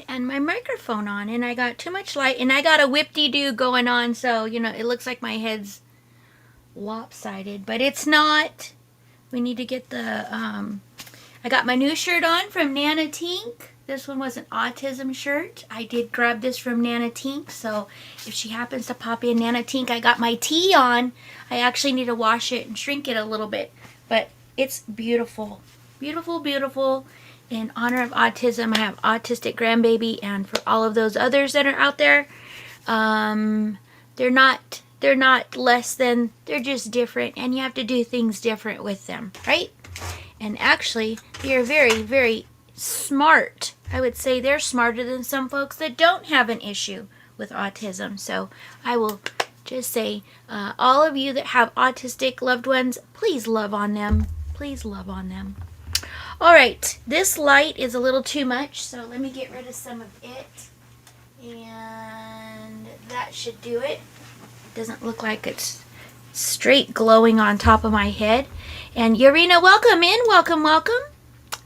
and my microphone on, and I got too much light, and I got a whip-de-doo going on, so you know it looks like my head's lopsided, but it's not. We need to get the I got my new shirt on from Nana Tink. This one was an autism shirt. I did grab this from Nana Tink, so if she happens to pop in, Nana Tink, I got my tee on. I actually need to wash it and shrink it a little bit, but it's beautiful. Beautiful, beautiful. In honor of autism, I have autistic grandbaby, and for all of those others that are out there, they're not less than, they're just different, and you have to do things different with them, right? And actually, they're very, very smart. I would say they're smarter than some folks that don't have an issue with autism. So I will just say, all of you that have autistic loved ones, please love on them. Please love on them. All right, this light is a little too much, so let me get rid of some of it. And that should do it. Doesn't look like it's straight glowing on top of my head. And Urina, welcome in. Welcome, welcome.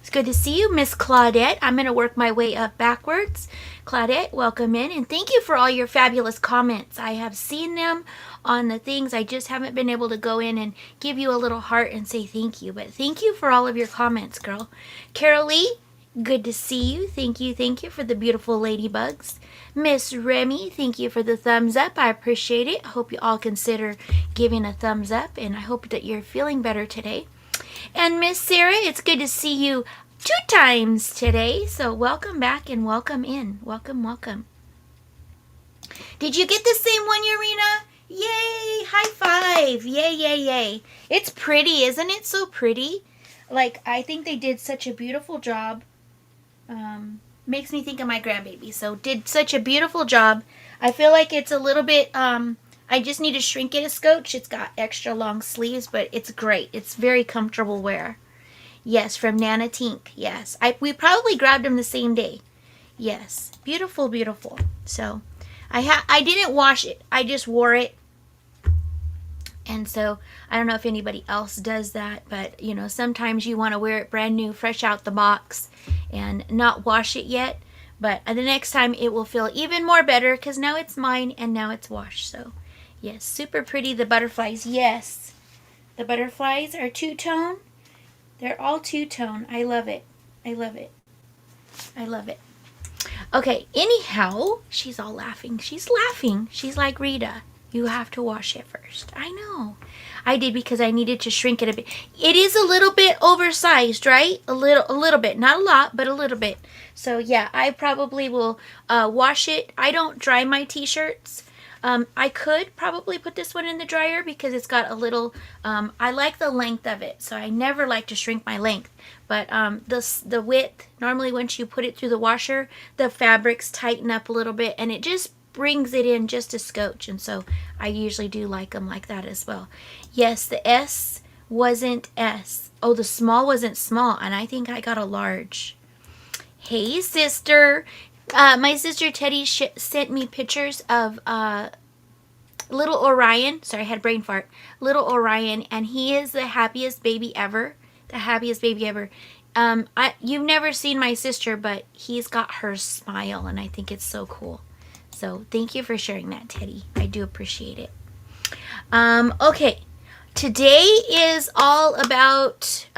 It's good to see you, Miss Claudette. I'm going to work my way up backwards. Claudette, welcome in. And thank you for all your fabulous comments. I have seen them on the things. I just haven't been able to go in and give you a little heart and say thank you. But thank you for all of your comments, girl. Carol Lee, good to see you. Thank you for the beautiful ladybugs. Miss Remy, thank you for the thumbs up. I appreciate it. I hope you all consider giving a thumbs up, and I hope that you're feeling better today. And Miss Sarah, it's good to see you 2 times today. So welcome back and welcome in. Welcome, welcome. Did you get the same one, Urina? Yay! High five! Yay, yay, yay. It's pretty, isn't it? So pretty. Like, I think they did such a beautiful job. Makes me think of my grandbaby. So did such a beautiful job. I feel like it's a little bit, I just need to shrink it a scotch. It's got extra long sleeves, but it's great. It's very comfortable wear. Yes, from Nana Tink. Yes. We probably grabbed them the same day. Yes. Beautiful, beautiful. So I didn't wash it. I just wore it. And so I don't know if anybody else does that, but you know, sometimes you want to wear it brand new, fresh out the box, and not wash it yet. But the next time it will feel even more better because now it's mine and now it's washed. So yes, super pretty. The butterflies. Yes, the butterflies are two-tone. They're all two-tone. I love it. I love it. I love it. Okay, anyhow, she's all laughing. She's laughing. She's like, Rita, you have to wash it first. I know. I did because I needed to shrink it a bit. It is a little bit oversized, right? A little bit. Not a lot, but a little bit. So yeah, I probably will wash it. I don't dry my t-shirts. I could probably put this one in the dryer because it's got a little, I like the length of it. So I never like to shrink my length. But the width, normally once you put it through the washer, the fabrics tighten up a little bit and it just brings it in just a scotch, and so I usually do like them like that as well. Yes, the S wasn't S. Oh, the small wasn't small, and I think I got a large. Hey, sister. My sister Teddy sent me pictures of little Orion. Sorry, I had a brain fart. Little Orion, and he is the happiest baby ever. The happiest baby ever. You've never seen my sister, but he's got her smile, and I think it's so cool. So thank you for sharing that, Teddy. I do appreciate it. Okay, today is all about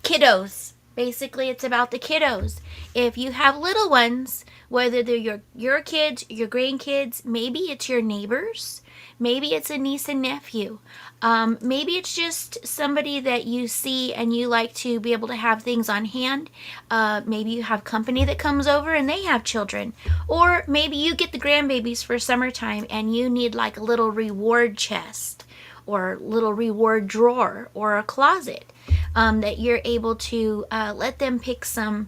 kiddos. Basically, it's about the kiddos. If you have little ones, whether they're your kids, your grandkids, maybe it's your neighbors, maybe it's a niece and nephew. Maybe it's just somebody that you see and you like to be able to have things on hand. Maybe you have company that comes over and they have children. Or maybe you get the grandbabies for summertime and you need like a little reward chest or little reward drawer or a closet that you're able to let them pick some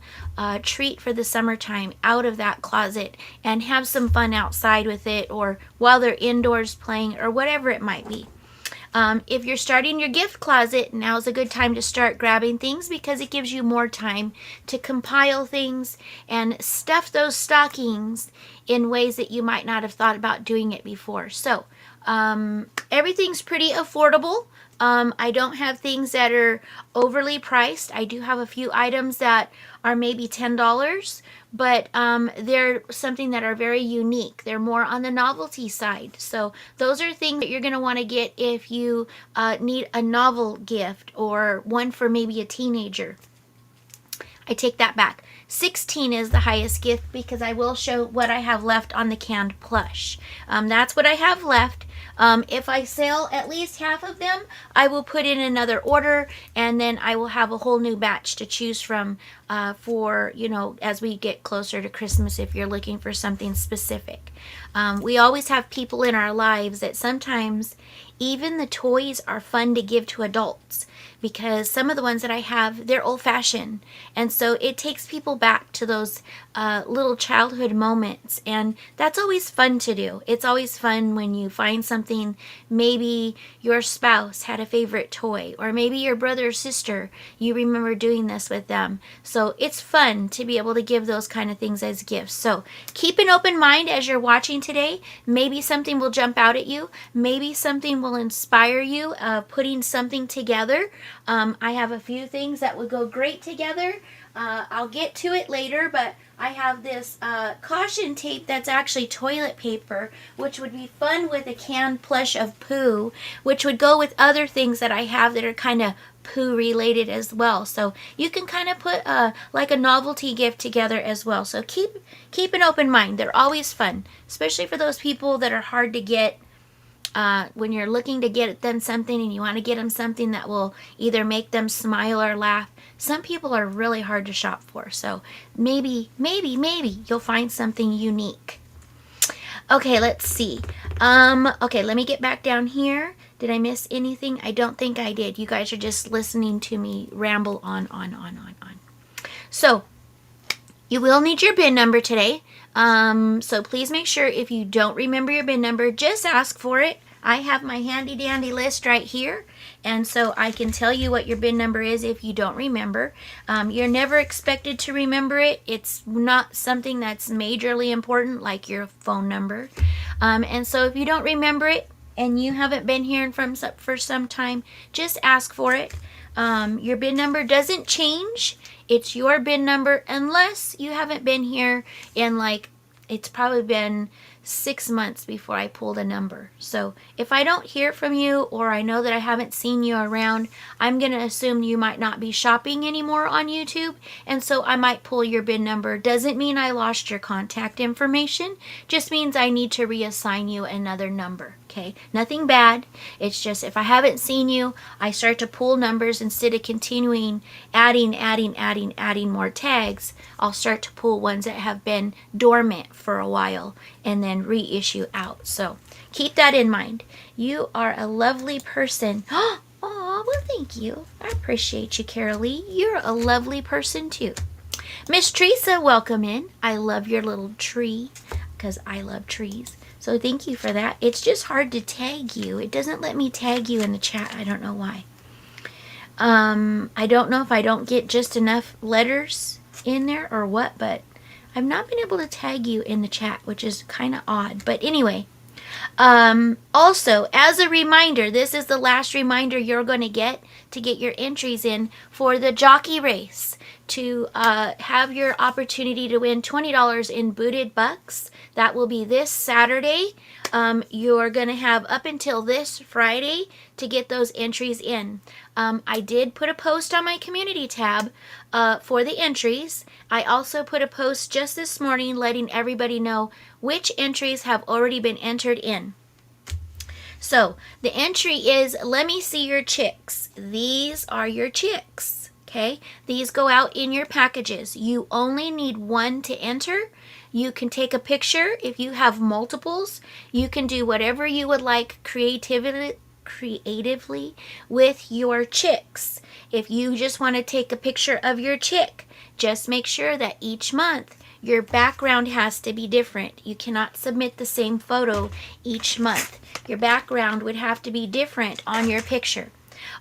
treat for the summertime out of that closet and have some fun outside with it, or while they're indoors playing, or whatever it might be. If you're starting your gift closet, now's a good time to start grabbing things because it gives you more time to compile things and stuff those stockings in ways that you might not have thought about doing it before. So everything's pretty affordable. I don't have things that are overly priced. I do have a few items that are maybe $10, but they're something that are very unique. They're more on the novelty side. So those are things that you're going to want to get if you need a novel gift or one for maybe a teenager. I take that back. 16 is the highest gift because I will show what I have left on the canned plush. That's what I have left. If I sell at least half of them, I will put in another order, and then I will have a whole new batch to choose from for, you know, as we get closer to Christmas if you're looking for something specific. We always have people in our lives that sometimes even the toys are fun to give to adults, because some of the ones that I have, they're old-fashioned, and so it takes people back to those little childhood moments, and that's always fun to do. It's always fun when you find something. Maybe your spouse had a favorite toy, or maybe your brother or sister, you remember doing this with them. So it's fun to be able to give those kind of things as gifts. So keep an open mind as you're watching today. Maybe something will jump out at you. Maybe something will inspire you putting something together. I have a few things that would go great together. I'll get to it later, but I have this caution tape that's actually toilet paper, which would be fun with a canned plush of poo, which would go with other things that I have that are kind of poo related as well. So you can kind of put like a novelty gift together as well. So keep an open mind. They're always fun, especially for those people that are hard to get. When you're looking to get them something and you want to get them something that will either make them smile or laugh. Some people are really hard to shop for, so maybe you'll find something unique. Okay, let's see. Okay, let me get back down here. Did I miss anything? I don't think I did. You guys are just listening to me ramble on. So, you will need your bin number today. So please make sure if you don't remember your bin number, just ask for it. I have my handy dandy list right here, and so I can tell you what your bin number is if you don't remember. You're never expected to remember it. It's not something that's majorly important like your phone number. And so if you don't remember it and you haven't been here for some time, just ask for it. Your bin number doesn't change. It's your bin number unless you haven't been here in it's probably been 6 months before I pulled a number. So if I don't hear from you, or I know that I haven't seen you around, I'm going to assume you might not be shopping anymore on YouTube, and so I might pull your bin number. Doesn't mean I lost your contact information, just means I need to reassign you another number. Okay, nothing bad. It's just if I haven't seen you, I start to pull numbers instead of continuing adding more tags. I'll start to pull ones that have been dormant for a while and then reissue out. So keep that in mind. You are a lovely person. Oh, well, thank you. I appreciate you, Carolee. You're a lovely person too. Miss Teresa, welcome in. I love your little tree because I love trees. So thank you for that. It's just hard to tag you. It doesn't let me tag you in the chat. I don't know why. I don't know if I don't get just enough letters in there or what, but I've not been able to tag you in the chat, which is kind of odd. But anyway, also, as a reminder, this is the last reminder you're going to get your entries in for the jockey race to have your opportunity to win $20 in booted bucks. That will be this Saturday. You're going to have up until this Friday to get those entries in. I did put a post on my community tab for the entries. I also put a post just this morning letting everybody know which entries have already been entered in. So the entry is, let me see your chicks. These are your chicks. Okay, these go out in your packages. You only need one to enter. You can take a picture. If you have multiples, you can do whatever you would like creatively with your chicks. If you just want to take a picture of your chick, just make sure that each month your background has to be different. You cannot submit the same photo each month. Your background would have to be different on your picture.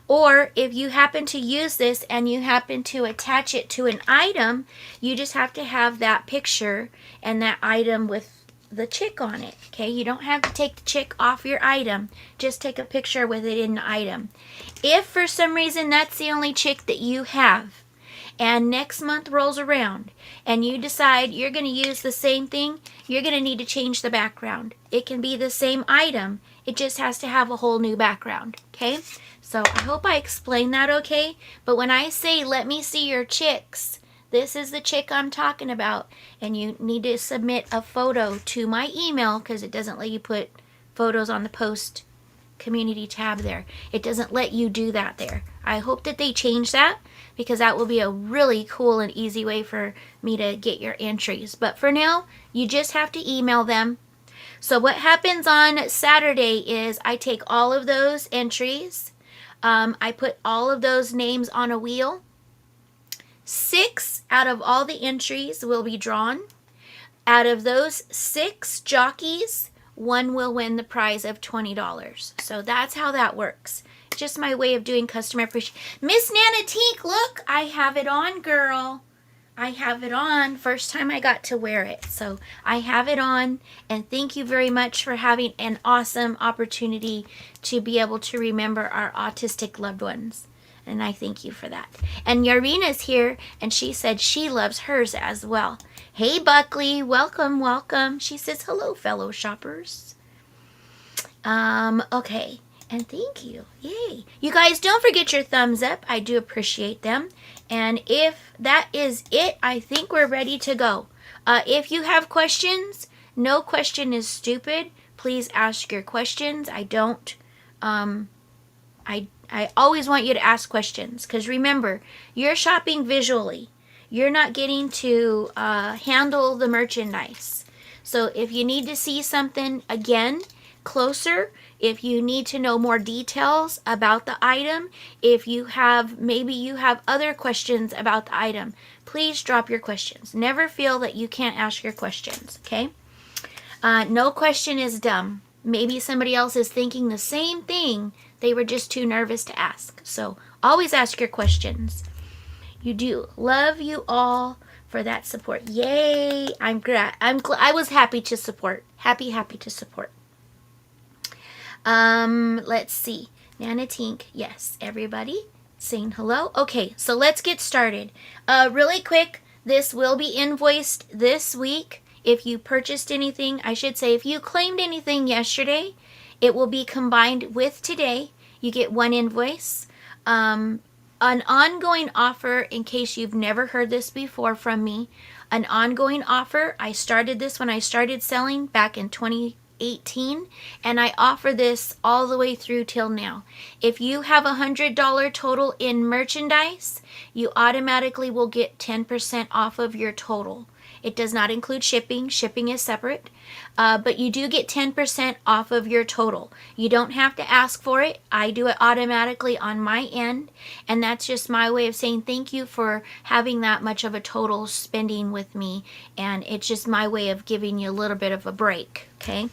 Or if you happen to use this and you happen to attach it to an item, you just have to have that picture and that item with the chick on it. Okay, you don't have to take the chick off your item. Just take a picture with it in the item. If for some reason that's the only chick that you have, and next month rolls around and you decide you're going to use the same thing, you're going to need to change the background. It can be the same item. It just has to have a whole new background. Okay? So I hope I explained that okay. But when I say let me see your chicks, this is the chick I'm talking about. And you need to submit a photo to my email because it doesn't let you put photos on the post community tab there. It doesn't let you do that there. I hope that they change that because that will be a really cool and easy way for me to get your entries. But for now, you just have to email them. So what happens on Saturday is I take all of those entries. I put all of those names on a wheel. 6 out of all the entries will be drawn. Out of those 6 jockeys, 1 will win the prize of $20. So that's how that works. Just my way of doing customer appreciation. Miss Nana Tink, look, I have it on, girl. I have it on. First time I got to wear it. So I have it on. And thank you very much for having an awesome opportunity to be able to remember our autistic loved ones. And I thank you for that. And Yarina's here, and she said she loves hers as well. Hey, Buckley, welcome, welcome. She says, hello, fellow shoppers. Okay, and thank you. Yay. You guys, don't forget your thumbs up. I do appreciate them. And if that is it, I think we're ready to go. If you have questions, no question is stupid. Please ask your questions. I always want you to ask questions because remember, you're shopping visually. You're not getting to handle the merchandise. So if you need to see something again, closer, if you need to know more details about the item, if you have, maybe you have other questions about the item, please drop your questions. Never feel that you can't ask your questions, okay? No question is dumb. Maybe somebody else is thinking the same thing. They were just too nervous to ask. So always ask your questions. You do. Love you all for that support. Yay! I was happy to support. Happy to support. Let's see. Nana Tink. Yes, everybody saying hello. Okay, so let's get started. Really quick, this will be invoiced this week. If you purchased anything, I should say, if you claimed anything yesterday, it will be combined with today. You get one invoice. An ongoing offer, in case you've never heard this before from me, an ongoing offer. I started this when I started selling back in 2018, and I offer this all the way through till now. If you have $100 total in merchandise, you automatically will get 10% off of your total. It does not include shipping. Shipping is separate. But you do get 10% off of your total. You don't have to ask for it. I do it automatically on my end. And that's just my way of saying thank you for having that much of a total spending with me. And it's just my way of giving you a little bit of a break. Okay?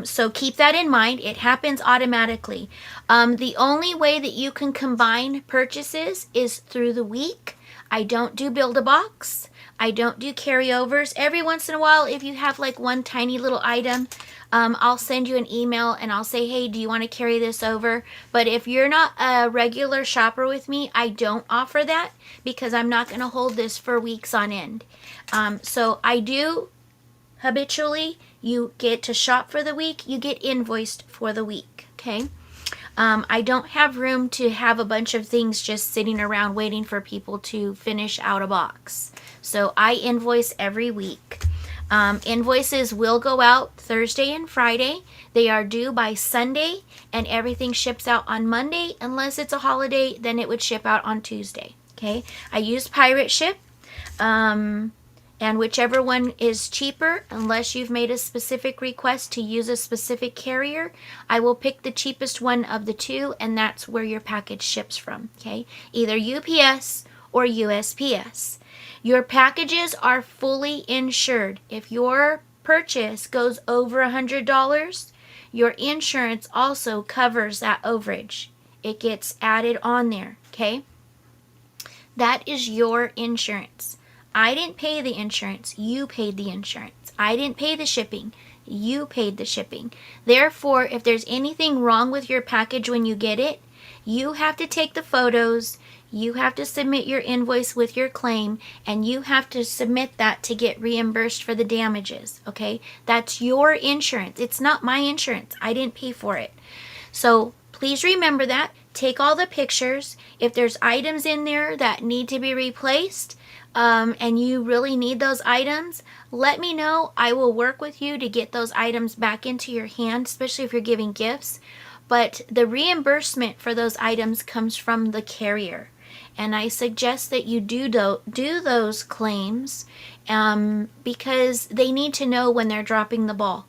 So keep that in mind. It happens automatically. The only way that you can combine purchases is through the week. I don't do Build-A-Box. I don't do carryovers. Every once in a while, if you have like one tiny little item, I'll send you an email and I'll say, hey, do you want to carry this over? But if you're not a regular shopper with me, I don't offer that because I'm not going to hold this for weeks on end. So I do habitually, you get to shop for the week, you get invoiced for the week, okay? I don't have room to have a bunch of things just sitting around waiting for people to finish out a box. So I invoice every week. Invoices will go out Thursday and Friday. They are due by Sunday, and everything ships out on Monday. Unless it's a holiday, then it would ship out on Tuesday. Okay? I use Pirate Ship. And whichever one is cheaper, unless you've made a specific request to use a specific carrier, I will pick the cheapest one of the two, and that's where your package ships from, okay? Either UPS or USPS. Your packages are fully insured. If your purchase goes over $100, your insurance also covers that overage. It gets added on there, okay? That is your insurance. I didn't pay the insurance. You paid the insurance. I didn't pay the shipping. You paid the shipping. Therefore, if there's anything wrong with your package when you get it, you have to take the photos, you have to submit your invoice with your claim, and you have to submit that to get reimbursed for the damages, okay? That's your insurance. It's not my insurance. I didn't pay for it. So please remember that. Take all the pictures. If there's items in there that need to be replaced, and you really need those items, let me know. I will work with you to get those items back into your hand, especially if you're giving gifts. But the reimbursement for those items comes from the carrier. And I suggest that you do those claims because they need to know when they're dropping the ball.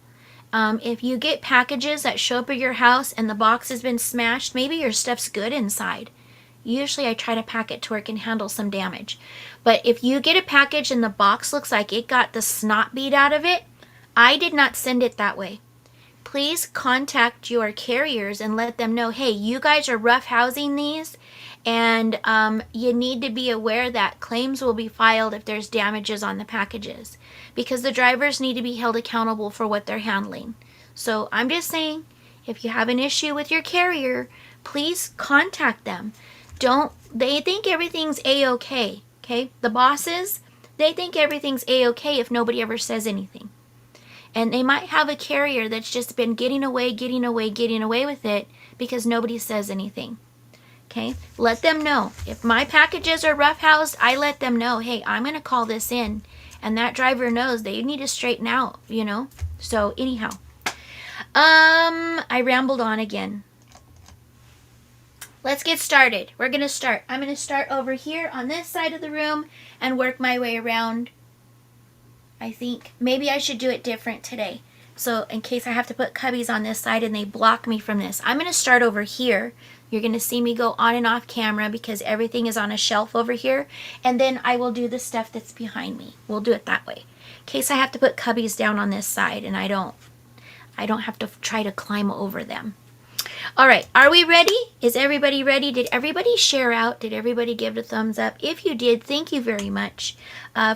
If you get packages that show up at your house and the box has been smashed, maybe your stuff's good inside. Usually I try to pack it to where it can handle some damage. But if you get a package and the box looks like it got the snot beat out of it, I did not send it that way. Please contact your carriers and let them know, hey, you guys are rough housing these, and you need to be aware that claims will be filed if there's damages on the packages, because the drivers need to be held accountable for what they're handling. So I'm just saying, if you have an issue with your carrier, please contact them. They think everything's A-okay, okay? The bosses, they think everything's A-okay if nobody ever says anything. And they might have a carrier that's just been getting away with it because nobody says anything. Okay? Let them know. If my packages are roughhoused, I let them know, hey, I'm going to call this in. And that driver knows they need to straighten out, you know? So anyhow, I rambled on again. Let's get started. We're going to start. I'm going to start over here on this side of the room and work my way around. I think maybe I should do it different today. So in case I have to put cubbies on this side and they block me from this, I'm going to start over here. You're going to see me go on and off camera because everything is on a shelf over here. And then I will do the stuff that's behind me. We'll do it that way. In case I have to put cubbies down on this side and I don't have to try to climb over them. All right, are we ready? Is everybody ready? Did everybody share out? Did everybody give it a thumbs up? If you did, thank you very much.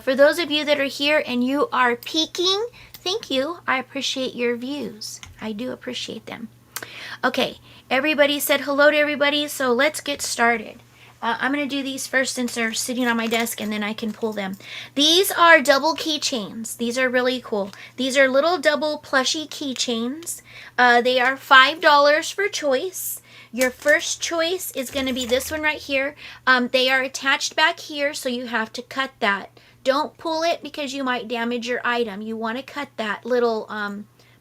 For those of you that are here and you are peeking, thank you. I appreciate your views. I do appreciate them. Okay, everybody said hello to everybody, so let's get started. I'm going to do these first since they're sitting on my desk, and then I can pull them. These are double keychains. These are really cool. These are little double plushy keychains. They are $5 for choice. Your first choice is going to be this one right here. They are attached back here, so you have to cut that. Don't pull it because you might damage your item. You want to cut that little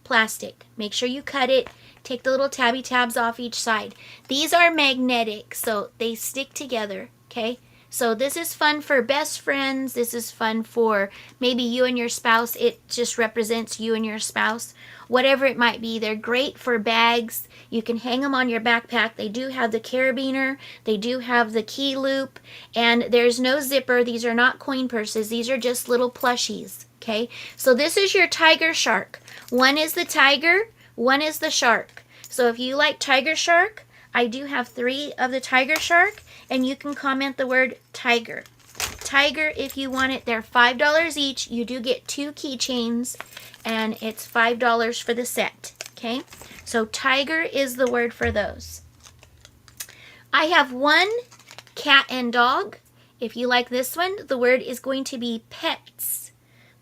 plastic. Make sure you cut it. Take the little tabby tabs off each side. These are magnetic, so they stick together, okay? So this is fun for best friends. This is fun for maybe you and your spouse. It just represents you and your spouse. Whatever it might be, they're great for bags. You can hang them on your backpack. They do have the carabiner. They do have the key loop. And there's no zipper. These are not coin purses. These are just little plushies, okay? So this is your tiger shark. One is the tiger. One is the shark. So if you like tiger shark, I do have 3 of the tiger shark, and you can comment the word tiger. Tiger, if you want it, they're $5 each. You do get 2 keychains, and it's $5 for the set, okay? So tiger is the word for those. I have 1 cat and dog. If you like this one, the word is going to be pets.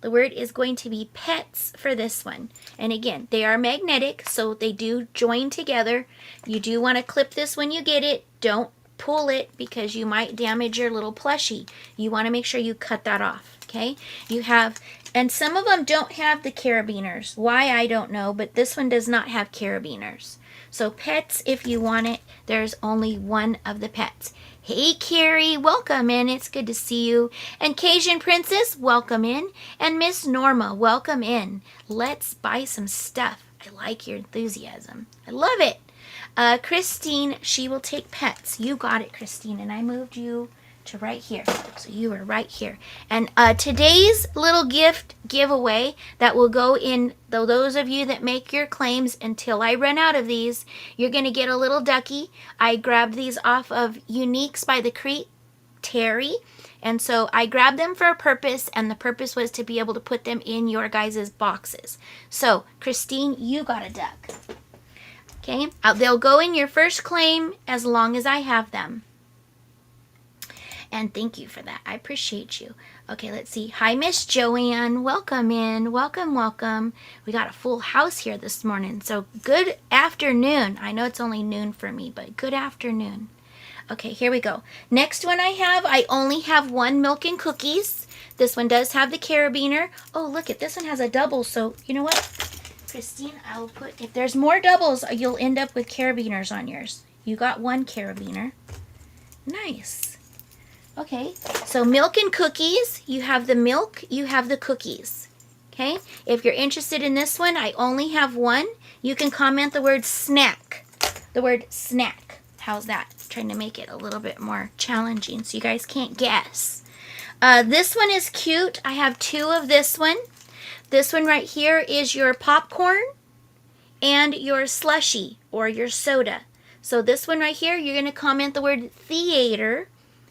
The word is going to be pets for this one. And again, they are magnetic, so they do join together. You do want to clip this when you get it. Don't pull it because you might damage your little plushie. You want to make sure you cut that off, okay? You have, and some of them don't have the carabiners. Why, I don't know, but this one does not have carabiners. So pets, if you want it, there's only 1 of the pets. Hey, Carrie, welcome in. It's good to see you. And Cajun Princess, welcome in. And Miss Norma, welcome in. Let's buy some stuff. I like your enthusiasm. I love it. Christine, she will take pets. You got it, Christine. And I moved you to right here. So you are right here. And today's little gift giveaway that will go in, those of you that make your claims until I run out of these, you're going to get a little ducky. I grabbed these off of Uniques by the Creek. Terry. And so I grabbed them for a purpose, and the purpose was to be able to put them in your guys' boxes. So, Christine, you got a duck. Okay, they'll go in your first claim as long as I have them. And thank you for that. I appreciate you. Okay, let's see. Hi, Miss Joanne. Welcome in. Welcome, welcome. We got a full house here this morning. So good afternoon. I know it's only noon for me, but good afternoon. Okay, here we go. Next one I only have one milk and cookies. This one does have the carabiner. Oh, look at this one has a double. So you know what, Christine, I will put, if there's more doubles, you'll end up with carabiners on yours. You got one carabiner. Nice. Okay, so milk and cookies. You have the milk, you have the cookies. Okay, if you're interested in this one, I only have one. You can comment the word snack. The word snack. How's that? Trying to make it a little bit more challenging so you guys can't guess. This one is cute. I have two of this one. This one right here is your popcorn and your slushy or your soda. So this one right here, you're going to comment the word theater.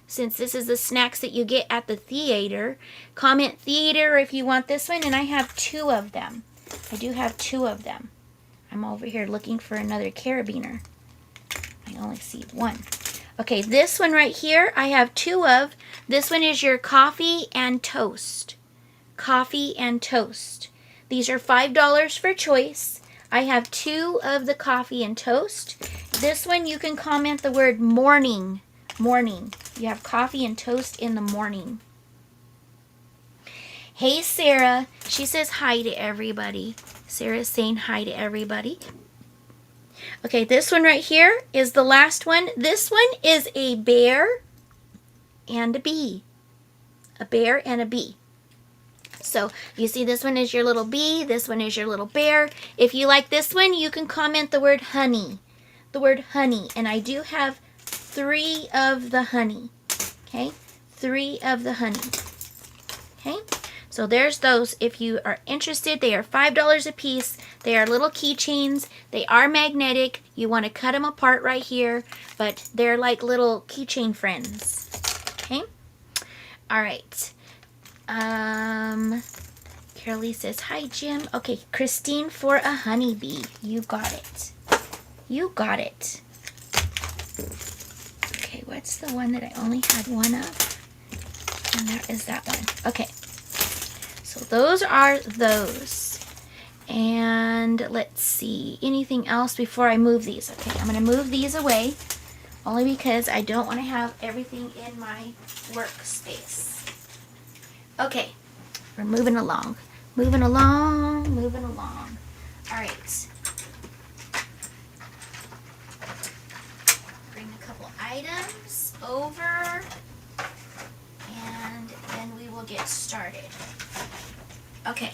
Since this is the snacks that you get at the theater, comment theater if you want this one, and I have two of them. I do have two of them. I'm over here looking for another carabiner. I only see one. Okay, this one right here, I have two of. This one is your coffee and toast. Coffee and toast. These are $5 for choice. I have two of the coffee and toast. This one you can comment the word morning. Morning. You have coffee and toast in the morning. Hey, Sarah. She says hi to everybody. Sarah's saying hi to everybody. Okay, this one right here is the last one. This one is a bear and a bee. A bear and a bee. So you see this one is your little bee. This one is your little bear. If you like this one, you can comment the word honey. The word honey. And I do have 3 of the honey. Okay, 3 of the honey. Okay, so there's those. If you are interested, they are $5 a piece. They are little keychains. They are magnetic. You want to cut them apart right here, but they're like little keychain friends. Okay, all right. Carolee says hi, Jim. Okay, Christine for a honeybee. You got it. You got it. Okay, what's the one that I only had one of? And that is that one. Okay. So those are those. And let's see. Anything else before I move these? Okay, I'm going to move these away. Only because I don't want to have everything in my workspace. Okay. We're moving along. Moving along. Moving along. All right. Items over, and then we will get started. Okay.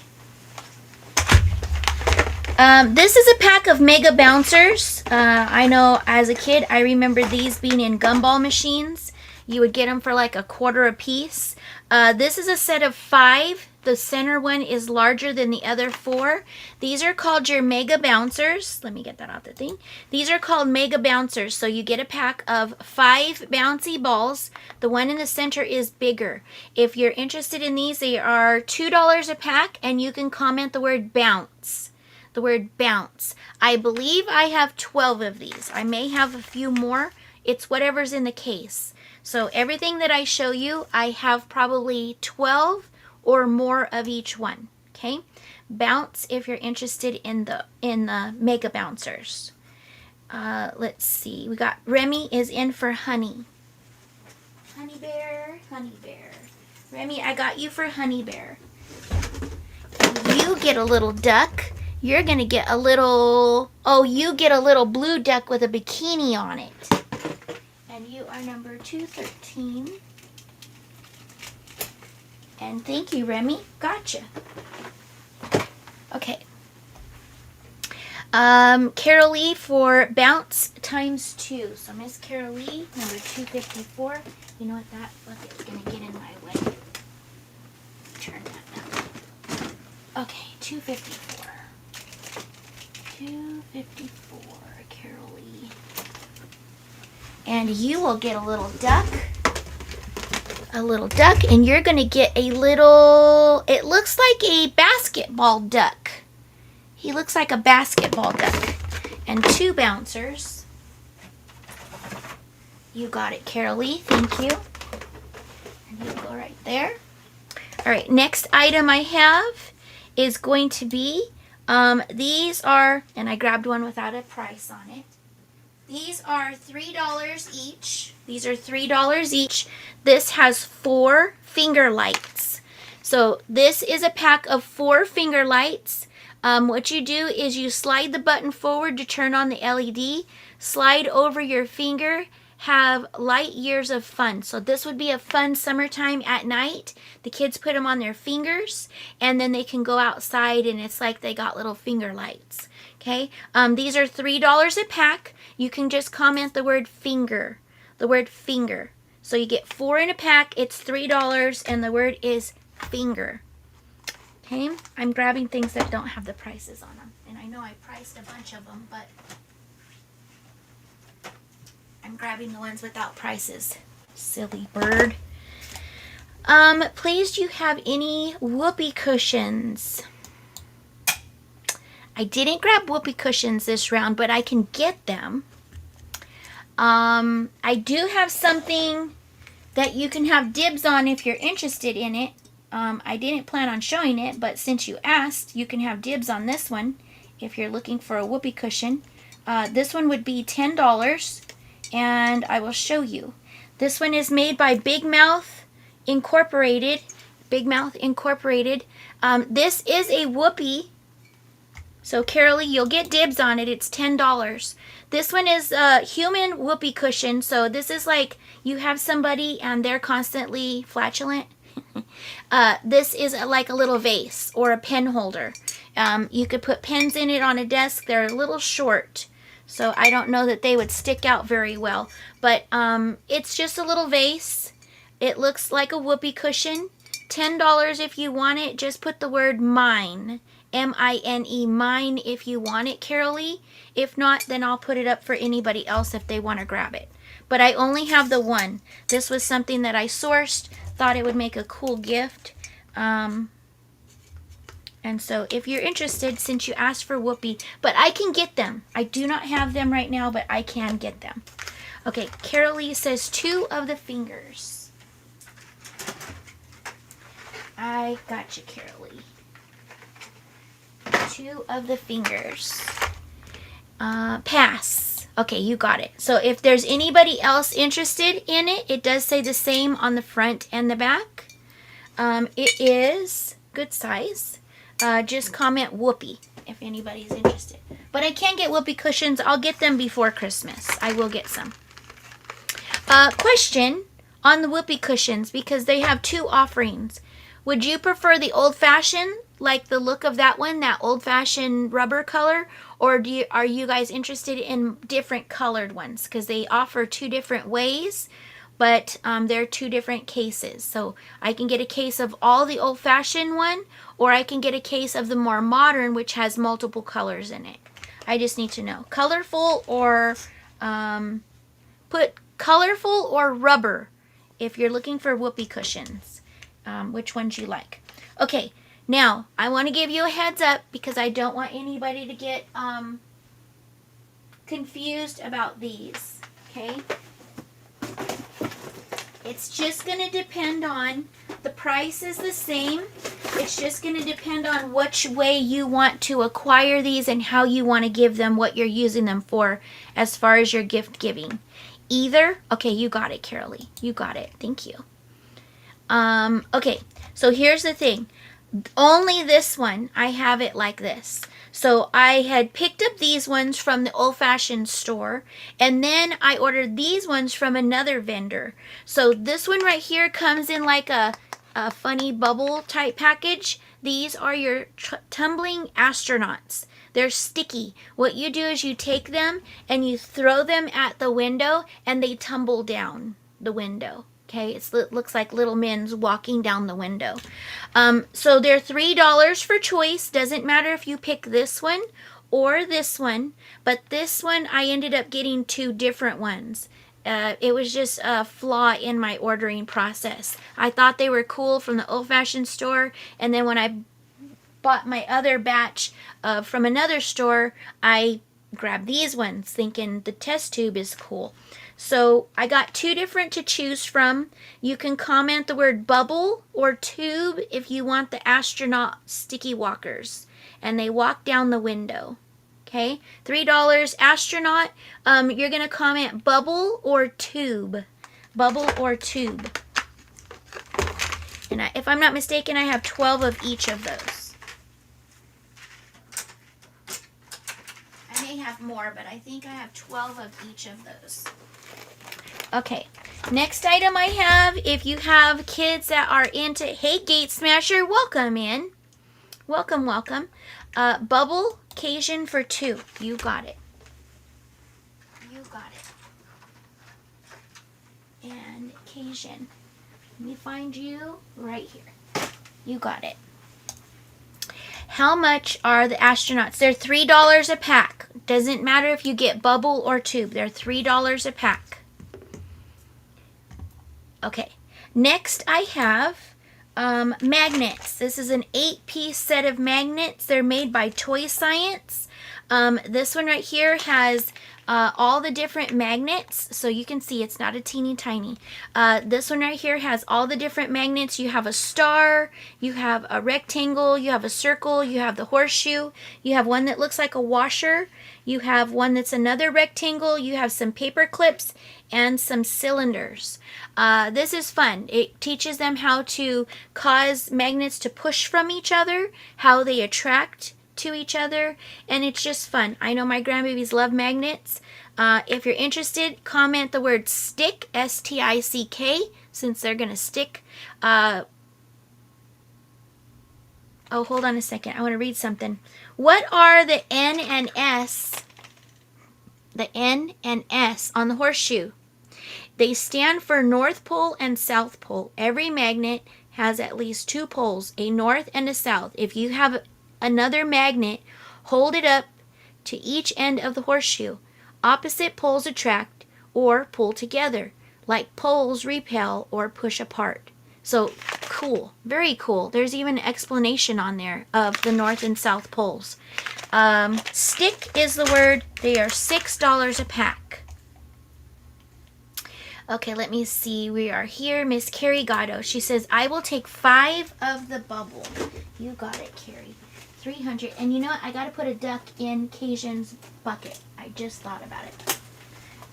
This is a pack of Mega Bouncers. I know as a kid, I remember these being in gumball machines. You would get them for like $1 a piece. This is a set of 5. The center one is larger than the other 4. These are called your Mega Bouncers. Let me get that out the thing. These are called Mega Bouncers. So you get a pack of 5 bouncy balls. The one in the center is bigger. If you're interested in these, they are $2 a pack, and you can comment the word bounce. The word bounce. I believe I have 12 of these. I may have a few more. It's whatever's in the case. So everything that I show you, I have probably 12 or more of each one. Okay, bounce if you're interested in the Mega Bouncers. Let's see. We got Remy is in for honey. Honey bear, honey bear. Remy, I got you for honey bear. You get a little duck. You're gonna get a little. Oh, you get a little blue duck with a bikini on it. And you are number 213. And thank you, Remy. Gotcha. Okay. Carolee for bounce times 2. So Miss Carolee, number 254. You know what, that bucket's going to get in my way. Turn that up. Okay, 254. 254, Carolee. And you will get a little duck. a little duck, and you're going to get a little, it looks like a basketball duck. He looks like a basketball duck. And 2 bouncers. You got it, Carol Lee. Thank you. And you go right there. All right, next item I have is going to be, these are, and I grabbed one without a price on it. These are $3 each. These are $3 each. This has 4 finger lights. So this is a pack of 4 finger lights. What you do is you slide the button forward to turn on the LED, slide over your finger, have light years of fun. So this would be a fun summertime at night. The kids put them on their fingers, and then they can go outside, and it's like they got little finger lights. Okay, these are $3 a pack. You can just comment the word finger, the word finger. So you get 4 in a pack, it's $3, and the word is finger. Okay, I'm grabbing things that don't have the prices on them. And I know I priced a bunch of them, but I'm grabbing the ones without prices. Silly bird. Please, do you have any whoopee cushions? I didn't grab whoopee cushions this round, but I can get them. I do have something that you can have dibs on if you're interested in it. I didn't plan on showing it, but since you asked, you can have dibs on this one if you're looking for a whoopee cushion. This one would be $10, and I will show you. This one is made by Big Mouth Incorporated. Big Mouth Incorporated. This is a whoopee. So, Carolee, you'll get dibs on it. It's $10. This one is a human whoopee cushion. So, this is like you have somebody and they're constantly flatulent. This is like a little vase or a pen holder. You could put pens in it on a desk. They're a little short, so I don't know that they would stick out very well. But it's just a little vase. It looks like a whoopee cushion. $10 if you want it. Just put the word mine. M-I-N-E, mine if you want it, Carolee. If not, then I'll put it up for anybody else if they want to grab it. But I only have the one. This was something that I sourced. Thought it would make a cool gift. And so if you're interested, since you asked for whoopee, but I can get them. I do not have them right now, but I can get them. Okay, Carolee says 2 of the fingers. I got you, Carolee. 2 of the fingers. Pass. Okay, you got it. So if there's anybody else interested in it, it does say the same on the front and the back. It is good size. Just comment whoopee if anybody's interested. But I can get whoopee cushions. I'll get them before Christmas. I will get some. Question on the whoopee cushions, because they have 2 offerings. Would you prefer the old-fashioned, like the look of that one, that old-fashioned rubber color? Or are you guys interested in different colored ones? Because they offer 2 different ways, but they're 2 different cases. So I can get a case of all the old-fashioned one, or I can get a case of the more modern, which has multiple colors in it. I just need to know. Colorful or, put colorful or rubber if you're looking for whoopee cushions. Which ones you like. Okay, now I want to give you a heads up because I don't want anybody to get confused about these. Okay, it's just going to depend on, the price is the same. It's just going to depend on which way you want to acquire these and how you want to give them, what you're using them for as far as your gift giving. Either, okay, you got it, Carolee. You got it. Thank you. Okay, so here's the thing. Only this one, I have it like this. So I had picked up these ones from the old-fashioned store, and then I ordered these ones from another vendor. So this one right here comes in like a funny bubble type package. These are your tumbling astronauts. They're sticky. What you do is you take them and you throw them at the window and they tumble down the window. Okay, it looks like little men's walking down the window. So they're $3 for choice. Doesn't matter if you pick this one or this one. But this one, I ended up getting 2 different ones. It was just a flaw in my ordering process. I thought they were cool from the old-fashioned store, and then when I bought my other batch from another store, I grabbed these ones thinking the test tube is cool. So I got 2 different to choose from. You can comment the word bubble or tube if you want the astronaut sticky walkers, and they walk down the window. Okay, $3 astronaut. You're gonna comment bubble or tube, bubble or tube. And if I'm not mistaken, I have 12 of each of those. I may have more, but I think I have 12 of each of those. Okay, next item I have, if you have kids that are into, hey Gate Smasher, welcome in. Welcome, welcome. Bubble Cajun for 2. You got it. You got it. And Cajun. Let me find you right here. You got it. How much are the astronauts? They're $3 a pack. Doesn't matter if you get bubble or tube. They're $3 a pack. Okay. Next I have magnets. This is an 8-piece set of magnets. They're made by Toy Science. This one right here has all the different magnets, so you can see it's not a teeny tiny. This one right here has all the different magnets. You have a star, you have a rectangle, you have a circle, you have the horseshoe, you have one that looks like a washer, you have one that's another rectangle, you have some paper clips, and some cylinders. This is fun. It teaches them how to cause magnets to push from each other, how they attract to each other, and it's just fun. I know my grandbabies love magnets. If you're interested, comment the word stick, S-T-I-C-K, since they're gonna stick. Oh, hold on a second. I want to read something. What are the N and S? The N and S on the horseshoe. They stand for North Pole and South Pole. Every magnet has at least 2 poles, a north and a south. If you have another magnet, hold it up to each end of the horseshoe. Opposite poles attract or pull together, like poles repel or push apart. So cool, very cool. There's even an explanation on there of the north and south poles. Stick is the word. They are $6 a pack. Okay, let me see. We are here. Miss Carrie Gatto. She says, I will take 5 of the bubble. You got it, Carrie. 300. And you know what? I got to put a duck in Cajun's bucket. I just thought about it.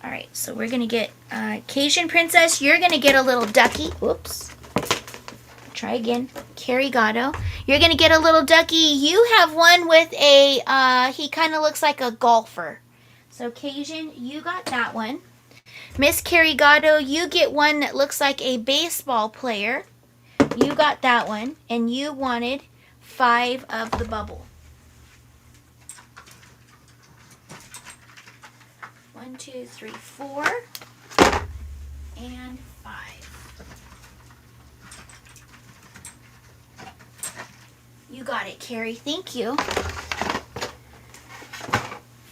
All right, so we're going to get Cajun Princess. You're going to get a little ducky. Whoops. Try again. Carrie Gatto. You're going to get a little ducky. You have one with a, he kind of looks like a golfer. So Cajun, you got that one. Miss Carrie Gatto, you get one that looks like a baseball player. You got that one, and you wanted 5 of the bubble. 1, 2, 3, 4, and 5. You got it, Carrie. Thank you.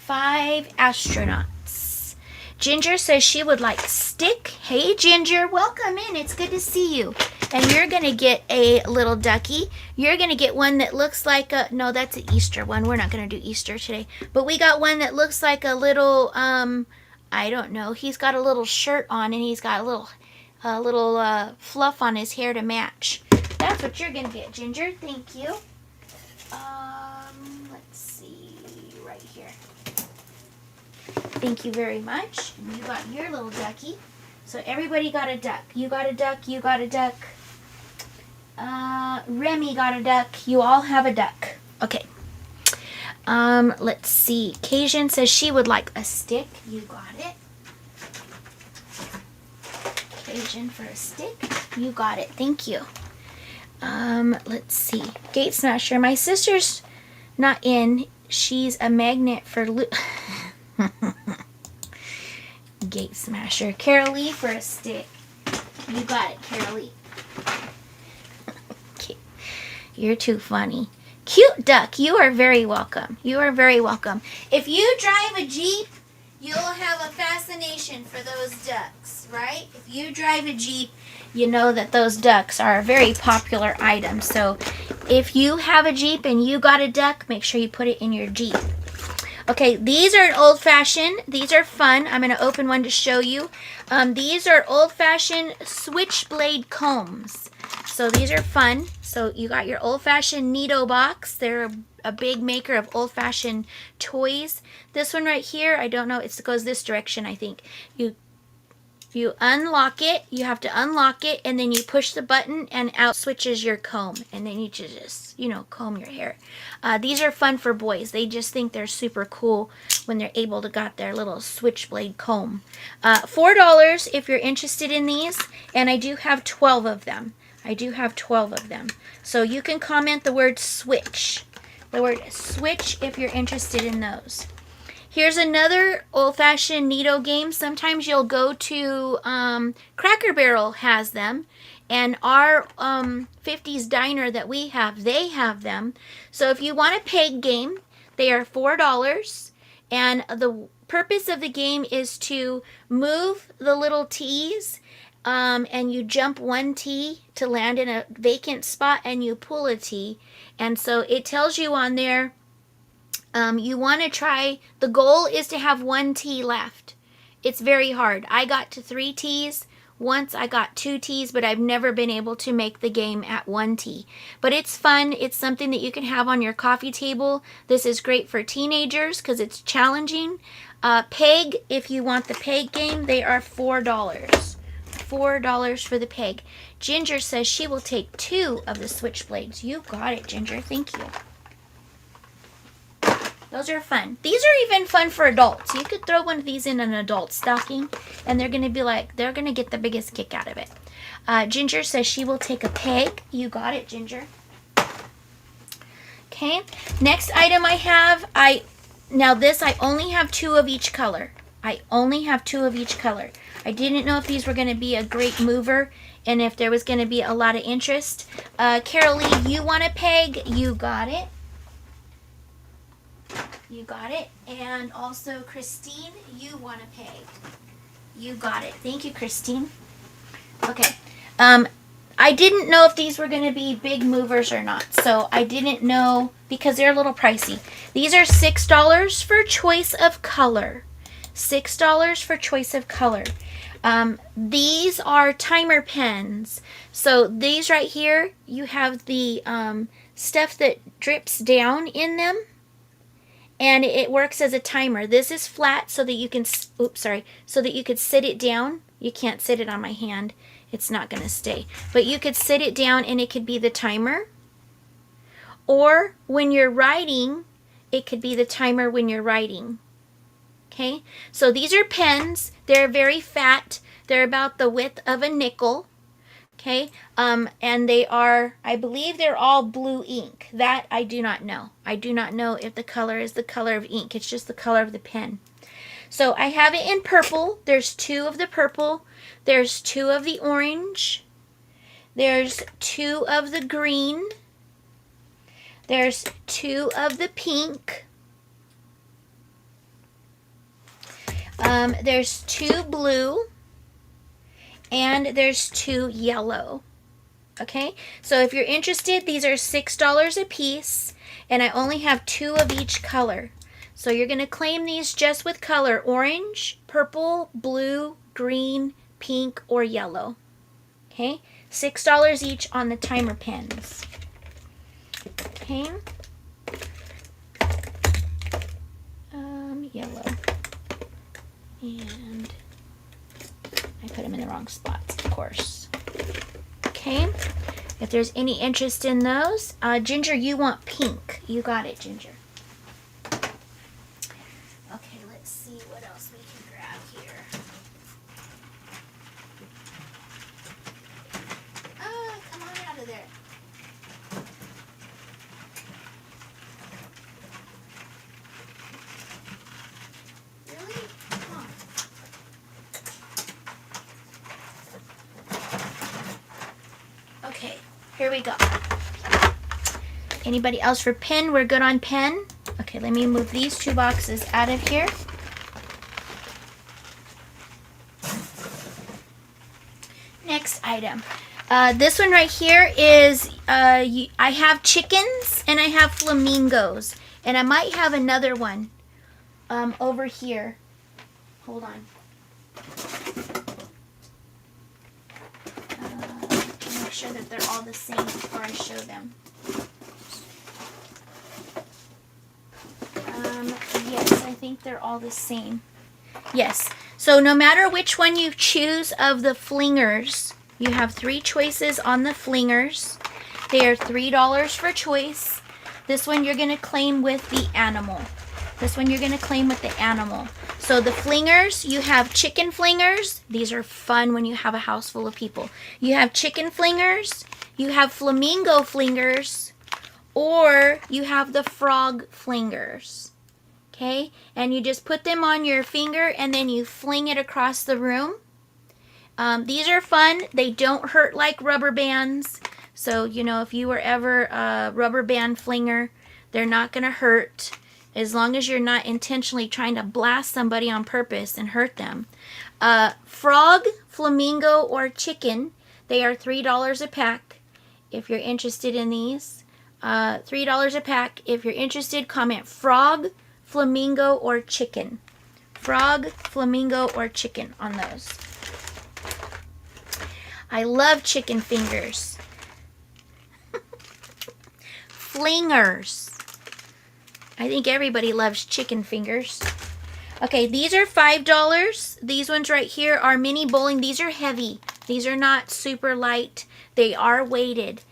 5 astronauts. Ginger says she would like stick. Hey, Ginger, welcome in. It's good to see you. And you're going to get a little ducky. You're going to get one that looks like a, no, that's an Easter one. We're not going to do Easter today. But we got one that looks like a little, I don't know. He's got a little shirt on and he's got a little fluff on his hair to match. That's what you're going to get, Ginger. Thank you. Let's see, right here. Thank you very much. You got your little ducky. So everybody got a duck. You got a duck. You got a duck. Remy got a duck. You all have a duck. Okay. Let's see. Cajun says she would like a stick. You got it. Cajun for a stick. You got it. Thank you. Let's see. Gate Smasher. My sister's not in. She's a magnet for Gate Smasher. Carolee for a stick. You got it, Carolee. Okay. You're too funny. Cute duck, you are very welcome. You are very welcome. If you drive a Jeep you'll have a fascination for those ducks, right? If you drive a Jeep, you know that those ducks are a very popular item. So if you have a Jeep and you got a duck, make sure you put it in your Jeep. Okay, these are an old-fashioned. These are fun. I'm going to open one to show you. These are old-fashioned switchblade combs. So these are fun. So you got your old-fashioned Neato box. They're a big maker of old-fashioned toys. This one right here, I don't know. It goes this direction, I think. You unlock it. You have to unlock it, and then you push the button, and out switches your comb. And then you just, you know, comb your hair. These are fun for boys. They just think they're super cool when they're able to got their little switchblade comb. $4 if you're interested in these, and I do have 12 of them. I do have 12 of them. So you can comment the word switch. The word switch if you're interested in those. Here's another old-fashioned Neato game. Sometimes you'll go to Cracker Barrel has them. And our 50s diner that we have, they have them. So if you want a peg game, they are $4. And the purpose of the game is to move the little T's. And you jump one T to land in a vacant spot, and you pull a T. And so it tells you on there, you want to try, the goal is to have one T left. It's very hard. I got to 3 T's. Once I got 2 T's, but I've never been able to make the game at 1 T. But it's fun. It's something that you can have on your coffee table. This is great for teenagers because it's challenging. Peg, if you want the peg game, they are $4. $4 for the peg. Ginger says she will take 2 of the switchblades. You got it, Ginger. Thank you. Those are fun. These are even fun for adults. You could throw one of these in an adult stocking, and they're going to be like, they're going to get the biggest kick out of it. Ginger says she will take a peg. You got it, Ginger. Okay. Next item I have, now this, I only have 2 of each color. I only have 2 of each color. I didn't know if these were going to be a great mover and if there was going to be a lot of interest. Carol Lee, you want a peg? You got it. You got it. And also, Christine, you want a peg. You got it. Thank you, Christine. Okay. I didn't know if these were going to be big movers or not. So I didn't know because they're a little pricey. These are $6 for choice of color. $6 for choice of color. These are timer pens. So these right here, you have the stuff that drips down in them. And it works as a timer. This is flat so that you can, so that you could sit it down. You can't sit it on my hand. It's not going to stay. But you could sit it down and it could be the timer. Or when you're writing, it could be the timer when you're writing. Okay? So these are pens. They're very fat. They're about the width of a nickel. Okay, and they are, I believe they're all blue ink. That I do not know. I do not know if the color is the color of ink. It's just the color of the pen. So I have it in purple. There's 2 of the purple. There's 2 of the orange. There's 2 of the green. There's 2 of the pink. There's 2 blue. And there's 2 yellow. Okay, so if you're interested, these are $6 a piece, and I only have 2 of each color. So you're going to claim these just with color: orange, purple, blue, green, pink, or yellow. Okay, $6 each on the timer pens. Okay, yellow, and I put them in the wrong spots, of course. Okay, if there's any interest in those. Ginger, you want pink. You got it, Ginger. Okay, let's see what else we can grab here. Come on out of there. Really? Come on. Okay, here we go. Anybody else for pen? We're good on pen. Okay, let me move these 2 boxes out of here. item. This one right here is, I have chickens and I have flamingos. And I might have another one over here. Hold on. Make sure that they're all the same before I show them. Yes, I think they're all the same. Yes. So no matter which one you choose of the flingers, you have 3 choices on the flingers. They are $3 for choice. This one you're going to claim with the animal. This one you're going to claim with the animal. So the flingers, you have chicken flingers. These are fun when you have a house full of people. You have chicken flingers, you have flamingo flingers, or you have the frog flingers. Okay? And you just put them on your finger and then you fling it across the room. These are fun. They don't hurt like rubber bands. So, you know, if you were ever a rubber band flinger, they're not going to hurt as long as you're not intentionally trying to blast somebody on purpose and hurt them. Frog, flamingo, or chicken, they are $3 a pack if you're interested in these. $3 a pack. If you're interested, comment frog, flamingo, or chicken. Frog, flamingo, or chicken on those. I love chicken fingers. Flingers. I think everybody loves chicken fingers. Okay, these are $5. These ones right here are mini bowling. These are heavy. These are not super light. They are weighted.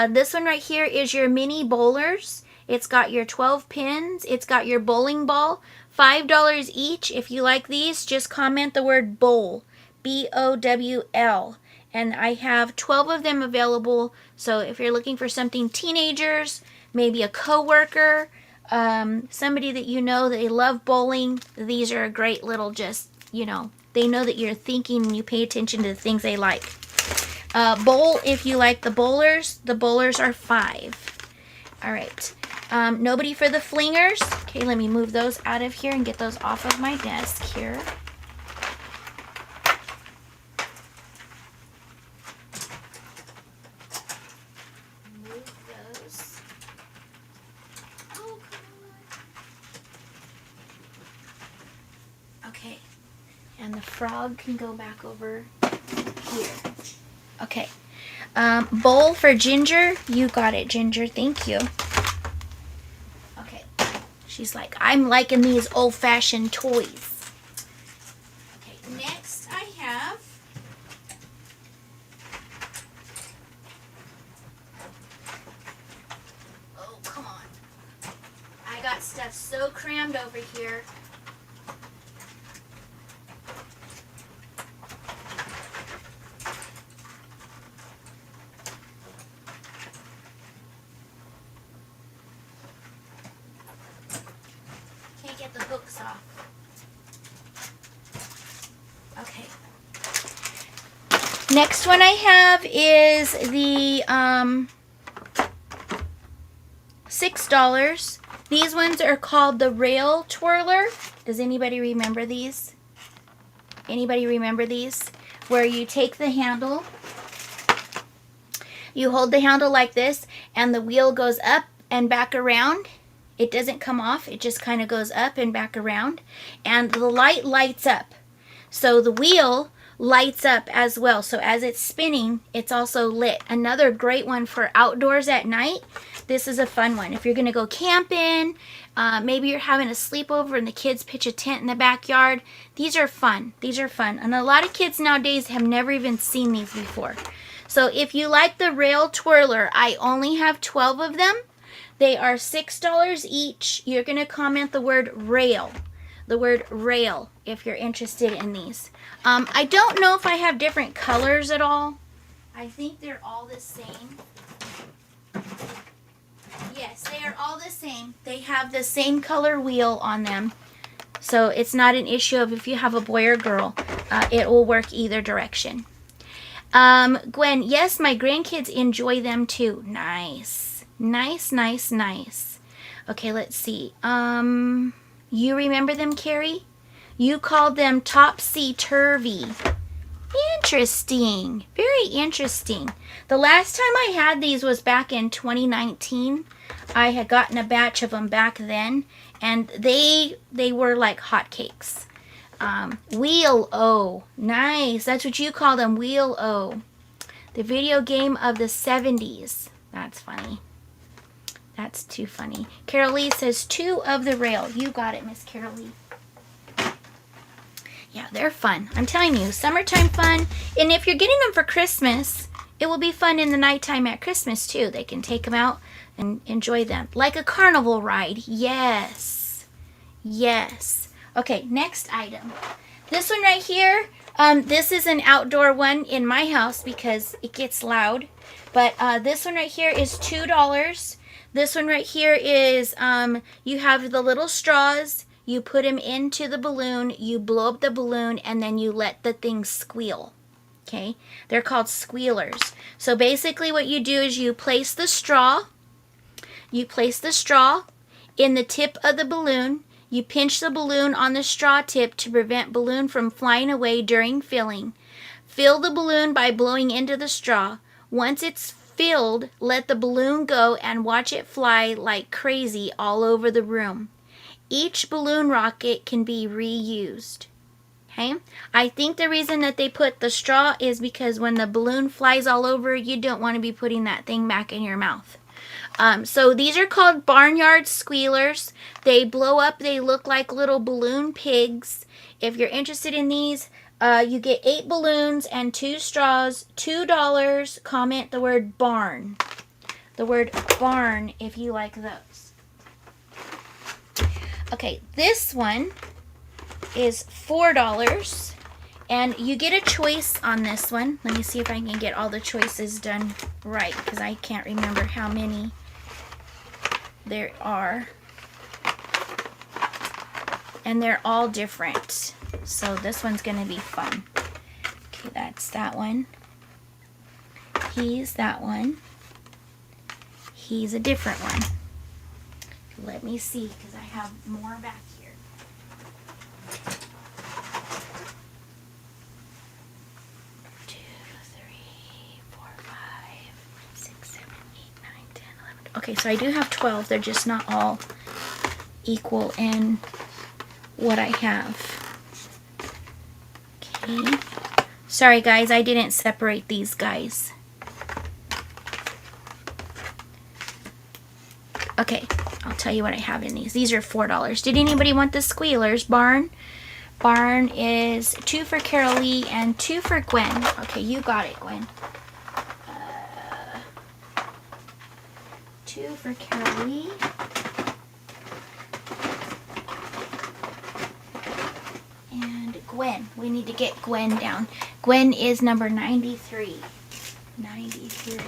This one right here is your mini bowlers. It's got your 12 pins. It's got your bowling ball. $5 each. If you like these, just comment the word bowl. B-O-W-L. And I have 12 of them available. So if you're looking for something teenagers, maybe a coworker, somebody that you know that they love bowling, these are a great little just, you know, they know that you're thinking and you pay attention to the things they like. Bowl, if you like the bowlers are $5. All right. Nobody for the flingers. Okay, let me move those out of here and get those off of my desk here. Move those. Oh, come on. Okay. And the frog can go back over here. Okay. Bowl for Ginger. You got it, Ginger. Thank you. Okay. She's like, I'm liking these old-fashioned toys. Okay, next I have oh, come on. I got stuff so crammed over here. Get the hooks off. Okay. Next one I have is the $6. These ones are called the rail twirler. Does anybody remember these? Anybody remember these? Where you take the handle, you hold the handle like this, and the wheel goes up and back around. It doesn't come off. It just kind of goes up and back around. And the light lights up. So the wheel lights up as well. So as it's spinning, it's also lit. Another great one for outdoors at night. This is a fun one. If you're going to go camping, maybe you're having a sleepover and the kids pitch a tent in the backyard. These are fun. These are fun. And a lot of kids nowadays have never even seen these before. So if you like the rail twirler, I only have 12 of them. They are $6 each. You're going to comment the word rail. The word rail if you're interested in these. I don't know if I have different colors at all. I think they're all the same. Yes, they are all the same. They have the same color wheel on them. So it's not an issue of if you have a boy or girl. It will work either direction. Gwen, yes, my grandkids enjoy them too. Nice. Nice, nice, nice. Okay, let's see. You remember them, Carrie? You called them topsy-turvy. Interesting. Very interesting. The last time I had these was back in 2019. I had gotten a batch of them back then, and they were like hotcakes. Wheel-O. Nice. That's what you call them, Wheel-O. The video game of the 70s. That's funny. That's too funny. Carol Lee says 2 of the rail. You got it, Miss Carol Lee. Yeah, they're fun. I'm telling you, summertime fun. And if you're getting them for Christmas, it will be fun in the nighttime at Christmas too. They can take them out and enjoy them. Like a carnival ride. Yes. Yes. Okay, next item. This one right here, this is an outdoor one in my house because it gets loud. But this one right here is $2. This one right here is, you have the little straws. You put them into the balloon, you blow up the balloon, and then you let the thing squeal. Okay? They're called squealers. So basically what you do is you place the straw. You place the straw in the tip of the balloon. You pinch the balloon on the straw tip to prevent balloon from flying away during filling. Fill the balloon by blowing into the straw. Once it's filled, let the balloon go and watch it fly like crazy all over the room. Each balloon rocket can be reused. Okay? I think the reason that they put the straw is because when the balloon flies all over, you don't want to be putting that thing back in your mouth. So these are called barnyard squealers. They blow up. They look like little balloon pigs. If you're interested in these, you get 8 balloons and 2 straws. $2. Comment the word barn. The word barn if you like those. Okay, this one is $4, and you get a choice on this one. Let me see if I can get all the choices done right, because I can't remember how many there are. And they're all different, so this one's going to be fun. Okay, that's that one. He's that one. He's a different one. Let me see, because I have more back here. 2, 3, 4, 5, 6, 7, 8, 9, 10, 11. Okay, so I do have 12. They're just not all equal in what I have. Okay. Sorry, guys, I didn't separate these guys. Okay. I'll tell you what I have in these. These are $4. Did anybody want the squealers? Barn. Barn is 2 for Carol Lee and 2 for Gwen. Okay, you got it, Gwen. 2 for Carol Lee. And Gwen. We need to get Gwen down. Gwen is number 93. 93.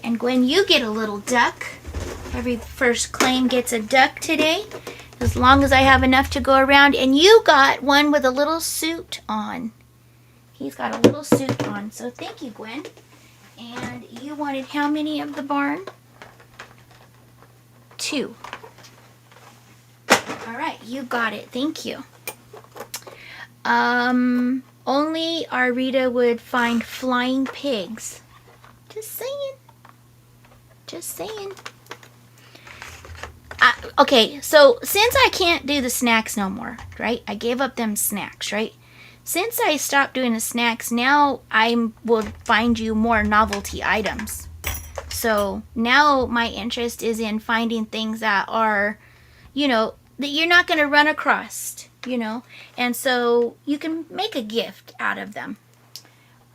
And Gwen, you get a little duck. Every first claim gets a duck today, as long as I have enough to go around. And you got one with a little suit on. He's got a little suit on, so thank you, Gwen. And you wanted how many of the barn? 2. All right, you got it. Thank you. Only our Rita would find flying pigs. Just saying. Just saying. Okay, so since I can't do the snacks no more, right? I gave up them snacks, right? Since I stopped doing the snacks, now I will find you more novelty items. So now my interest is in finding things that are, you know, that you're not going to run across, you know? And so you can make a gift out of them.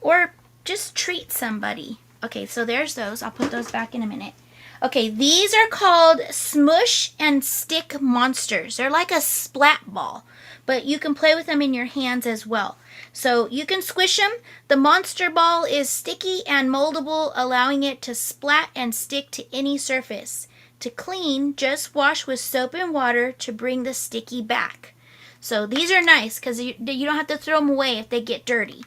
Or just treat somebody. Okay, so there's those. I'll put those back in a minute. Okay, these are called Smush and Stick Monsters. They're like a splat ball, but you can play with them in your hands as well. So you can squish them. The monster ball is sticky and moldable, allowing it to splat and stick to any surface. To clean, just wash with soap and water to bring the sticky back. So these are nice because you don't have to throw them away if they get dirty.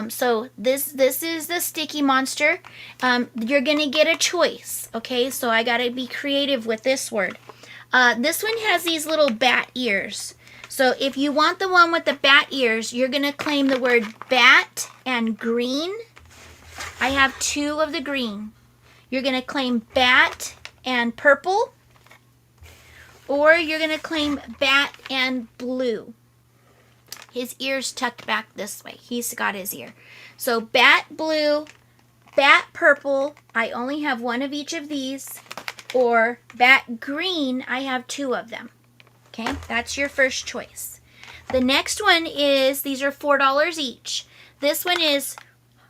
So this is the sticky monster. You're going to get a choice, okay? So I got to be creative with this word. This one has these little bat ears. So if you want the one with the bat ears, you're going to claim the word bat and green. I have 2 of the green. You're going to claim bat and purple. Or you're going to claim bat and blue. His ear's tucked back this way. He's got his ear. So bat blue, bat purple, I only have 1 of each of these. Or bat green, I have 2 of them. Okay, that's your first choice. The next one is, these are $4 each. This one is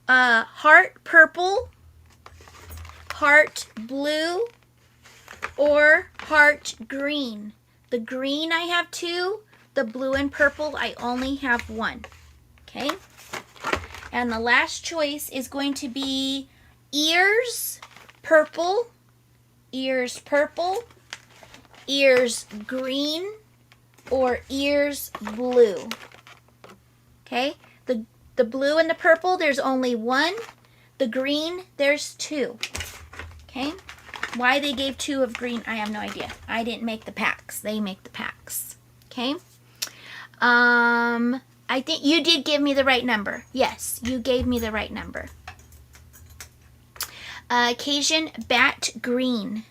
heart purple, heart blue, or heart green. The green I have 2. The blue and purple, I only have 1. Okay? And the last choice is going to be ears purple, ears green, or ears blue. Okay? The blue and the purple, there's only 1. The green, there's 2. Okay? Why they gave 2 of green, I have no idea. I didn't make the packs. They make the packs. Okay? I think you did give me the right number. Yes, you gave me the right number. Cajun bat green.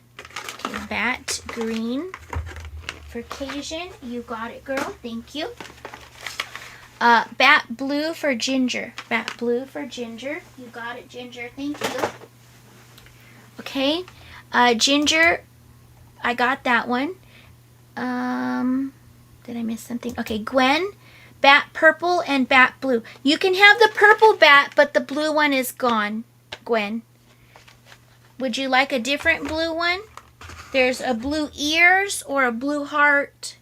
Okay, bat green. For Cajun, you got it, girl. Thank you. Bat blue for Ginger. Bat blue for Ginger. You got it, Ginger. Thank you. Okay. Ginger, I got that one. Did I miss something? Okay, Gwen, bat purple and bat blue. You can have the purple bat, but the blue one is gone, Gwen. Would you like a different blue one? There's a blue ears or a blue heart.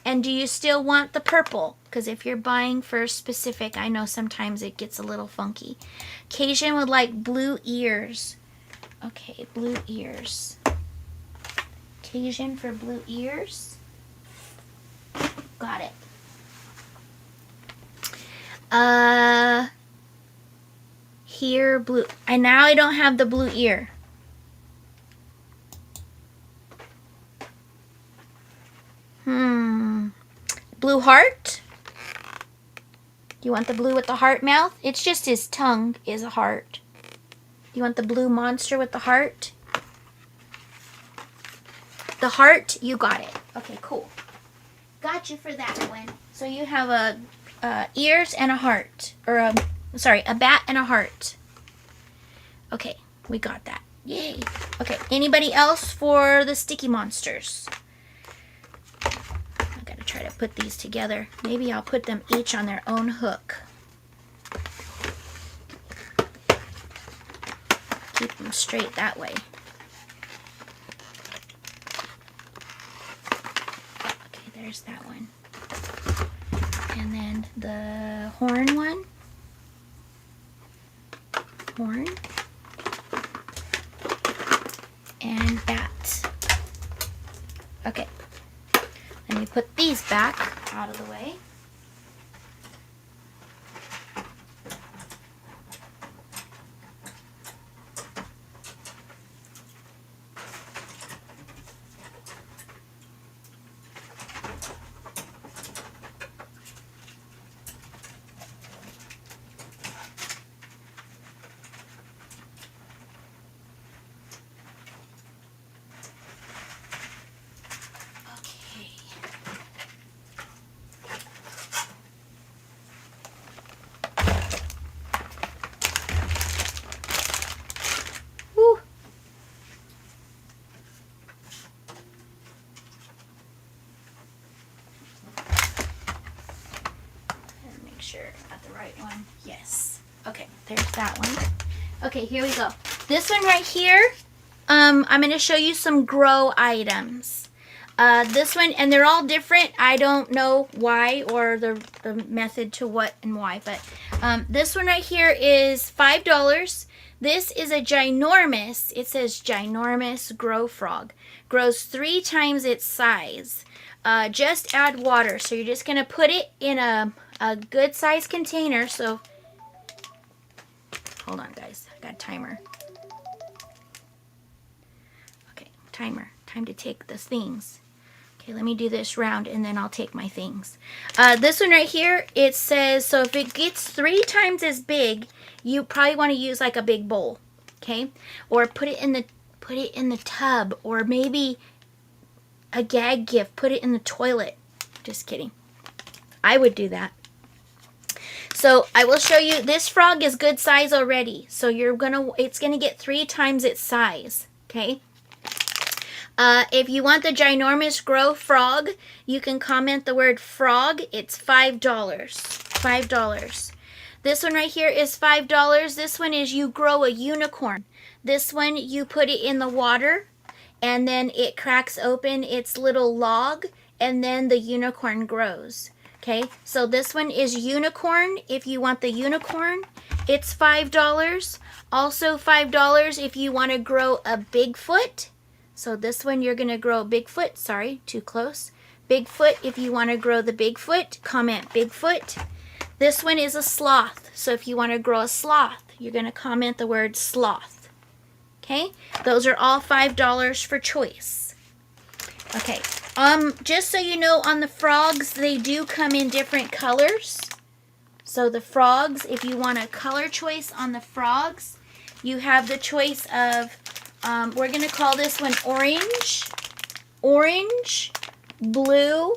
And do you still want the purple? Because if you're buying for specific, I know sometimes it gets a little funky. Cajun would like blue ears. Okay, blue ears. Cajun for blue ears. Got it. Here, blue. And now I don't have the blue ear. Blue heart? Do you want the blue with the heart mouth? It's just his tongue is a heart. Do you want the blue monster with the heart? The heart, you got it. Okay, cool. Got you for that one. So you have a ears and a heart. Or a bat and a heart. Okay, we got that. Yay. Okay, anybody else for the sticky monsters? I gotta try to put these together. Maybe I'll put them each on their own hook. Keep them straight that way. Okay, there's that one. And then the horn one. Horn. And bat. Okay. Let me put these back out of the way. Sure, got the right one. Yes. Okay, there's that one. Okay, here we go. This one right here, I'm going to show you some grow items. This one, and they're all different. I don't know why or the method to what and why, but this one right here is $5. This is a ginormous, it says ginormous grow frog. Grows 3 times its size. Just add water. So you're just going to put it in a good size container. So hold on, guys, I got a timer. Okay, timer, time to take the things. Okay, let me do this round and then I'll take my things. This one right here, it says, so if it gets 3 times as big, you probably want to use like a big bowl, okay? Or put it in the tub, or maybe a gag gift, put it in the toilet. Just kidding. I would do that. So I will show you, this frog is good size already. So it's gonna get 3 times its size, okay? If you want the ginormous grow frog, you can comment the word frog. It's $5. $5. This one right here is $5. This one is you grow a unicorn. This one you put it in the water and then it cracks open its little log and then the unicorn grows. Okay, so this one is unicorn. If you want the unicorn, it's $5. Also $5 if you want to grow a Bigfoot. So this one you're going to grow a Bigfoot. Sorry, too close. Bigfoot, if you want to grow the Bigfoot, comment Bigfoot. This one is a sloth. So if you want to grow a sloth, you're going to comment the word sloth. Okay, those are all $5 for choice. Okay, just so you know, on the frogs, they do come in different colors. So the frogs, if you want a color choice on the frogs, you have the choice of, we're going to call this one orange, blue,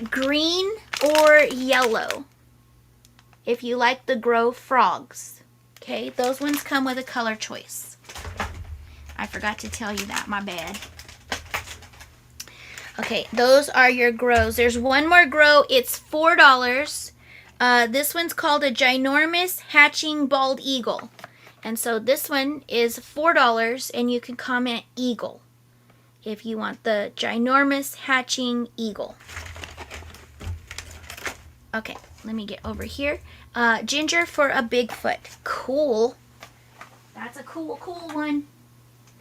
green, or yellow. If you like the grow frogs. Okay, those ones come with a color choice. I forgot to tell you that, my bad. Okay, those are your grows. There's one more grow. It's $4. This one's called a ginormous hatching bald eagle. And so this one is $4, and you can comment eagle if you want the ginormous hatching eagle. Okay, let me get over here. Ginger for a Bigfoot. Cool. That's a cool one.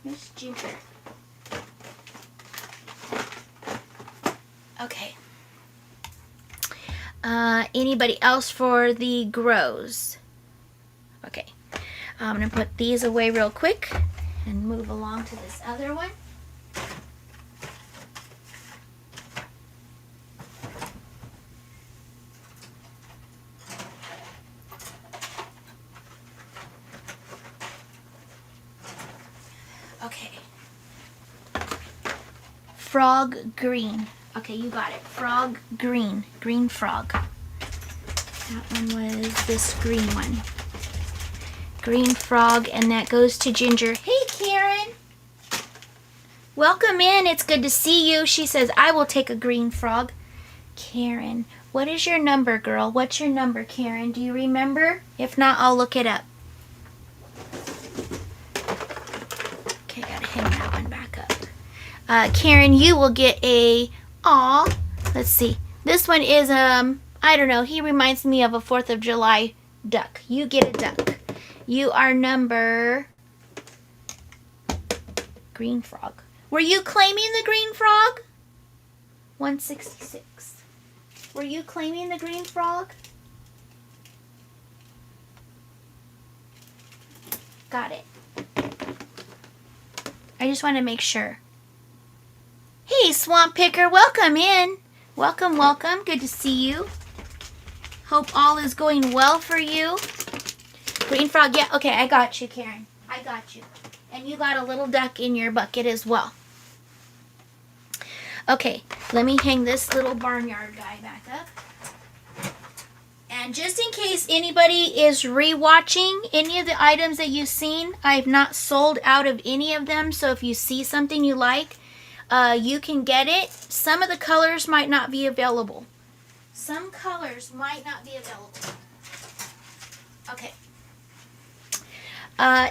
Miss Ginger. Okay. Anybody else for the grows? Okay. I'm going to put these away real quick and move along to this other one. Okay. Frog green. Okay, you got it. Frog green. Green frog. That one was this green one. Green frog, and that goes to Ginger. Hey, Karen. Welcome in. It's good to see you. She says, I will take a green frog. Karen, what is your number, girl? What's your number, Karen? Do you remember? If not, I'll look it up. Okay, gotta hang that one back up. Karen, you will get a, let's see. This one is, I don't know. He reminds me of a 4th of July duck. You get a duck. You are number, green frog. Were you claiming the green frog? 166. Were you claiming the green frog? Got it. I just want to make sure. Hey, Swamp Picker, welcome in. Welcome, welcome. Good to see you. Hope all is going well for you. Green frog, yeah, okay, I got you, Karen. I got you. And you got a little duck in your bucket as well. Okay, let me hang this little barnyard guy back up. And just in case anybody is rewatching any of the items that you've seen, I've not sold out of any of them. So if you see something you like, you can get it. Some of the colors might not be available. Some colors might not be available. Okay.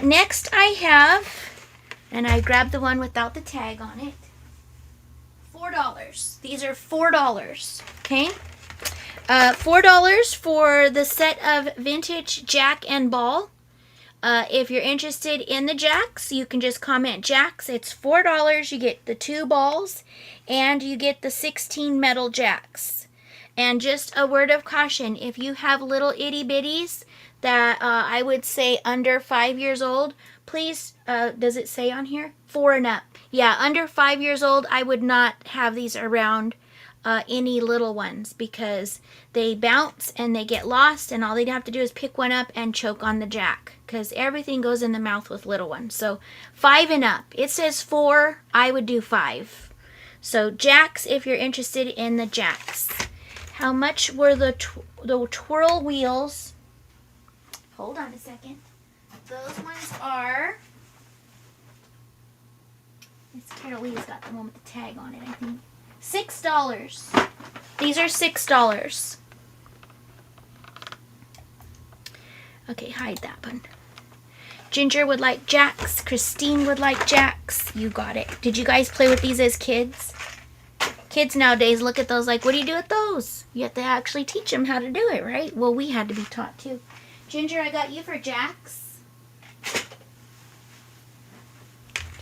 Next I have, and I grabbed the one without the tag on it, $4. These are $4, okay? $4 for the set of vintage Jack and Ball. If you're interested in the Jacks, you can just comment Jacks. It's $4. You get the 2 balls, and you get the 16 metal Jacks. And just a word of caution, if you have little itty bitties that I would say under 5 years old, please, does it say on here? 4 and up. Yeah, under 5 years old, I would not have these around any little ones because they bounce and they get lost, and all they'd have to do is pick one up and choke on the jack because everything goes in the mouth with little ones. So 5 and up. It says 4. I would do 5. So jacks, if you're interested in the jacks. How much were the twirl wheels? Hold on a second. Those ones are... Miss Carol Lee's got the one with the tag on it, I think. $6. These are $6. Okay, hide that one. Ginger would like jacks. Christine would like jacks. You got it. Did you guys play with these as kids? Kids nowadays look at those like, what do you do with those? You have to actually teach them how to do it, right? Well, we had to be taught too. Ginger, I got you for jacks.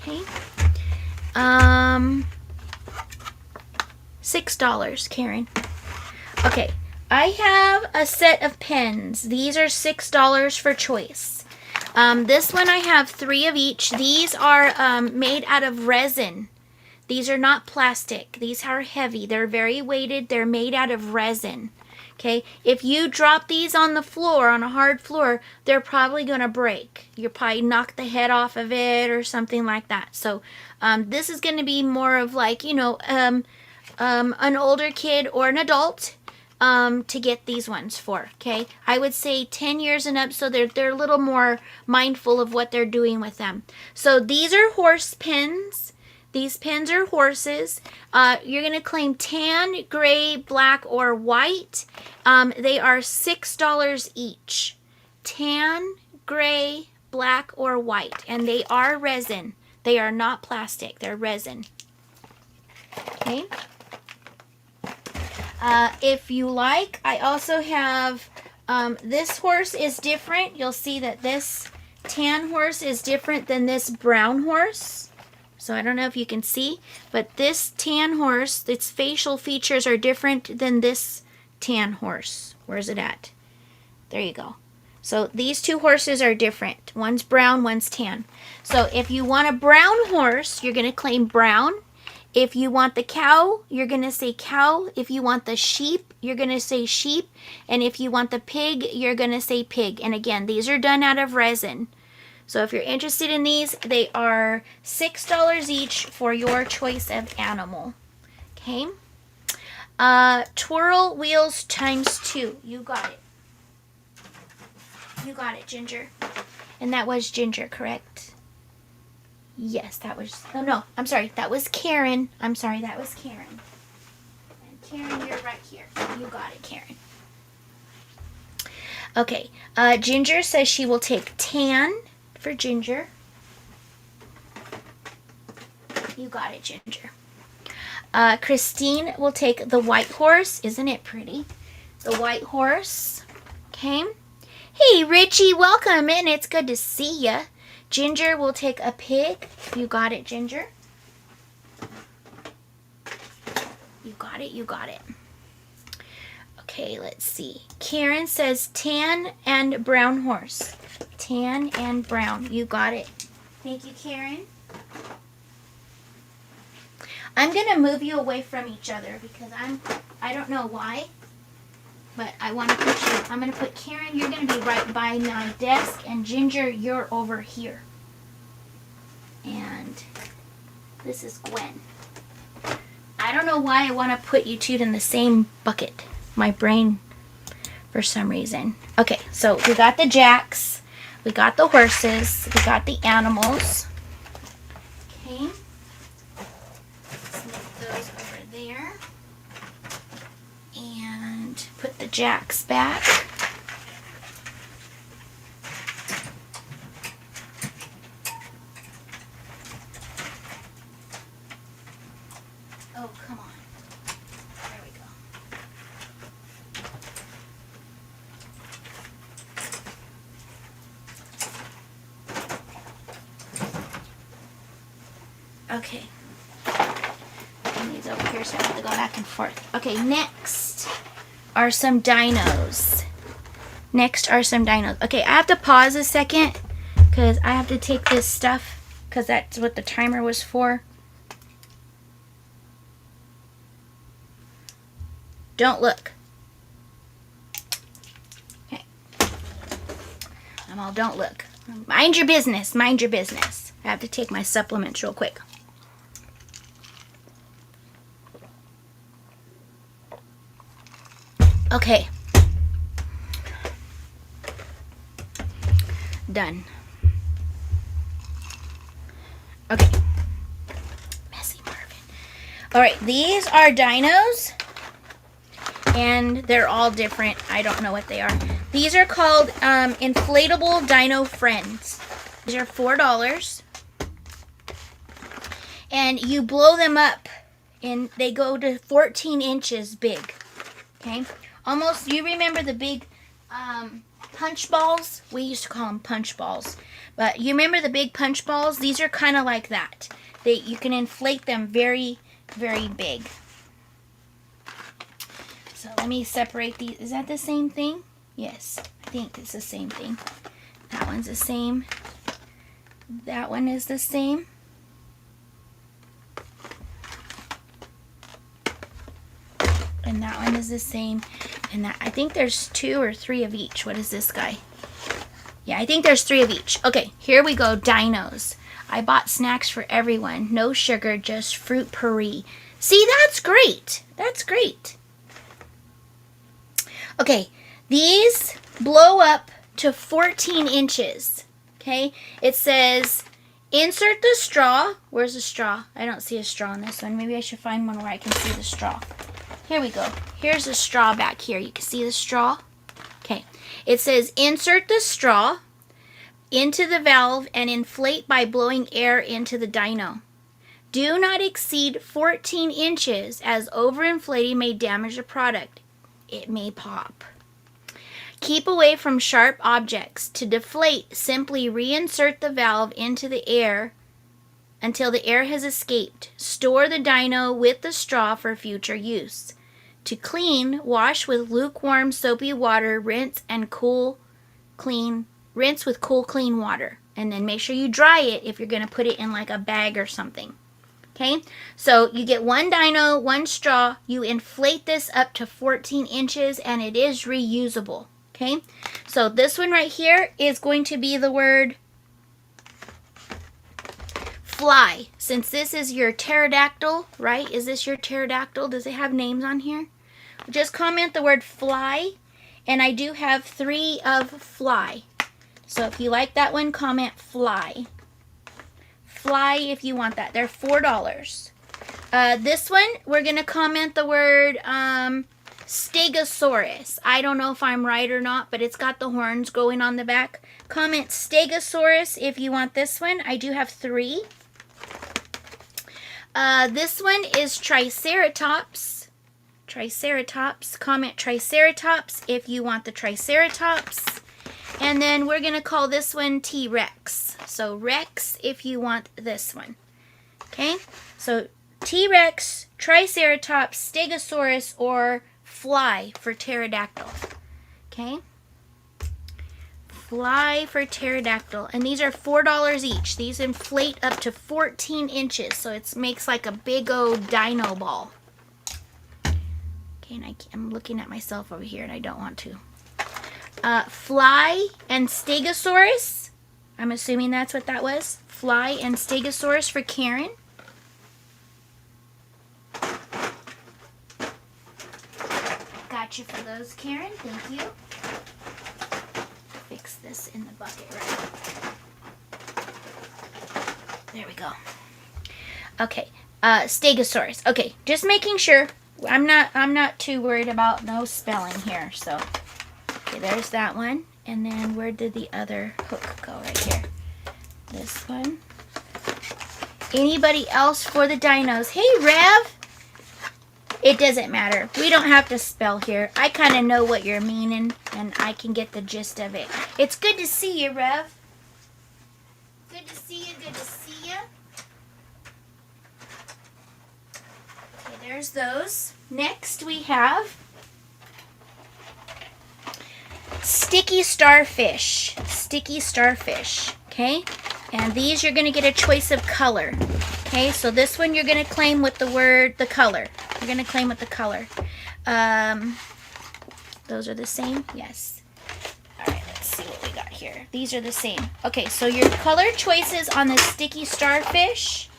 Okay. $6, Karen. Okay, I have a set of pens. These are $6 for choice. This one I have 3 of each. These are made out of resin. These are not plastic. These are heavy. They're very weighted. They're made out of resin. Okay, if you drop these on the floor, on a hard floor, they're probably going to break. You'll probably knock the head off of it or something like that. So this is going to be more of like, you know, an older kid or an adult to get these ones for. Okay, I would say 10 years and up, so they're a little more mindful of what they're doing with them. So these are horse pens. These pens are horses. You're going to claim tan, gray, black, or white. They are $6 each. Tan, gray, black, or white. And they are resin. They are not plastic. They're resin. Okay. If you like, I also have, this horse is different. You'll see that this tan horse is different than this brown horse. So I don't know if you can see, but this tan horse, its facial features are different than this tan horse. Where's it at? There you go. So these 2 horses are different. One's brown, one's tan. So if you want a brown horse, you're going to claim brown. If you want the cow, you're going to say cow. If you want the sheep, you're going to say sheep. And if you want the pig, you're going to say pig. And again, these are done out of resin. So if you're interested in these, they are $6 each for your choice of animal. Okay. Twirl wheels times 2. You got it. You got it, Ginger. And that was Ginger, correct? Yes, that was... Oh, no. I'm sorry. That was Karen. I'm sorry. That was Karen. And Karen, you're right here. You got it, Karen. Okay. Ginger says she will take tan for Ginger. You got it, Ginger. Christine will take the white horse. Isn't it pretty? The white horse. Okay. Hey, Richie, welcome in. It's good to see ya. Ginger will take a pig. You got it, Ginger. You got it, you got it. Okay, let's see. Karen says tan and brown horse. Tan and brown. You got it. Thank you, Karen. I'm going to move you away from each other because I don't know why, but I want to put you, I'm going to put Karen, you're going to be right by my desk, and Ginger, you're over here. And this is Gwen. I don't know why I want to put you 2 in the same bucket. My brain, for some reason. Okay, so we got the jacks. We got the horses. We got the animals. Okay. Let's move those over there. And put the jacks back. Oh, come on. There we go. Okay. Putting these over here so I have to go back and forth. Okay, next. are some dinos. Next are some dinos. Okay, I have to pause a second because I have to take this stuff because that's what the timer was for. Don't look. Okay. I'm all don't look. Mind your business. Mind your business. I have to take my supplements real quick. Okay. Done. Okay. Messy Marvin. Alright, these are dinos. And they're all different. I don't know what they are. These are called inflatable dino friends. These are $4. And you blow them up. And they go to 14 inches big. Okay? Almost, you remember the big punch balls? We used to call them punch balls. But you remember the big punch balls? These are kind of like that. You can inflate them very, very big. So let me separate these. Is that the same thing? Yes, I think it's the same thing. That one's the same. That one is the same. And that one is the same. And that, I think there's 2 or 3 of each. What is this guy? Yeah, I think there's 3 of each. Okay, here we go. Dinos. I bought snacks for everyone. No sugar, just fruit puree. See, that's great. That's great. Okay, these blow up to 14 inches. Okay, it says insert the straw. Where's the straw? I don't see a straw in this one. Maybe I should find one where I can see the straw. Here we go. Here's the straw back here. You can see the straw. Okay, it says insert the straw into the valve and inflate by blowing air into the dino. Do not exceed 14 inches as overinflating may damage the product. It may pop. Keep away from sharp objects. To deflate, simply reinsert the valve into the air until the air has escaped. Store the dino with the straw for future use. To clean, wash with lukewarm soapy water, rinse with cool clean water. And then make sure you dry it if you're going to put it in like a bag or something. Okay, so you get 1 dino, 1 straw, you inflate this up to 14 inches and it is reusable. Okay, so this one right here is going to be the word fly. Since this is your pterodactyl, right? Is this your pterodactyl? Does it have names on here? Just comment the word fly, and I do have 3 of fly. So if you like that one, comment fly. Fly if you want that. They're $4. This one, we're going to comment the word Stegosaurus. I don't know if I'm right or not, but it's got the horns going on the back. Comment Stegosaurus if you want this one. I do have 3. This one is Triceratops. Triceratops. Comment Triceratops if you want the Triceratops. And then we're going to call this one T-Rex. So Rex if you want this one. Okay? So T-Rex, Triceratops, Stegosaurus, or fly for pterodactyl. Okay? Fly for pterodactyl. And these are $4 each. These inflate up to 14 inches. So it makes like a big old dino ball. Okay, and I'm looking at myself over here and I don't want to. Fly and Stegosaurus. I'm assuming that's what that was. Fly and Stegosaurus for Karen. Got you for those, Karen. Thank you. Fix this in the bucket right. There we go. Okay. Stegosaurus. Okay, just making sure. I'm not too worried about no spelling here. So, okay, there's that one. And then where did the other hook go? Right here. This one. Anybody else for the dinos? Hey, Rev. It doesn't matter. We don't have to spell here. I kind of know what you're meaning, and I can get the gist of it. It's good to see you, Rev. Good to see you. Good to see you. Okay, there's those. Next, we have sticky starfish. Sticky starfish, okay? And these you're going to get a choice of color. Okay, so this one you're going to claim with the color. You're going to claim with the color. Those are the same? Yes. All right, let's see what we got here. These are the same. Okay, so your color choices on the sticky starfish,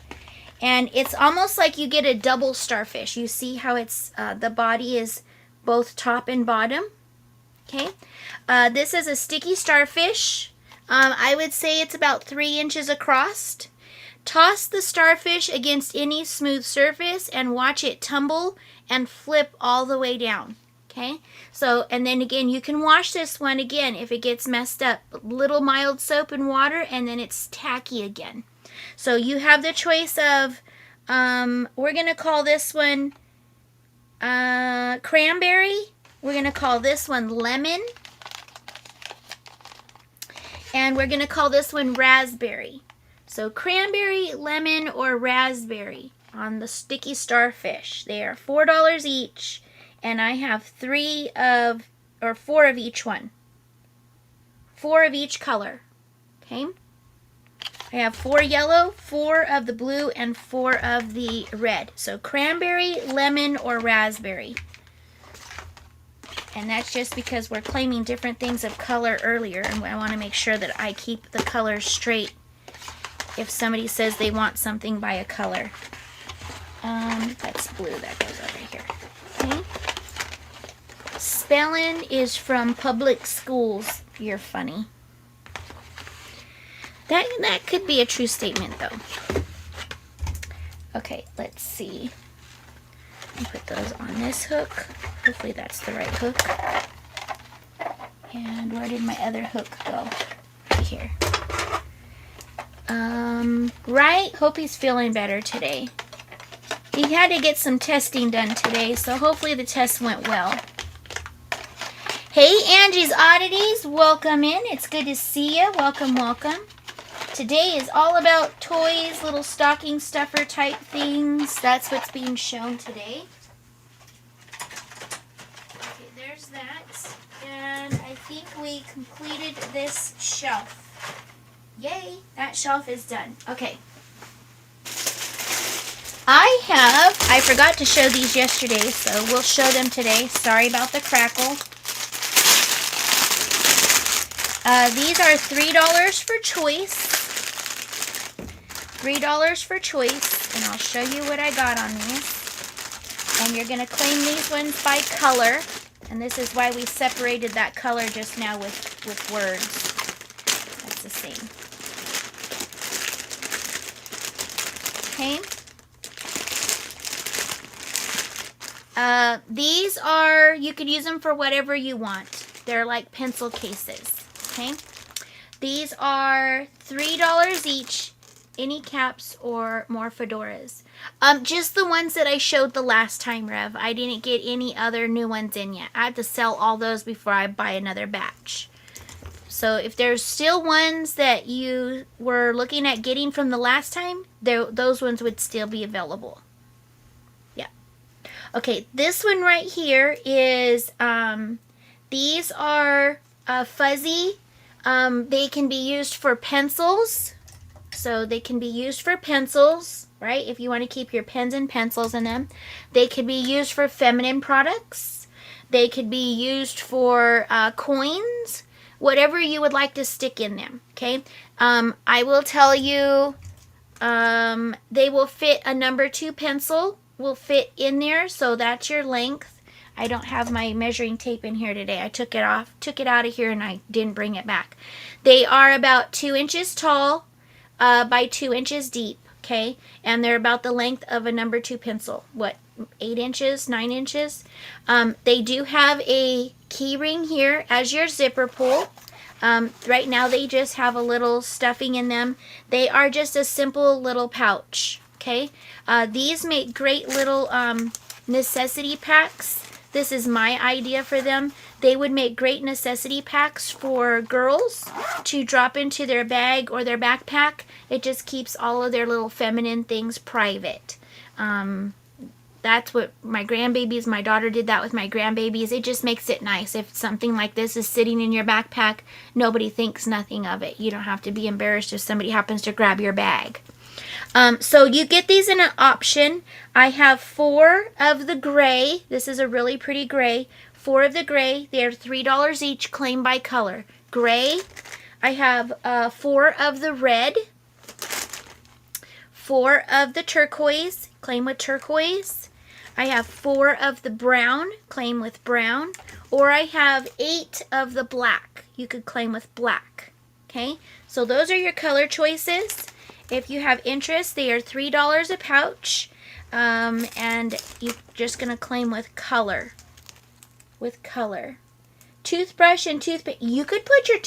and it's almost like you get a double starfish. You see how it's the body is both top and bottom? Okay. This is a sticky starfish. I would say it's about 3 inches across. Toss the starfish against any smooth surface and watch it tumble and flip all the way down. Okay, so, and then again, you can wash this one again if it gets messed up. Little mild soap and water, and then it's tacky again. So you have the choice of, we're going to call this one cranberry. We're going to call this one lemon. And we're going to call this one raspberry. So cranberry, lemon, or raspberry on the sticky starfish. They are $4 each. And I have 4 of each one. 4 of each color. Okay? I have 4 yellow, 4 of the blue, and 4 of the red. So cranberry, lemon, or raspberry. And that's just because we're claiming different things of color earlier, and I want to make sure that I keep the colors straight if somebody says they want something by a color. That's blue, that goes over here. Okay. Spelling is from public schools. You're funny. That could be a true statement, though. Okay, let's see. Put those on this hook. Hopefully that's the right hook. And where did my other hook go? Right here. Right? Hope he's feeling better today. He had to get some testing done today, so hopefully the test went well. Hey, Angie's Oddities, welcome in. It's good to see you. Welcome, welcome. Today is all about toys, little stocking stuffer type things. That's what's being shown today. Okay, there's that. And I think we completed this shelf. Yay, that shelf is done. Okay. I forgot to show these yesterday, so we'll show them today. Sorry about the crackle. These are $3 for choice. $3 for choice, and I'll show you what I got on these. And you're going to claim these ones by color, and this is why we separated that color just now with words. That's the same. Okay. These are, you could use them for whatever you want. They're like pencil cases. Okay. These are $3 each. Any caps or more fedoras. Just the ones that I showed the last time, Rev. I didn't get any other new ones in yet. I have to sell all those before I buy another batch. So if there's still ones that you were looking at getting from the last time, those ones would still be available. Yeah. Okay, this one right here is, these are fuzzy. They can be used for pencils. So they can be used for pencils, right? If you want to keep your pens and pencils in them. They could be used for feminine products. They could be used for coins. Whatever you would like to stick in them, okay? I will tell you, they will fit, a number 2 pencil will fit in there. So that's your length. I don't have my measuring tape in here today. I took it out of here, and I didn't bring it back. They are about 2 inches tall. By 2 inches deep, okay? And they're about the length of a number 2 pencil. What, 8 inches, 9 inches? They do have a key ring here as your zipper pull. Right now they just have a little stuffing in them. They are just a simple little pouch, okay? These make great little necessity packs. This is my idea for them. They would make great necessity packs for girls to drop into their bag or their backpack. It just keeps all of their little feminine things private. That's what my grandbabies, my daughter did that with my grandbabies. It just makes it nice. If something like this is sitting in your backpack, nobody thinks nothing of it. You don't have to be embarrassed if somebody happens to grab your bag. So you get these in an option. I have 4 of the gray. This is a really pretty gray. 4 of the gray. They're $3 each, claim by color. Gray. I have 4 of the red. 4 of the turquoise, claim with turquoise. I have 4 of the brown, claim with brown. Or I have 8 of the black. You could claim with black. Okay, so those are your color choices. If you have interest, they are $3 a pouch. And you're just going to claim with color. With color. Toothbrush and toothpaste. You could put your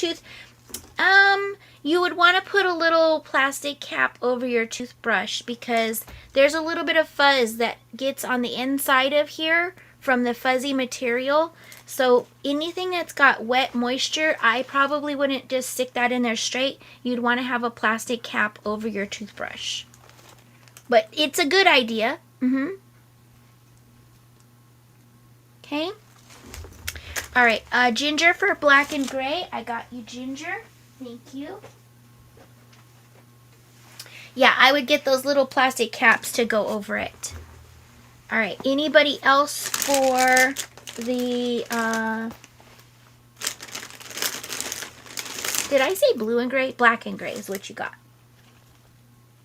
you would want to put a little plastic cap over your toothbrush because there's a little bit of fuzz that gets on the inside of here from the fuzzy material. So anything that's got wet moisture, I probably wouldn't just stick that in there straight. You'd want to have a plastic cap over your toothbrush. But it's a good idea. Okay. All right, ginger for black and gray. I got you ginger. Thank you. Yeah, I would get those little plastic caps to go over it. All right, anybody else for the, did I say blue and gray? Black and gray is what you got.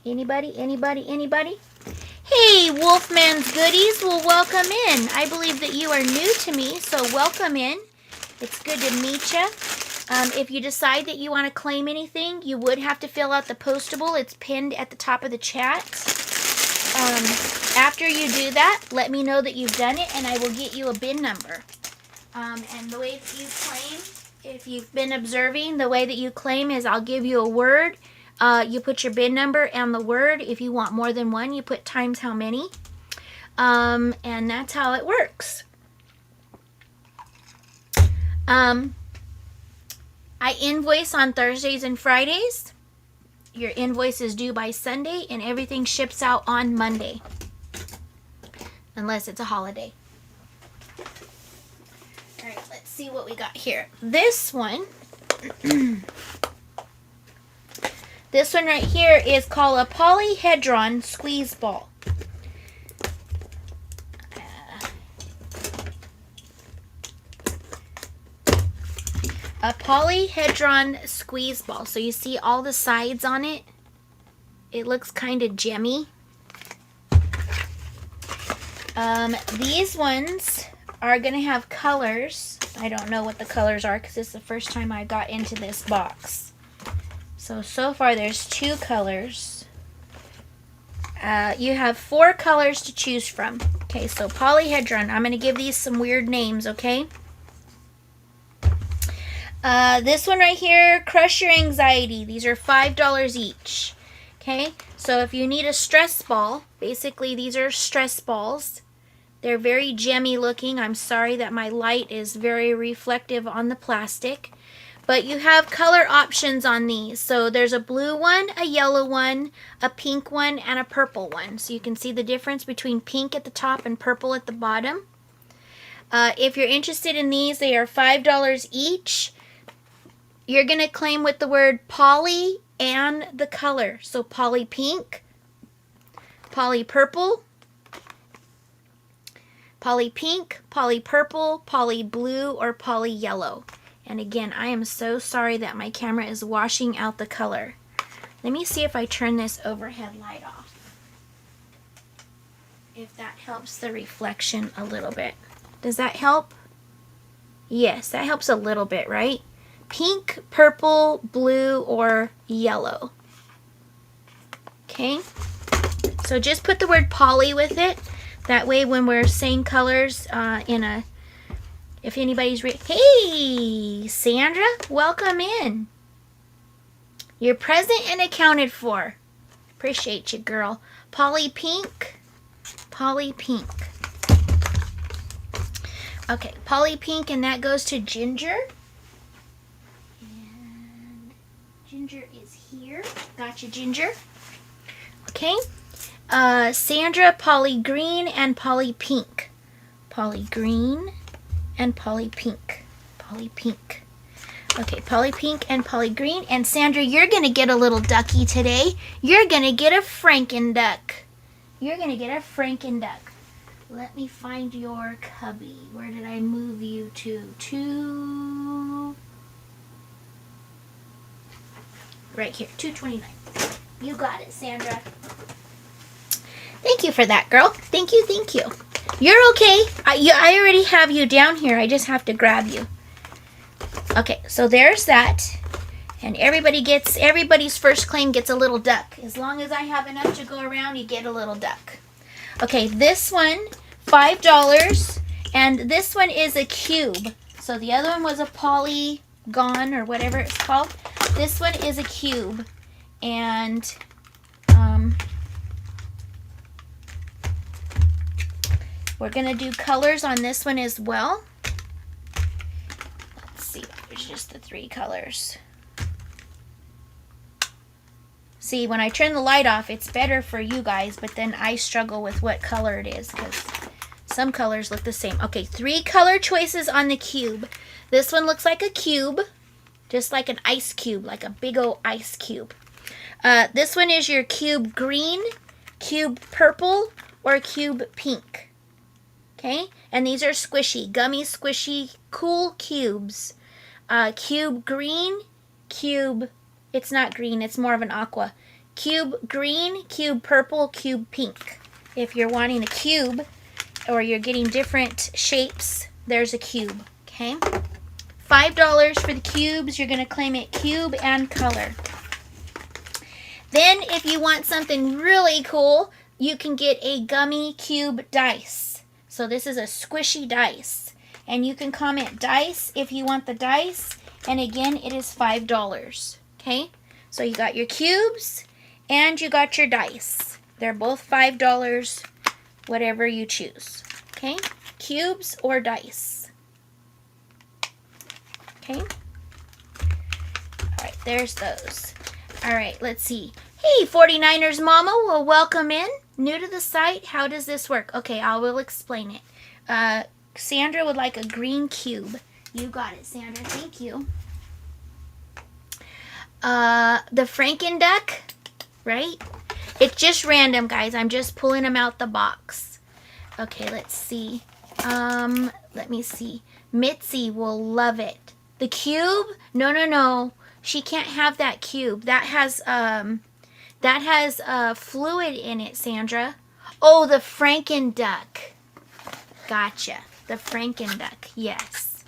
Anybody, anybody, anybody? Hey, Wolfman's Goodies, well, welcome in. I believe that you are new to me, so welcome in. It's good to meet you. If you decide that you want to claim anything, you would have to fill out the postable. It's pinned at the top of the chat. After you do that, let me know that you've done it, and I will get you a bin number. And the way that you claim, if you've been observing, the way that you claim is I'll give you a word. You put your bin number and the word. If you want more than one, you put times how many. And that's how it works. I invoice on Thursdays and Fridays. Your invoice is due by Sunday, and everything ships out on Monday. Unless it's a holiday. All right, let's see what we got here. This one, this one right here is called a polyhedron squeeze ball. A polyhedron squeeze ball. So you see all the sides on it? It looks kind of gemmy. These ones are going to have colors. I don't know what the colors are because it's the first time I got into this box. So far there's 2 colors. You have 4 colors to choose from. Okay, so polyhedron. I'm going to give these some weird names, okay? This one right here, Crush Your Anxiety. These are $5 each. Okay, so if you need a stress ball, basically these are stress balls. They're very gemmy looking. I'm sorry that my light is very reflective on the plastic. But you have color options on these. So there's a blue one, a yellow one, a pink one, and a purple one. So you can see the difference between pink at the top and purple at the bottom. If you're interested in these, they are $5 each. You're going to claim with the word poly and the color. So poly pink, poly purple, poly pink, poly purple, poly blue, or poly yellow. And again, I am so sorry that my camera is washing out the color. Let me see if I turn this overhead light off. If that helps the reflection a little bit. Does that help? Yes, that helps a little bit, right? Pink, purple, blue, or yellow. Okay, so just put the word poly with it. That way when we're saying colors if anybody's hey, Sandra, welcome in. You're present and accounted for. Appreciate you, girl. Poly pink, poly pink. Okay, poly pink, and that goes to Ginger. Ginger is here. Gotcha, Ginger. Okay. Sandra, poly green and poly pink. Poly green and poly pink. Poly pink. Okay, poly pink and poly green. And Sandra, you're going to get a little ducky today. You're going to get a Franken-duck. You're going to get a Franken-duck. Let me find your cubby. Where did I move you to? Right here, 229. You got it, Sandra. Thank you for that, girl. Thank you, thank you. You're okay. I already have you down here. I just have to grab you. Okay, so there's that. And everybody's first claim gets a little duck. As long as I have enough to go around, you get a little duck. Okay, this one, $5. And this one is a cube. So the other one was a polygon or whatever it's called. This one is a cube. And we're going to do colors on this one as well. Let's see, there's just the 3 colors. See, when I turn the light off, it's better for you guys, but then I struggle with what color it is because some colors look the same. Okay, 3 color choices on the cube. This one looks like a cube, just like an ice cube, like a big old ice cube. This one is your cube green, cube purple, or cube pink. Okay, and these are squishy, gummy, squishy, cool cubes. Cube green, cube, it's not green, it's more of an aqua. Cube green, cube purple, cube pink. If you're wanting a cube or you're getting different shapes, there's a cube, okay? $5 for the cubes. You're going to claim it cube and color. Then if you want something really cool, you can get a gummy cube dice. So this is a squishy dice. And you can comment dice if you want the dice. And again, it is $5. Okay? So you got your cubes and you got your dice. They're both $5, whatever you choose. Okay? Cubes or dice. Okay? Alright, there's those. Alright, let's see. Hey, 49ers Mama, well, welcome in. New to the site, how does this work? Okay, I will explain it. Sandra would like a green cube. You got it, Sandra. Thank you. The Franken-duck, right? It's just random, guys. I'm just pulling them out the box. Okay, let's see. Let me see. Mitzi will love it. The cube? No, no, no. She can't have that cube. That has fluid in it, Sandra. Oh, the Franken-duck. Gotcha. The Franken-duck. Yes.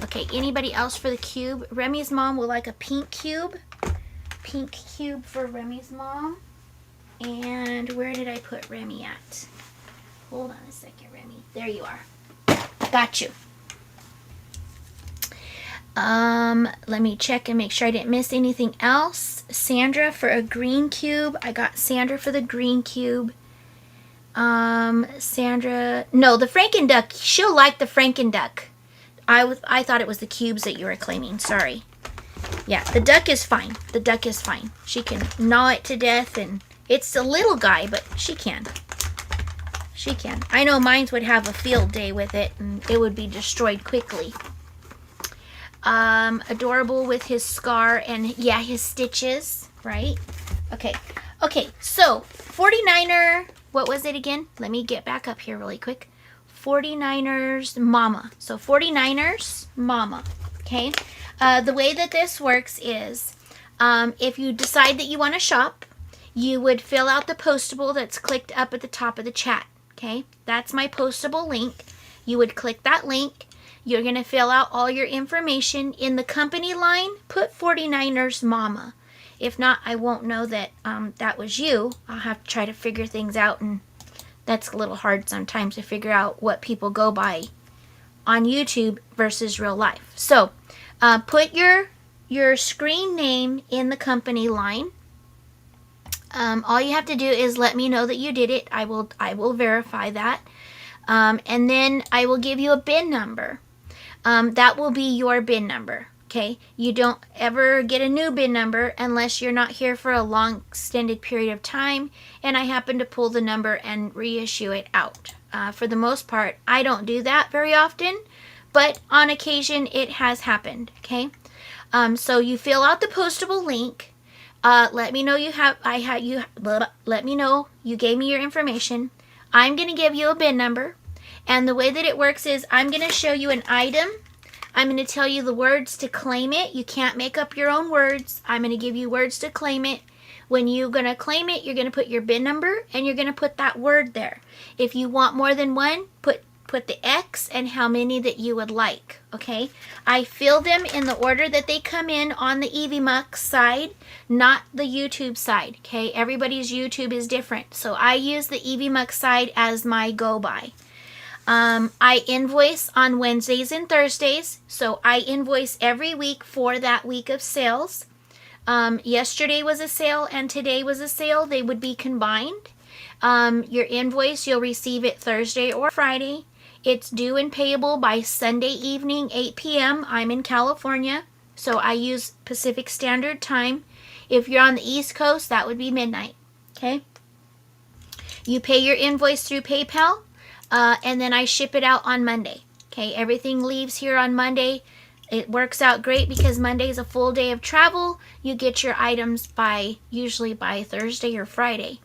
Okay, anybody else for the cube? Remy's mom will like a pink cube. Pink cube for Remy's mom. And where did I put Remy at? Hold on a second, Remy. There you are. Got you. Let me check and make sure I didn't miss anything else. Sandra for a green cube. I got Sandra for the green cube. Sandra, no, the Franken-duck. She'll like the Franken-duck. I thought it was the cubes that you were claiming. Sorry. Yeah, the duck is fine. The duck is fine. She can gnaw it to death, and it's a little guy, but she can. She can. I know mine would have a field day with it, and it would be destroyed quickly. Adorable with his scar and, yeah, his stitches, right? Okay. Okay, so 49er, what was it again? Let me get back up here really quick. 49ers Mama. So 49ers Mama, okay? The way that this works is if you decide that you want to shop, you would fill out the postable that's clicked up at the top of the chat, okay? That's my postable link. You would click that link. You're going to fill out all your information. In the company line, put 49ers Mama. If not, I won't know that that was you. I'll have to try to figure things out, and that's a little hard sometimes to figure out what people go by on YouTube versus real life. So, put your screen name in the company line. All you have to do is let me know that you did it. I will verify that. And then I will give you a bin number. That will be your bin number. Okay, you don't ever get a new bin number unless you're not here for a long extended period of time and I happen to pull the number and reissue it out. For the most part, I don't do that very often, but on occasion it has happened. Okay, so you fill out the postable link. Let me know let me know you gave me your information. I'm going to give you a bin number, and the way that it works is I'm going to show you an item. I'm going to tell you the words to claim it. You can't make up your own words. I'm going to give you words to claim it. When you're going to claim it, you're going to put your bin number and you're going to put that word there. If you want more than one, put the X and how many that you would like. Okay? I fill them in the order that they come in on the EVMUX side, not the YouTube side. Okay? Everybody's YouTube is different. So I use the EVMUX side as my go-by. I invoice on Wednesdays and Thursdays, so I invoice every week for that week of sales. Yesterday was a sale and today was a sale. They would be combined. Your invoice, you'll receive it Thursday or Friday. It's due and payable by Sunday evening, 8 p.m. I'm in California, so I use Pacific Standard Time. If you're on the East Coast, that would be midnight. Okay? You pay your invoice through PayPal. And then I ship it out on Monday. Okay, everything leaves here on Monday. It works out great because Monday is a full day of travel. You get your items usually by Thursday or Friday.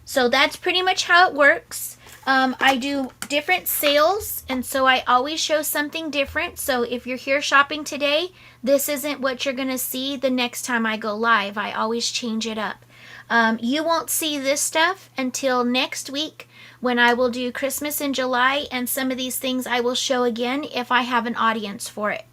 So that's pretty much how it works. I do different sales, and so I always show something different. So if you're here shopping today, this isn't what you're going to see the next time I go live. I always change it up. You won't see this stuff until next week when I will do Christmas in July, and some of these things I will show again if I have an audience for it.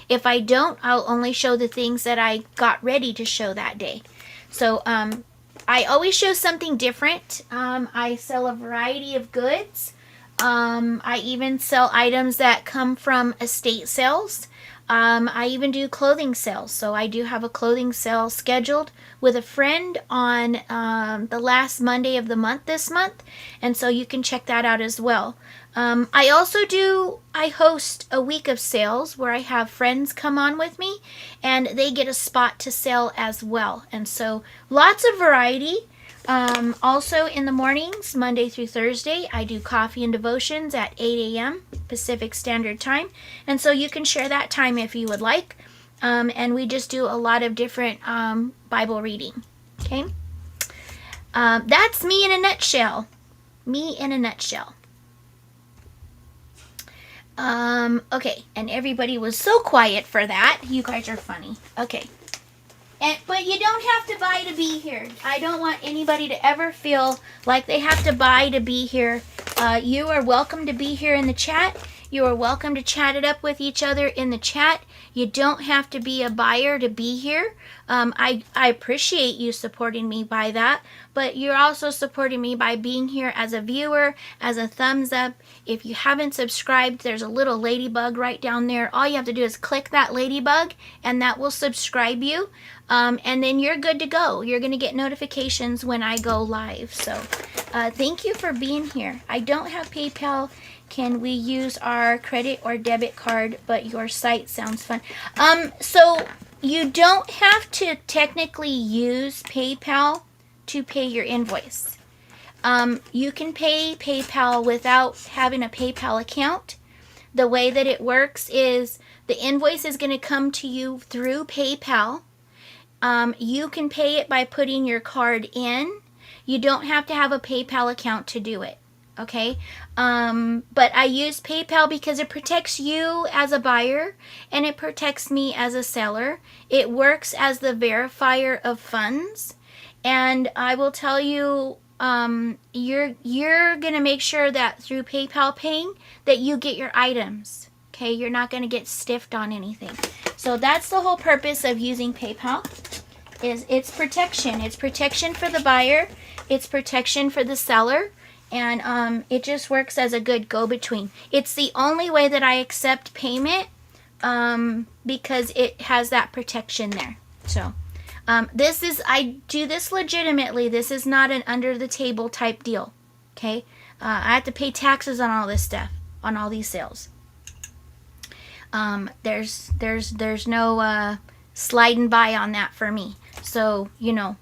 If I don't, I'll only show the things that I got ready to show that day. So I always show something different. I sell a variety of goods. I even sell items that come from estate sales. I even do clothing sales. So I do have a clothing sale scheduled with a friend on the last Monday of the month this month. And so you can check that out as well. I host a week of sales where I have friends come on with me and they get a spot to sell as well. And so lots of variety. Also in the mornings, Monday through Thursday, I do coffee and devotions at 8 a.m. Pacific Standard Time. And so you can share that time if you would like. And we just do a lot of different Bible reading. Okay? That's me in a nutshell. Me in a nutshell. Okay, and everybody was so quiet for that. You guys are funny. Okay. But you don't have to buy to be here. I don't want anybody to ever feel like they have to buy to be here. You are welcome to be here in the chat. You are welcome to chat it up with each other in the chat. You don't have to be a buyer to be here. I appreciate you supporting me by that, but you're also supporting me by being here as a viewer, as a thumbs up. If you haven't subscribed, there's a little ladybug right down there. All you have to do is click that ladybug, and that will subscribe you. And then you're good to go. You're going to get notifications when I go live. So thank you for being here. I don't have PayPal. Can we use our credit or debit card? But your site sounds fun. So you don't have to technically use PayPal to pay your invoice. You can pay PayPal without having a PayPal account. The way that it works is the invoice is going to come to you through PayPal. You can pay it by putting your card in. You don't have to have a PayPal account to do it. Okay? But I use PayPal because it protects you as a buyer and it protects me as a seller. It works as the verifier of funds. And I will tell you, you're going to make sure that through PayPal paying that you get your items. Okay? You're not going to get stiffed on anything. So that's the whole purpose of using PayPal. It's protection. It's protection for the buyer. It's protection for the seller. And it just works as a good go-between. It's the only way that I accept payment because it has that protection there. So I do this legitimately. This is not an under-the-table type deal. Okay? I have to pay taxes on all this stuff, on all these sales. There's no sliding by on that for me. So, you know,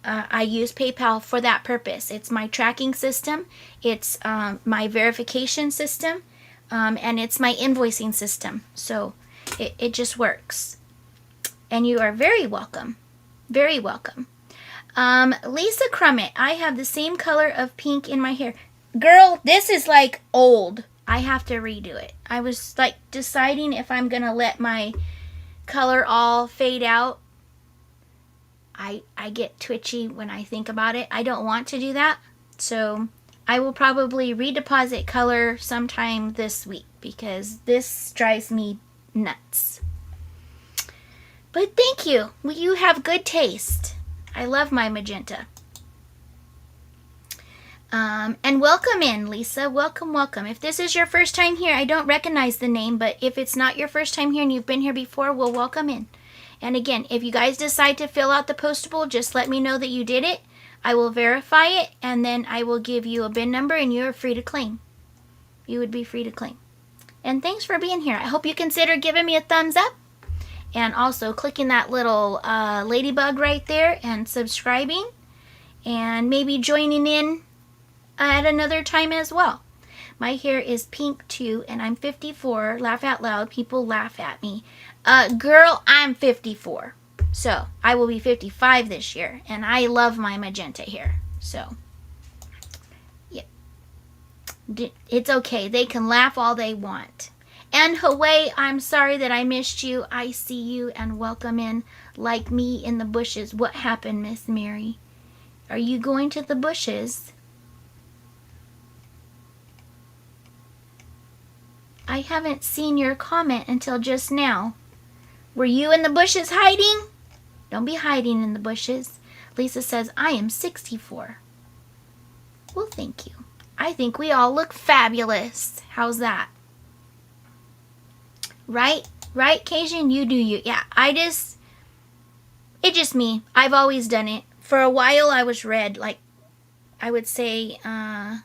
I use PayPal for that purpose. It's my tracking system, it's my verification system, and it's my invoicing system. So it just works. And you are very welcome. Very welcome. Lisa Crummett, I have the same color of pink in my hair. Girl, this is like old. I have to redo it. I was like deciding if I'm going to let my color all fade out. I get twitchy when I think about it. I don't want to do that. So I will probably redeposit color sometime this week because this drives me nuts. But thank you. You have good taste. I love my magenta. And welcome in, Lisa. Welcome, welcome. If this is your first time here, I don't recognize the name, but if it's not your first time here and you've been here before, well, welcome in. And again, if you guys decide to fill out the postable, just let me know that you did it. I will verify it, and then I will give you a bin number, and you're free to claim. You would be free to claim. And thanks for being here. I hope you consider giving me a thumbs up, and also clicking that little ladybug right there, and subscribing, and maybe joining in at another time as well. My hair is pink too, and I'm 54. Laugh out loud. People laugh at me. Girl, I'm 54. So, I will be 55 this year, and I love my magenta hair. So, yeah. It's okay. They can laugh all they want. And Hawaii, I'm sorry that I missed you. I see you, and welcome in like me in the bushes. What happened, Miss Mary? Are you going to the bushes? I haven't seen your comment until just now. Were you in the bushes hiding? Don't be hiding in the bushes. Lisa says, I am 64. Well, thank you. I think we all look fabulous. How's that? Right? Right, Cajun? You do you. Yeah, it's just me. I've always done it. For a while, I was red. Like, I would say, I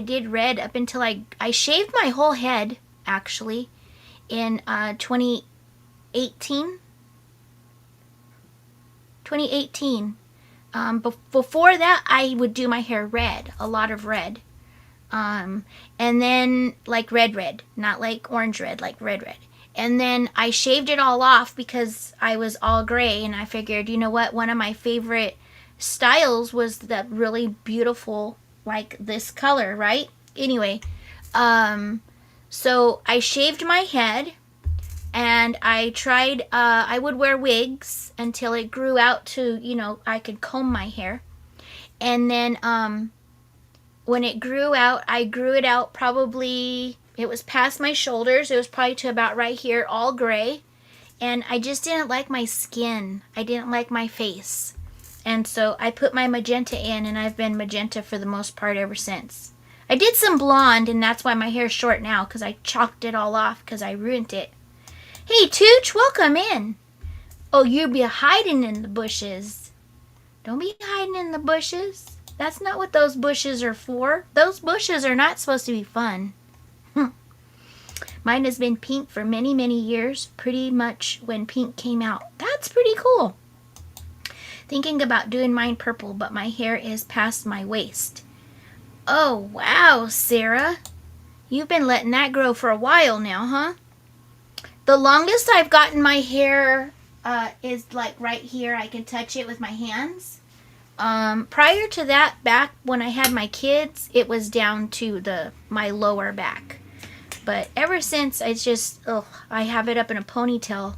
did red up until I shaved my whole head, actually, in 2018. 2018. Before that, I would do my hair red, a lot of red. And then, like red, not like orange red, like red. And then I shaved it all off because I was all gray, and I figured, you know what, one of my favorite styles was that really beautiful, like this color, right? Anyway, so I shaved my head, and I tried, I would wear wigs until it grew out to, you know, I could comb my hair. And then, when it grew out, I grew it out probably, it was past my shoulders. It was probably to about right here, all gray. And I just didn't like my skin. I didn't like my face. And so I put my magenta in, and I've been magenta for the most part ever since. I did some blonde, and that's why my hair's short now, because I chalked it all off because I ruined it. Hey, Tooch, welcome in. Oh, you be hiding in the bushes. Don't be hiding in the bushes. That's not what those bushes are for. Those bushes are not supposed to be fun. Mine has been pink for many, many years, pretty much when pink came out. That's pretty cool. Thinking about doing mine purple, but my hair is past my waist. Oh, wow, Sarah. You've been letting that grow for a while now, huh? The longest I've gotten my hair is like right here. I can touch it with my hands. Prior to that, back when I had my kids, it was down to my lower back. But ever since, it's just, I have it up in a ponytail.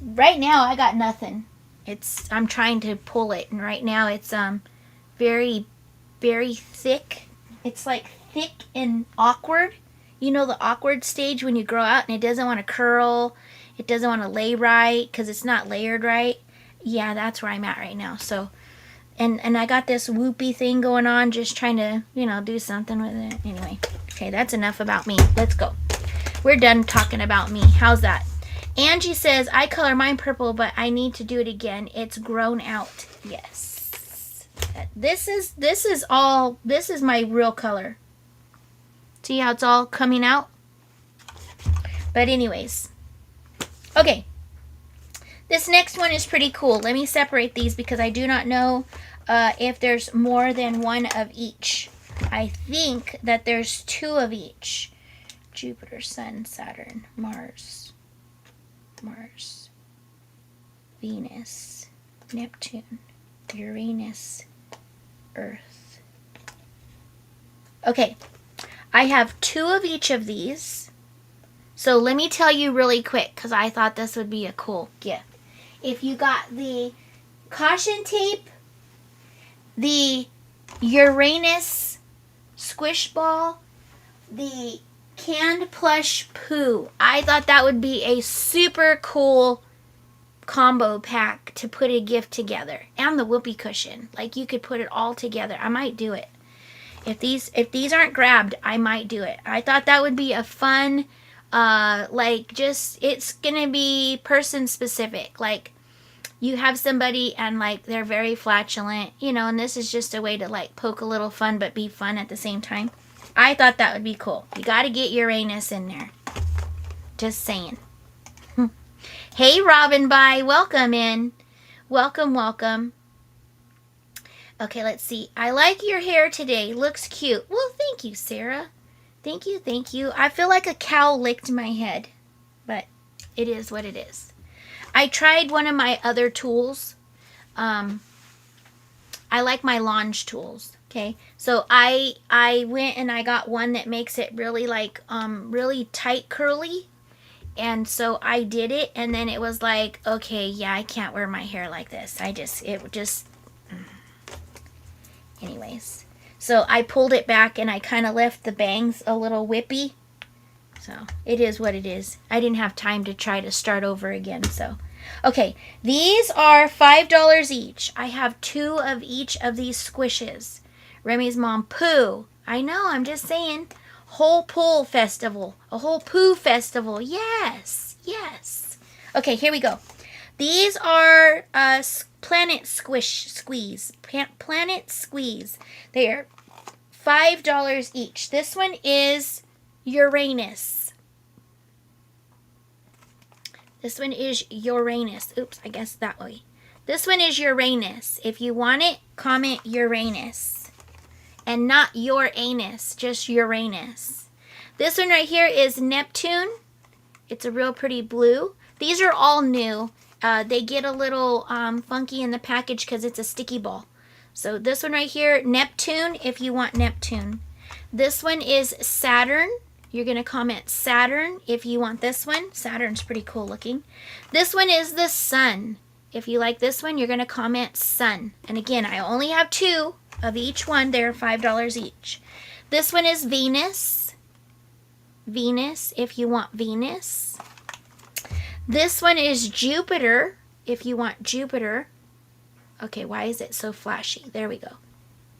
Right now, I got nothing. I'm trying to pull it, and right now it's very, very thick. It's like thick and awkward. You know the awkward stage when you grow out and it doesn't want to curl, it doesn't want to lay right because it's not layered right. Yeah, that's where I'm at right now. So, and I got this whoopy thing going on, just trying to, you know, do something with it. Anyway, okay, that's enough about me. Let's go. We're done talking about me. Is that? Angie says, I color mine purple, but I need to do it again. It's grown out. Yes. This is my real color. See how it's all coming out? But anyways. Okay. This next one is pretty cool. Let me separate these because I do not know if there's more than one of each. I think that there's 2 of each. Jupiter, Sun, Saturn, Mars, Venus, Neptune, Uranus, Earth. Okay, I have 2 of each of these. So let me tell you really quick because I thought this would be a cool gift. If you got the caution tape, the Uranus squish ball, the canned plush poo, I thought that would be a super cool combo pack to put a gift together. And the whoopee cushion. Like you could put it all together. I might do it. If these aren't grabbed, I might do it. I thought that would be a fun, like just, it's gonna be person specific. Like you have somebody and like they're very flatulent, you know, and this is just a way to like poke a little fun but be fun at the same time. I thought that would be cool. You got to get Uranus in there. Just saying. Hey, Robin Bye. Welcome in. Welcome, welcome. Okay, let's see. I like your hair today. Looks cute. Well, thank you, Sarah. Thank you, thank you. I feel like a cow licked my head, but it is what it is. I tried one of my other tools. I like my Longe tools. Okay, so I went and I got one that makes it really like really tight curly, and so I did it, and then it was like, okay, yeah, I can't wear my hair like this. Anyways, so I pulled it back and I kind of left the bangs a little whippy. So it is what it is. I didn't have time to try to start over again. So okay, these are $5 each. I have 2 of each of these squishes. Remy's mom, poo. I know, I'm just saying. Whole pool festival. A whole poo festival. Yes, yes. Okay, here we go. These are Planet Squeeze. Planet Squeeze. They are $5 each. This one is Uranus. This one is Uranus. Oops, I guess that way. This one is Uranus. If you want it, comment Uranus. And not your anus, just Uranus. This one right here is Neptune. It's a real pretty blue. These are all new. They get a little funky in the package because it's a sticky ball. So this one right here, Neptune, if you want Neptune. This one is Saturn. You're going to comment Saturn if you want this one. Saturn's pretty cool looking. This one is the Sun. If you like this one, you're going to comment Sun. And again, I only have 2 of each one. They're $5 each. This one is Venus. Venus, if you want Venus. This one is Jupiter, if you want Jupiter. Okay, why is it so flashy? There we go.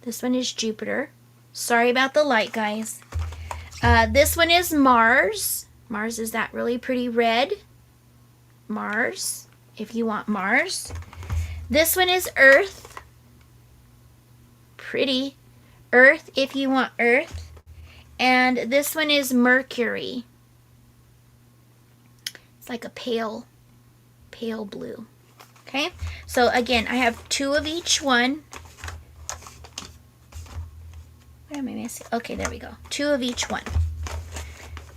This one is Jupiter. Sorry about the light, guys. This one is Mars. Mars is that really pretty red. Mars, if you want Mars. This one is Earth. Pretty. Earth, if you want Earth. And this one is Mercury. It's like a pale blue. Okay, so again, I have 2 of each one. What am I missing? Okay, there we go. 2 of each one.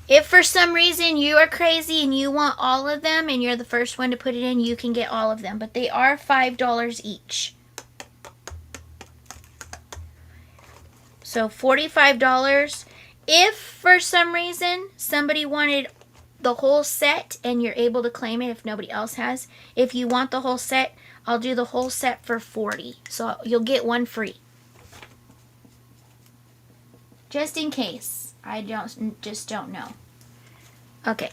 If for some reason you are crazy and you want all of them and you're the first one to put it in, you can get all of them. But they are $5 each. So $45. If for some reason somebody wanted the whole set and you're able to claim it if nobody else has, if you want the whole set, I'll do the whole set for $40. So you'll get one free. Just in case. I just don't know. Okay.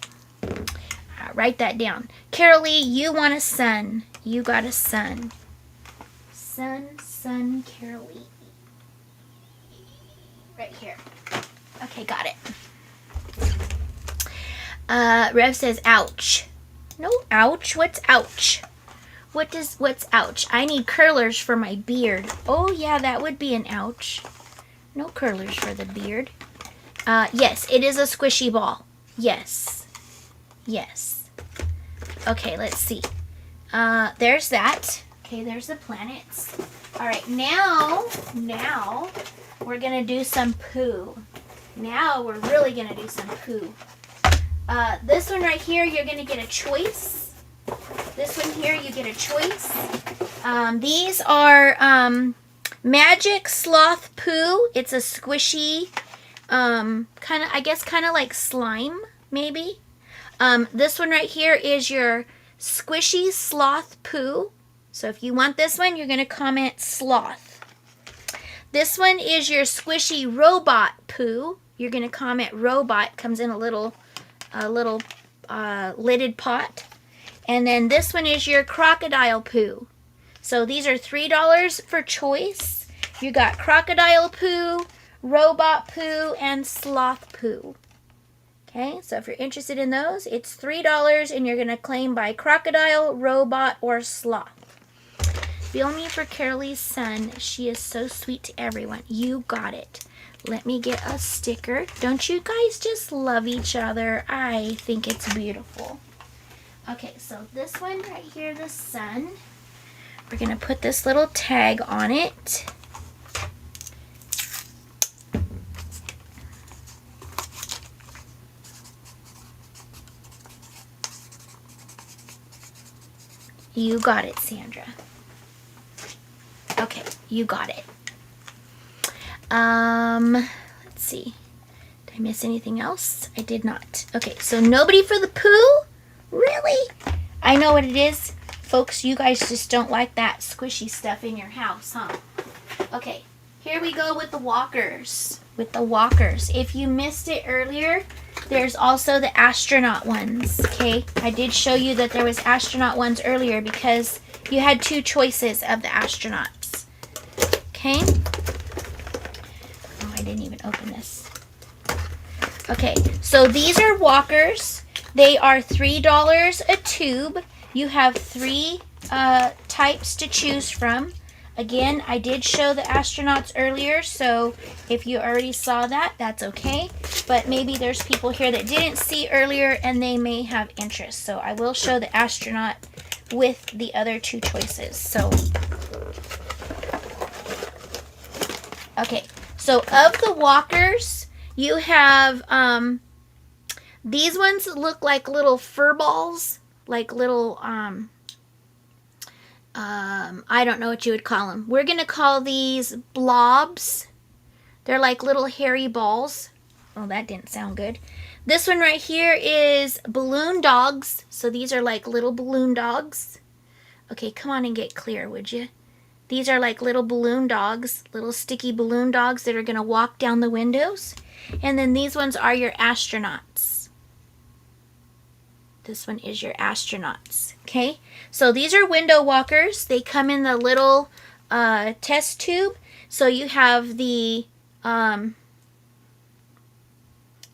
Write that down. Carol Lee, you want a sun. You got a sun. Sun, Carol Lee. Right here. Okay, got it. Rev says, ouch. No, ouch. What's ouch? What's ouch? I need curlers for my beard. Oh, yeah, that would be an ouch. No curlers for the beard. Yes, it is a squishy ball. Yes. Yes. Okay, let's see. There's that. Okay, there's the planets. All right, now we're gonna do some poo. Now we're really gonna do some poo. This one right here, you're gonna get a choice. This one here, you get a choice. These are Magic Sloth Poo. It's a squishy, kind of like slime, maybe. This one right here is your Squishy Sloth Poo. So if you want this one, you're going to comment sloth. This one is your Squishy Robot Poo. You're going to comment robot. Comes in a little lidded pot. And then this one is your Crocodile Poo. So these are $3 for choice. You got Crocodile Poo, Robot Poo, and Sloth Poo. Okay, so if you're interested in those, it's $3 and you're going to claim by Crocodile, Robot, or Sloth. Bill me for Carolee's son. She is so sweet to everyone. You got it. Let me get a sticker. Don't you guys just love each other? I think it's beautiful. Okay, so this one right here, the sun. We're going to put this little tag on it. You got it, Sandra. Okay, you got it. Let's see. Did I miss anything else? I did not. Okay, so nobody for the poo? Really? I know what it is. Folks, you guys just don't like that squishy stuff in your house, huh? Okay, here we go with the walkers. If you missed it earlier, there's also the astronaut ones, okay? I did show you that there was astronaut ones earlier because you had two choices of the astronauts, okay? Oh, I didn't even open this. Okay, so these are walkers. They are $3 a tube. You have 3 types to choose from. Again, I did show the astronauts earlier, so if you already saw that, that's okay. But maybe there's people here that didn't see earlier and they may have interest. So I will show the astronaut with the other 2 choices. So, okay. So of the walkers, you have, these ones look like little fur balls, like little, I don't know what you would call them. We're going to call these blobs. They're like little hairy balls. Oh, that didn't sound good. This one right here is balloon dogs. So these are like little balloon dogs. Okay, come on and get clear, would you? These are like little balloon dogs, little sticky balloon dogs that are going to walk down the windows. And then these ones are your astronauts. This one is your astronauts, okay? So these are window walkers. They come in the little test tube. So you have the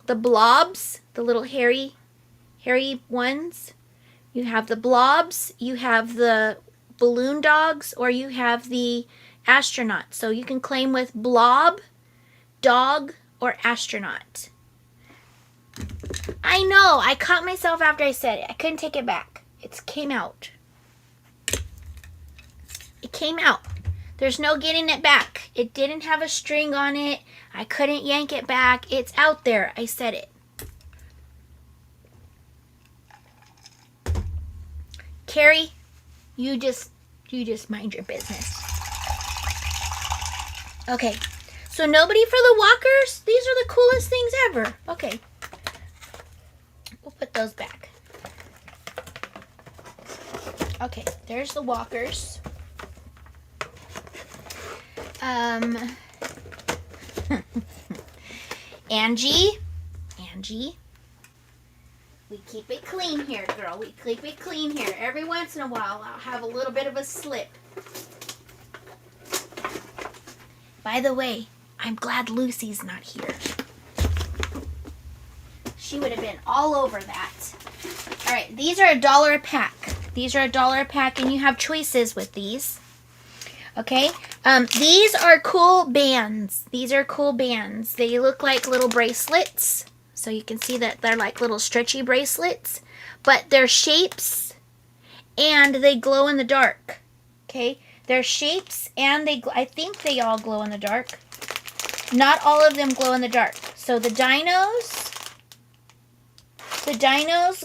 blobs, the little hairy ones. You have the blobs, you have the balloon dogs, or you have the astronauts. So you can claim with blob, dog, or astronaut. I know, I caught myself after I said it. I couldn't take it back. It came out. It came out. There's no getting it back. It didn't have a string on it. I couldn't yank it back. It's out there. I said it. Carrie, you just mind your business. Okay. So nobody for the walkers? These are the coolest things ever. Okay. We'll put those back. Okay, there's the walkers. Angie, we keep it clean here, girl. We keep it clean here. Every once in a while, I'll have a little bit of a slip. By the way, I'm glad Lucy's not here. She would have been all over that. All right, these are $1 a pack. These are $1 a pack, and you have choices with these. Okay, These are cool bands. These are cool bands. They look like little bracelets. So you can see that they're like little stretchy bracelets. But they're shapes and they glow in the dark. Okay? They're shapes and I think they all glow in the dark. Not all of them glow in the dark. So the dinos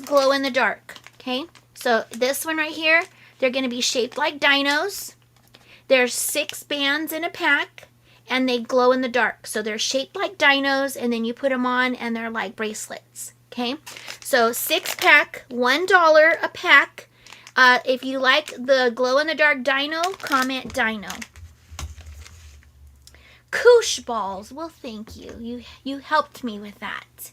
glow in the dark. Okay? So this one right here, they're going to be shaped like dinos. There's 6 bands in a pack, and they glow in the dark. So they're shaped like dinos, and then you put them on, and they're like bracelets. Okay? So 6-pack, $1 a pack. If you like the glow-in-the-dark dino, comment dino. Koosh balls. Well, thank you. You helped me with that.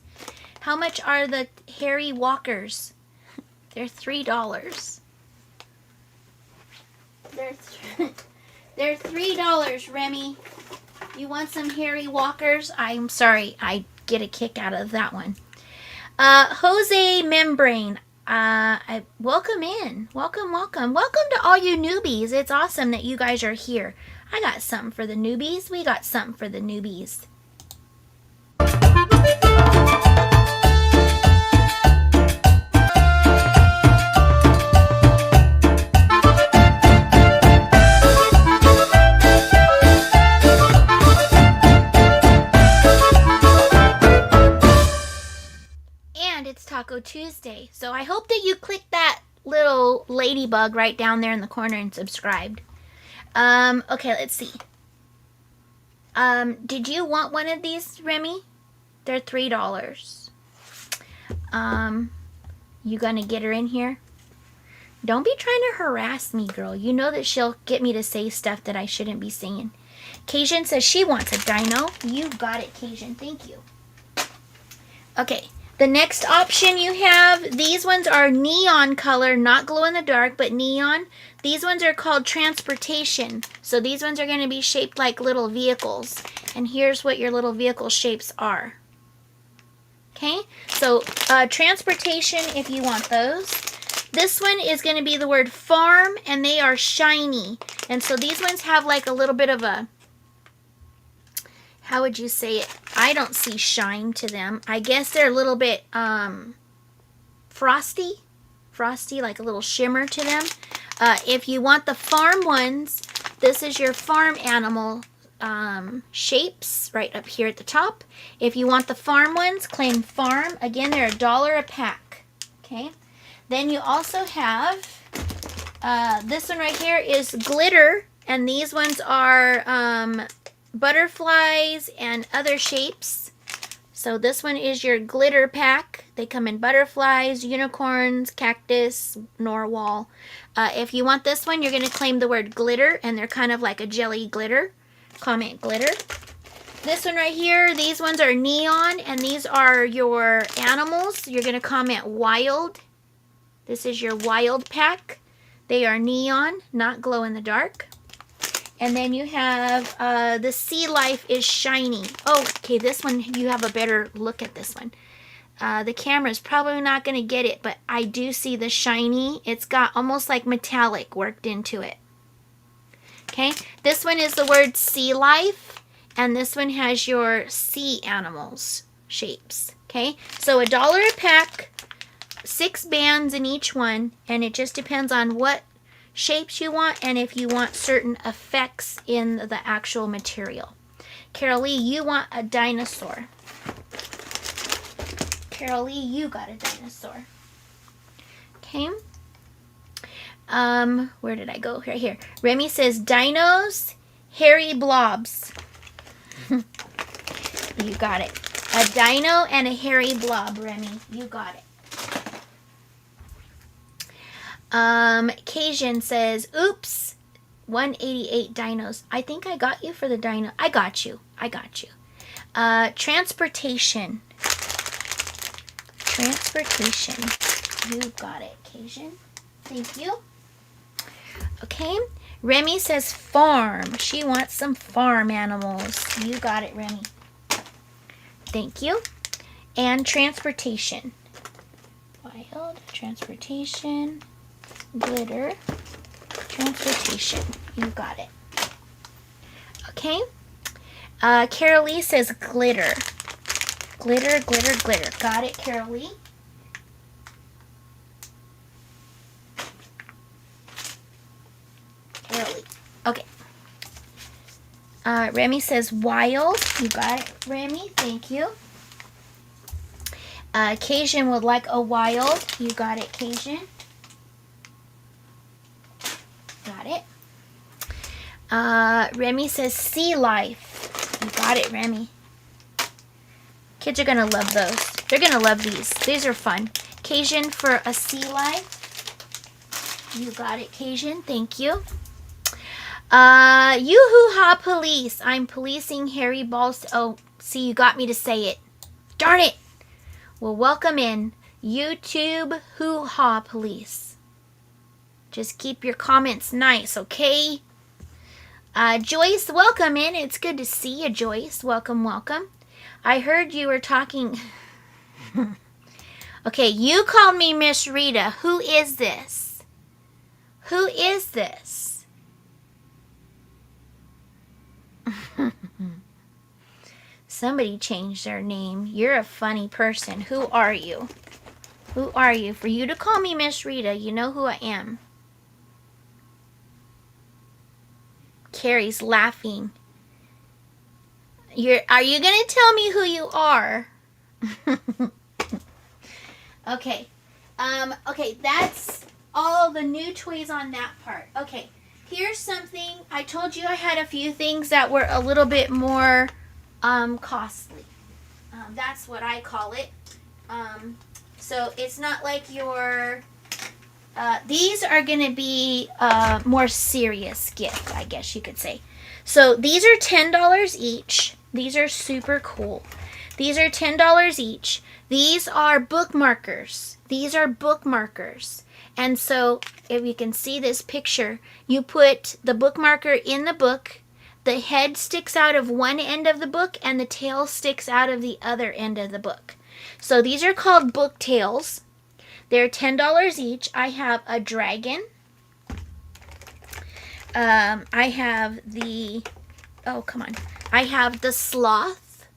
How much are the Harry Walkers? They're $3. They're $3, Remy. You want some Harry Walkers? I'm sorry. I get a kick out of that one. Jose Membrane. Welcome in. Welcome, welcome. Welcome to all you newbies. It's awesome that you guys are here. I got something for the newbies. We got something for the newbies. And it's Taco Tuesday. So I hope that you click that little ladybug right down there in the corner and subscribed. Okay, let's see. Did you want one of these, Remy? They're $3. You gonna get her in here? Don't be trying to harass me, girl. You know that she'll get me to say stuff that I shouldn't be saying. Cajun says she wants a dino. You got it, Cajun. Thank you. Okay. The next option you have, these ones are neon color, not glow in the dark, but neon. These ones are called transportation. So these ones are going to be shaped like little vehicles. And here's what your little vehicle shapes are. Okay, so transportation if you want those. This one is going to be the word farm, and they are shiny. And so these ones have like a little bit of a, how would you say it? I don't see shine to them. I guess they're a little bit frosty, like a little shimmer to them. If you want the farm ones, this is your farm animal shapes right up here at the top. If you want the farm ones, claim farm. Again, they're $1 a pack. Okay. Then you also have this one right here is glitter, and these ones are butterflies and other shapes. So this one is your glitter pack. They come in butterflies, unicorns, cactus, narwhal. If you want this one, you're going to claim the word glitter, and they're kind of like a jelly glitter. Comment glitter. This one right here, these ones are neon, and these are your animals. You're going to comment wild. This is your wild pack. They are neon, not glow in the dark. And then you have the sea life is shiny. Oh, okay, this one, you have a better look at this one. The camera's probably not going to get it, but I do see the shiny. It's got almost like metallic worked into it. Okay, this one is the word sea life, and this one has your sea animals shapes. Okay, so $1 a pack, 6 bands in each one, and it just depends on what shapes you want and if you want certain effects in the actual material. Carol Lee, you want a dinosaur. Carol Lee, you got a dinosaur. Okay. Where did I go? Right here. Remy says dinos, hairy blobs. You got it. A dino and a hairy blob, Remy. You got it. Cajun says, oops, 188 dinos. I think I got you for the dino. I got you. Transportation. Transportation. You got it, Cajun. Thank you. Okay. Remy says farm. She wants some farm animals. You got it, Remy. Thank you. And transportation. Wild, transportation, glitter, transportation. You got it. Okay. Carol Lee says glitter. Glitter, glitter, glitter. Got it, Carol Lee. Carol Lee. Okay. Remy says wild. You got it, Remy. Thank you. Cajun would like a wild. You got it, Cajun. Got it. Remy says sea life. You got it, Remy. Kids are going to love those. They're going to love these. These are fun. Cajun for a sea life. You got it, Cajun. Thank you. Yoo-hoo-ha police. I'm policing Harry Balls. Oh, see, you got me to say it. Darn it. Well, welcome in. YouTube hoo-ha police. Just keep your comments nice, okay? Joyce, welcome in. It's good to see you, Joyce. Welcome, welcome. I heard you were talking. Okay, you called me Miss Rita. Who is this? Who is this? Somebody changed their name. You're a funny person. Who are you? Who are you? For you to call me Miss Rita, you know who I am. Carrie's laughing. Are you going to tell me who you are? Okay. Okay, that's all the new toys on that part. Okay, here's something. I told you I had a few things that were a little bit more costly. That's what I call it. So it's not like your... these are going to be a more serious gift, I guess you could say. So these are $10 each. These are super cool. These are $10 each. These are bookmarkers. These are bookmarkers. And so if you can see this picture, you put the bookmarker in the book. The head sticks out of one end of the book and the tail sticks out of the other end of the book. So these are called book tails. They're $10 each. I have a dragon. I have the... Oh, come on. I have the sloth.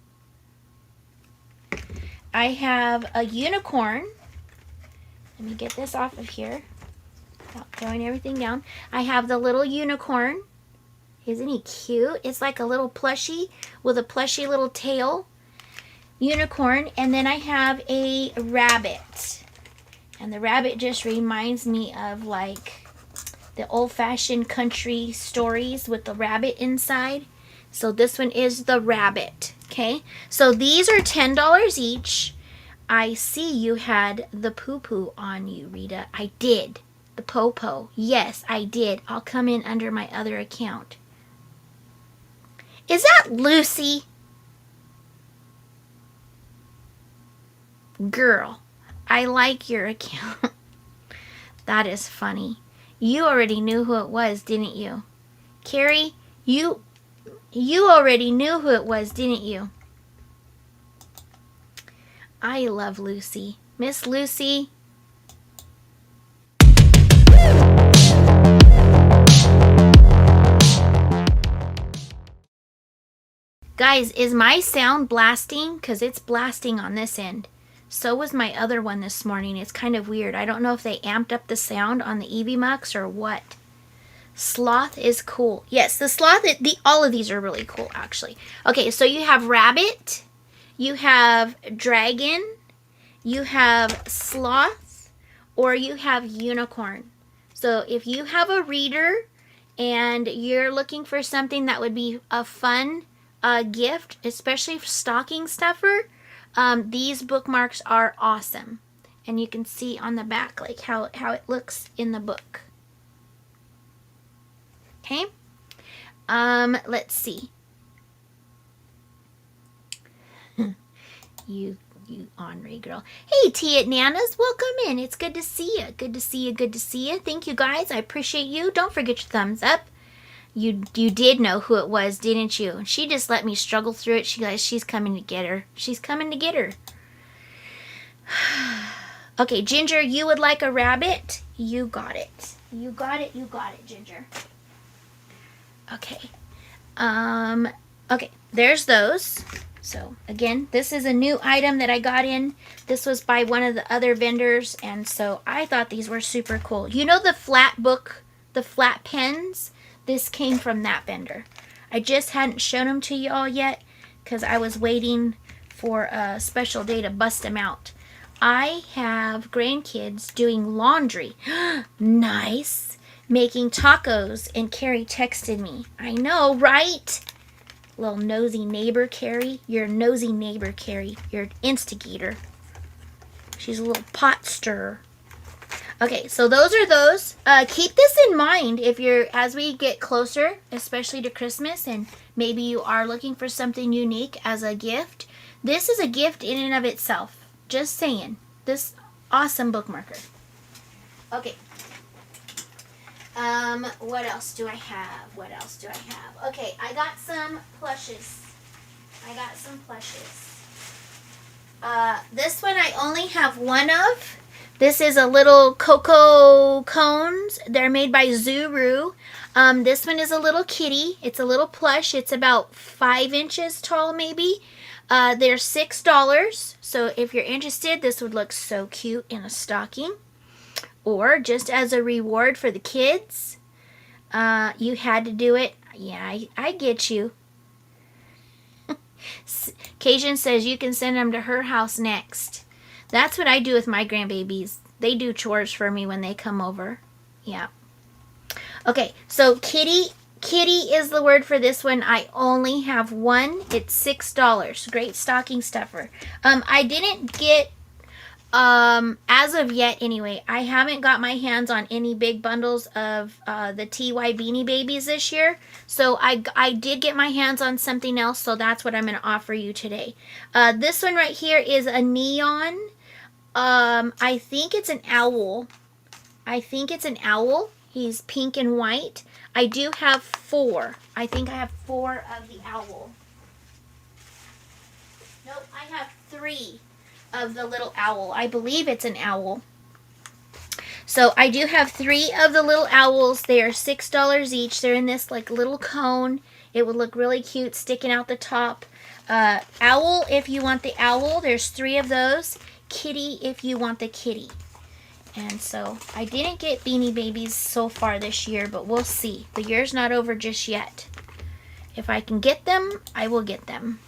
I have a unicorn. Let me get this off of here without throwing everything down. I have the little unicorn. Isn't he cute? It's like a little plushie with a plushy little tail. Unicorn. And then I have a rabbit. And the rabbit just reminds me of like the old-fashioned country stories with the rabbit inside. So this one is the rabbit. Okay, so these are $10 each. I see you had the poo-poo on you, Rita. I did. The po-po. Yes, I did. I'll come in under my other account. Is that Lucy? Girl, I like your account. That is funny. You already knew who it was, didn't you? Carrie, you already knew who it was, didn't you? I love Lucy. Miss Lucy. Guys, is my sound blasting? Because it's blasting on this end. So was my other one this morning. It's kind of weird. I don't know if they amped up the sound on the EV Mux or what. Sloth is cool. Yes, the sloth, all of these are really cool, actually. Okay, so you have rabbit, you have dragon, you have sloth, or you have unicorn. So if you have a reader and you're looking for something that would be a fun gift, especially for stocking stuffer, these bookmarks are awesome. And you can see on the back like how it looks in the book. Okay, let's see. you ornery girl. Hey, Tia Nanas, welcome in. It's good to see you. Good to see you. Good to see you. Thank you, guys. I appreciate you. Don't forget your thumbs up. You did know who it was, didn't you? She just let me struggle through it. She's coming to get her. She's coming to get her. Okay, Ginger, you would like a rabbit? You got it. You got it. You got it, Ginger. Okay. Okay, there's those. So again, this is a new item that I got in. This was by one of the other vendors, and so I thought these were super cool. You know the flat book, the flat pens? This came from that vendor. I just hadn't shown them to y'all yet because I was waiting for a special day to bust them out. I have grandkids doing laundry. Nice. Making tacos, and Carrie texted me. I know, right? Little nosy neighbor, Carrie. You're a nosy neighbor, Carrie. You're an instigator. She's a little pot stirrer. Okay, so those are those. Keep this in mind if you're, as we get closer, especially to Christmas, and maybe you are looking for something unique as a gift. This is a gift in and of itself. Just saying. This awesome bookmarker. Okay. What else do I have? What else do I have? Okay, I got some plushes. This one I only have one of. This is a little cocoa cones. They're made by Zuru. This one is a little kitty. It's a little plush. It's about 5 inches tall, maybe. They're $6. So if you're interested, this would look so cute in a stocking. Or just as a reward for the kids. You had to do it. Yeah, I get you. Cajun says you can send them to her house next. That's what I do with my grandbabies. They do chores for me when they come over. Yeah. Okay, so kitty is the word for this one. I only have one. It's $6. Great stocking stuffer. I didn't get, as of yet anyway, I haven't got my hands on any big bundles of the TY Beanie Babies this year. So I did get my hands on something else, so that's what I'm going to offer you today. This one right here is a neon. I think it's an owl. He's pink and white. I do have 4. I think I have 4 of the owl. Nope, I have 3 of the little owl. I believe it's an owl. So I do have 3 of the little owls. They are $6 each. They're in this like little cone. It would look really cute sticking out the top. Owl, if you want the owl, there's 3 of those. Kitty, if you want the kitty. And so I didn't get Beanie Babies so far this year, but we'll see. The year's not over just yet. If I can get them, I will get them.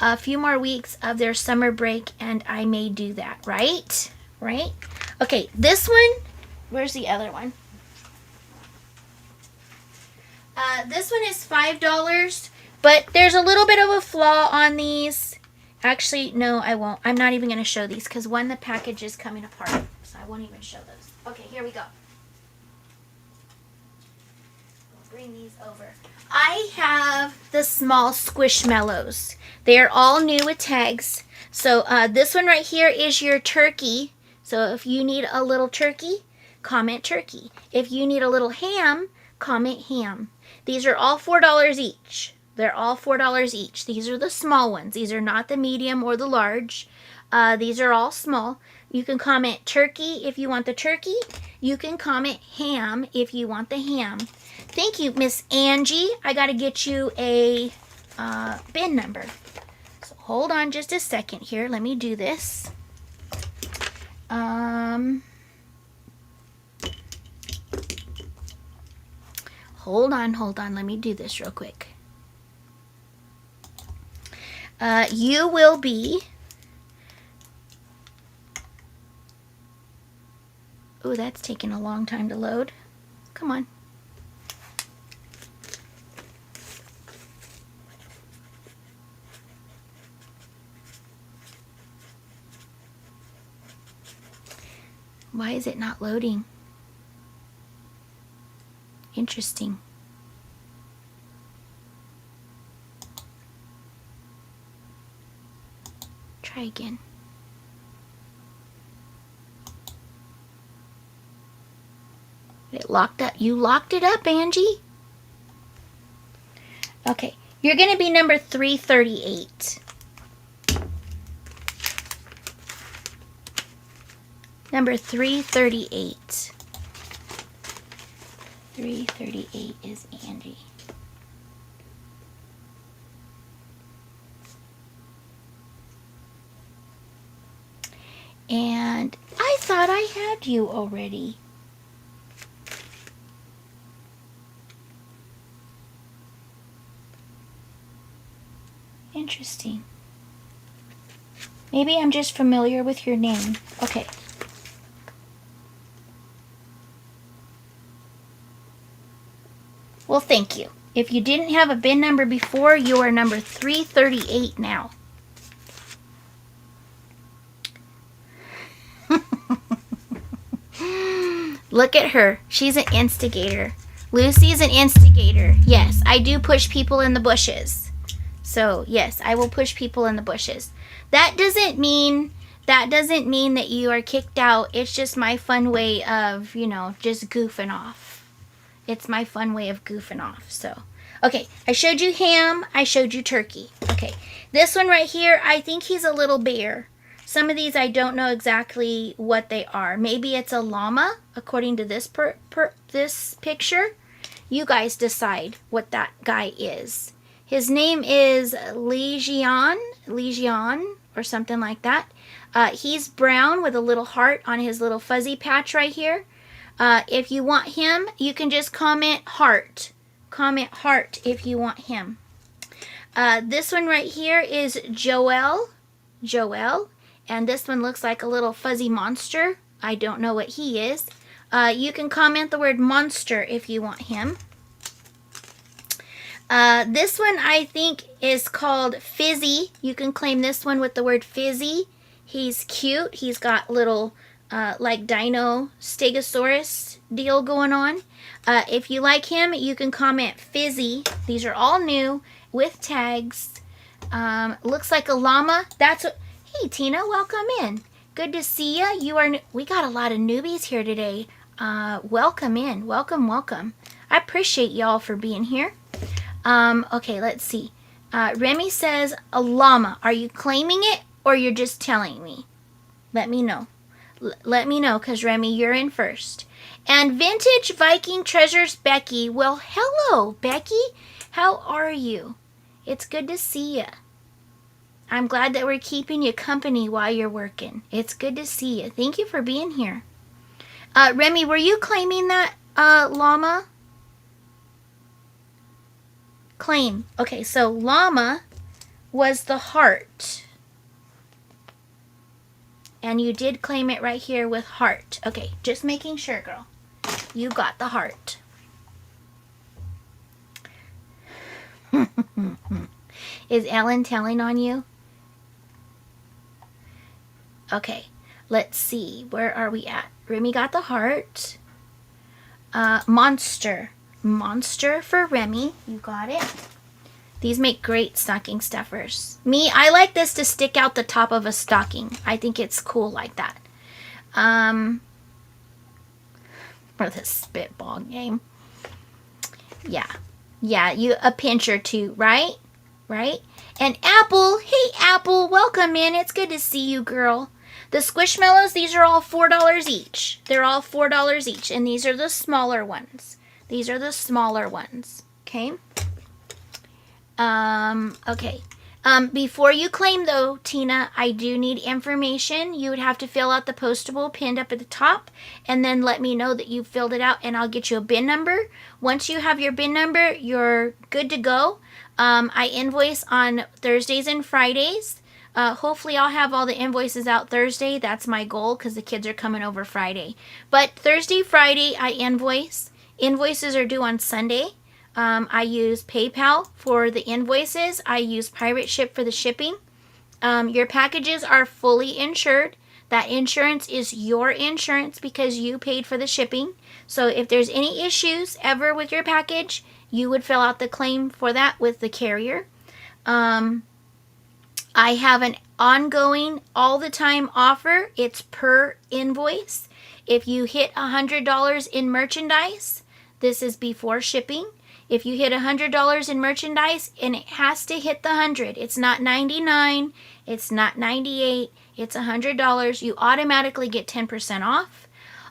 A few more weeks of their summer break, and I may do that, right? Right? Okay, this one, where's the other one? This one is $5, but there's a little bit of a flaw on these. Actually, no, I won't. I'm not even going to show these because one, the package is coming apart. So I won't even show those. Okay, here we go. We'll bring these over. I have the small Squishmallows. They are all new with tags. So this one right here is your turkey. So if you need a little turkey, comment turkey. If you need a little ham, comment ham. These are all $4 each. They're all $4 each. These are the small ones. These are not the medium or the large. These are all small. You can comment turkey if you want the turkey. You can comment ham if you want the ham. Thank you, Miss Angie. I got to get you a bin number. So hold on just a second here. Let me do this. Hold on. Let me do this real quick. You will be... Oh, that's taking a long time to load. Come on. Why is it not loading? Interesting. Try again. It locked up. You locked it up, Angie. Okay, you're going to be number 338. Number 338. 338 is Angie. And I thought I had you already. Interesting. Maybe I'm just familiar with your name. Okay. Well, thank you. If you didn't have a bin number before, you are number 338 now. Look at her. She's an instigator. Lucy's an instigator. Yes, I do push people in the bushes. So, yes, I will push people in the bushes. That doesn't mean that you are kicked out. It's just my fun way of, you know, just goofing off. It's my fun way of goofing off. So, okay, I showed you ham. I showed you turkey. Okay, this one right here, I think he's a little bear. Some of these I don't know exactly what they are. Maybe it's a llama, according to this this picture. You guys decide what that guy is. His name is Legion, or something like that. He's brown with a little heart on his little fuzzy patch right here. If you want him, you can just comment heart. Comment heart if you want him. This one right here is Joel. And this one looks like a little fuzzy monster. I don't know what he is. You can comment the word monster if you want him. This one I think is called Fizzy. You can claim this one with the word Fizzy. He's cute. He's got little like dino stegosaurus deal going on. If you like him, you can comment Fizzy. These are all new with tags. Looks like a llama. That's what... Hey Tina, welcome in. Good to see you. We got a lot of newbies here today. Welcome in. Welcome. I appreciate y'all for being here. Okay, let's see. Remy says a llama. Are you claiming it or you're just telling me? Let me know. Let me know, because Remy, you're in first. And Vintage Viking Treasures Becky. Well, hello, Becky. How are you? It's good to see you. I'm glad that we're keeping you company while you're working. It's good to see you. Thank you for being here. Remy, were you claiming that llama? Claim. Okay, so llama was the heart. And you did claim it right here with heart. Okay, just making sure, girl. You got the heart. Is Ellen telling on you? Okay, let's see. Where are we at? Remy got the heart. Monster. Monster for Remy. You got it. These make great stocking stuffers. Me, I like this to stick out the top of a stocking. I think it's cool like that. For the spitball game. Yeah, a pinch or two, right? And Apple, hey Apple, welcome in. It's good to see you, girl. The Squishmallows, these are all $4 each. They're all $4 each, and these are the smaller ones. Okay? Okay. Before you claim, though, Tina, I do need information. You would have to fill out the postable pinned up at the top, and then let me know that you filled it out, and I'll get you a bin number. Once you have your bin number, you're good to go. I invoice on Thursdays and Fridays. Hopefully I'll have all the invoices out Thursday. That's my goal, because the kids are coming over Friday. But Thursday, Friday, I invoice. Invoices are due on Sunday. I use PayPal for the invoices. I use Pirate Ship for the shipping. Your packages are fully insured. That insurance is your insurance because you paid for the shipping. So if there's any issues ever with your package, you would fill out the claim for that with the carrier. I have an ongoing all the time offer. It's per invoice. If you hit $100 in merchandise, this is before shipping. If you hit $100 in merchandise, and it has to hit the 100. It's not 99, it's not 98, it's $100. You automatically get 10% off.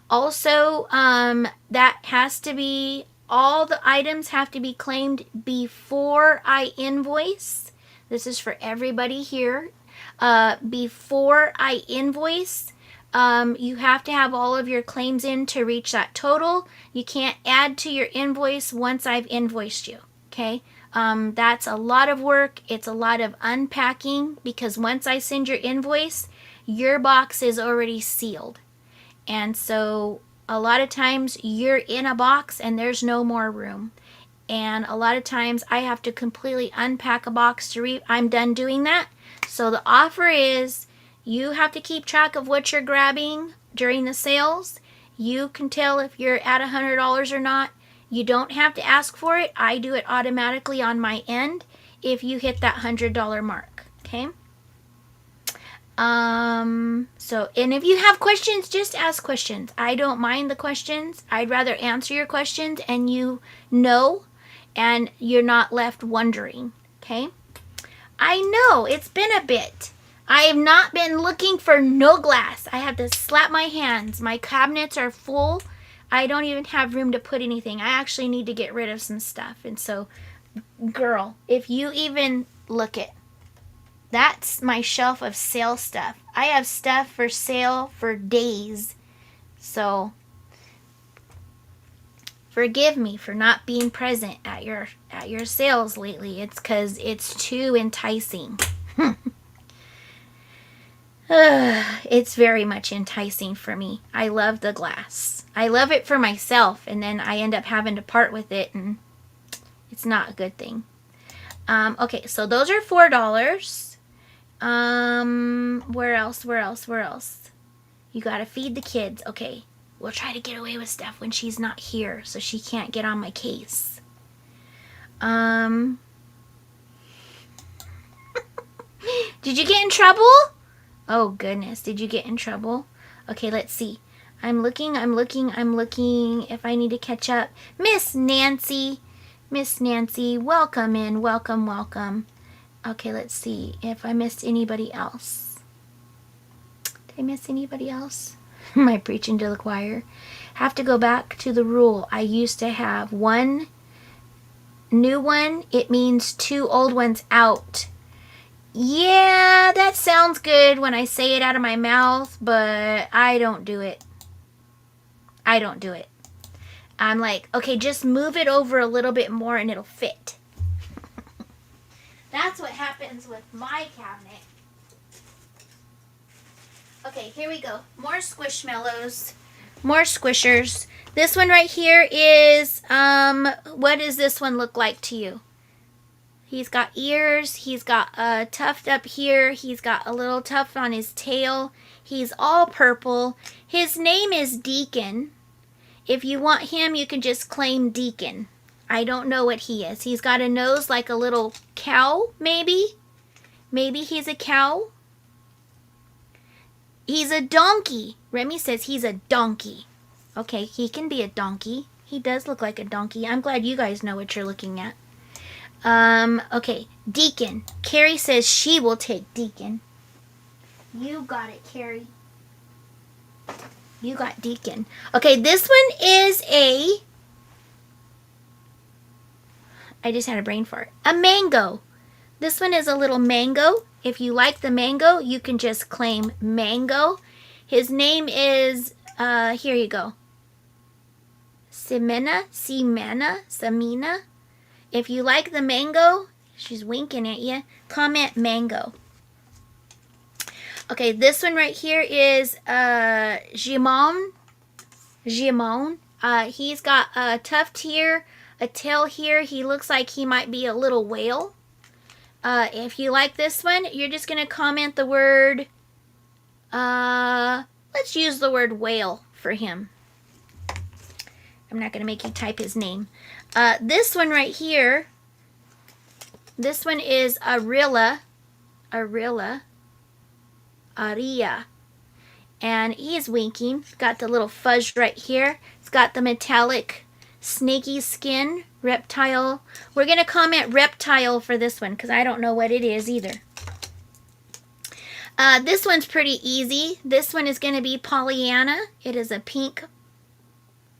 Also, that has to be, all the items have to be claimed before I invoice. This is for everybody here. Before I invoice, You have to have all of your claims in to reach that total. You can't add to your invoice once I've invoiced you, okay? That's a lot of work. It's a lot of unpacking because once I send your invoice, your box is already sealed. And so a lot of times you're in a box and there's no more room. And a lot of times I have to completely unpack a box to I'm done doing that. So the offer is you have to keep track of what you're grabbing during the sales. You can tell if you're at $100 or not. You don't have to ask for it. I do it automatically on my end if you hit that $100 mark, okay? And if you have questions, just ask questions. I don't mind the questions. I'd rather answer your questions and you know, and you're not left wondering, okay? I know, it's been a bit. I have not been looking for no glass. I have to slap my hands. My cabinets are full. I don't even have room to put anything. I actually need to get rid of some stuff. And so, girl, if you even look at, that's my shelf of sale stuff. I have stuff for sale for days. So, forgive me for not being present at your sales lately. It's because it's too enticing. It's very much enticing for me. I love the glass. I love it for myself, and then I end up having to part with it, and it's not a good thing. Okay, so those are $4. Where else? You gotta feed the kids. Okay, we'll try to get away with stuff when she's not here, so she can't get on my case. Did you get in trouble? Oh, goodness. Did you get in trouble? Okay, let's see. I'm looking if I need to catch up. Miss Nancy, welcome in. Welcome. Okay, let's see if I missed anybody else. Did I miss anybody else? Am I preaching to the choir? Have to go back to the rule. I used to have one new one. It means 2 old ones out. Yeah, that sounds good when I say it out of my mouth, but I don't do it. I'm like, okay, just move it over a little bit more and it'll fit. That's what happens with my cabinet. Okay, here we go. More Squishmallows. More Squishers. This one right here is, what does this one look like to you? He's got ears, he's got a tuft up here, he's got a little tuft on his tail. He's all purple. His name is Deacon. If you want him, you can just claim Deacon. I don't know what he is. He's got a nose like a little cow, maybe? Maybe he's a cow? He's a donkey. Remy says he's a donkey. Okay, he can be a donkey. He does look like a donkey. I'm glad you guys know what you're looking at. Okay, Deacon. Carrie says she will take Deacon. You got it, Carrie. You got Deacon. Okay, this one is I just had a brain fart. A mango. This one is a little mango. If you like the mango, you can just claim mango. His name is, here you go. Samina. If you like the mango, she's winking at you, comment mango. Okay, this one right here is Jimon. He's got a tuft here, a tail here. He looks like he might be a little whale. If you like this one, you're just going to comment the word, let's use the word whale for him. I'm not going to make you type his name. This one right here, this one is Aria. And he's winking. Got the little fuzz right here. It's got the metallic snaky skin, reptile. We're going to comment reptile for this one because I don't know what it is either. This one's pretty easy. This one is going to be Pollyanna. It is a pink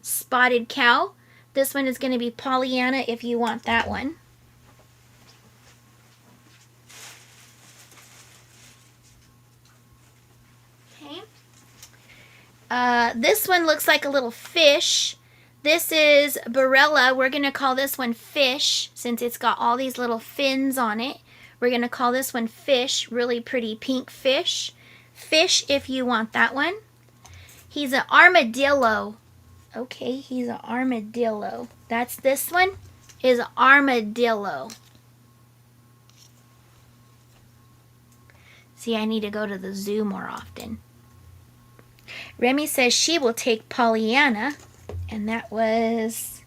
spotted cow. This one is going to be Pollyanna if you want that one. Okay. This one looks like a little fish. This is Barella. We're going to call this one Fish since it's got all these little fins on it. We're going to call this one Fish. Really pretty pink fish. Fish if you want that one. He's an armadillo. Okay, he's an armadillo. That's this one is armadillo. See, I need to go to the zoo more often. Remy says she will take Pollyanna. And that was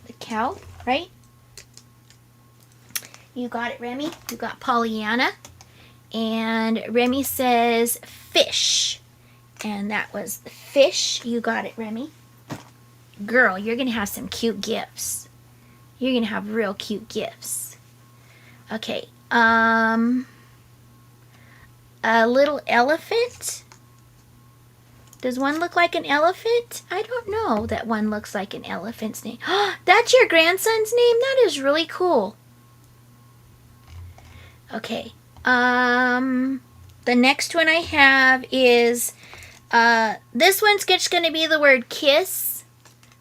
the cow, right? You got it, Remy. You got Pollyanna. And Remy says fish. And that was the fish. You got it, Remy. Girl, you're going to have some cute gifts. You're going to have real cute gifts. Okay. A little elephant. Does one look like an elephant? I don't know that one looks like an elephant's name. That's your grandson's name? That is really cool. Okay. The next one I have is, this one's just going to be the word kiss.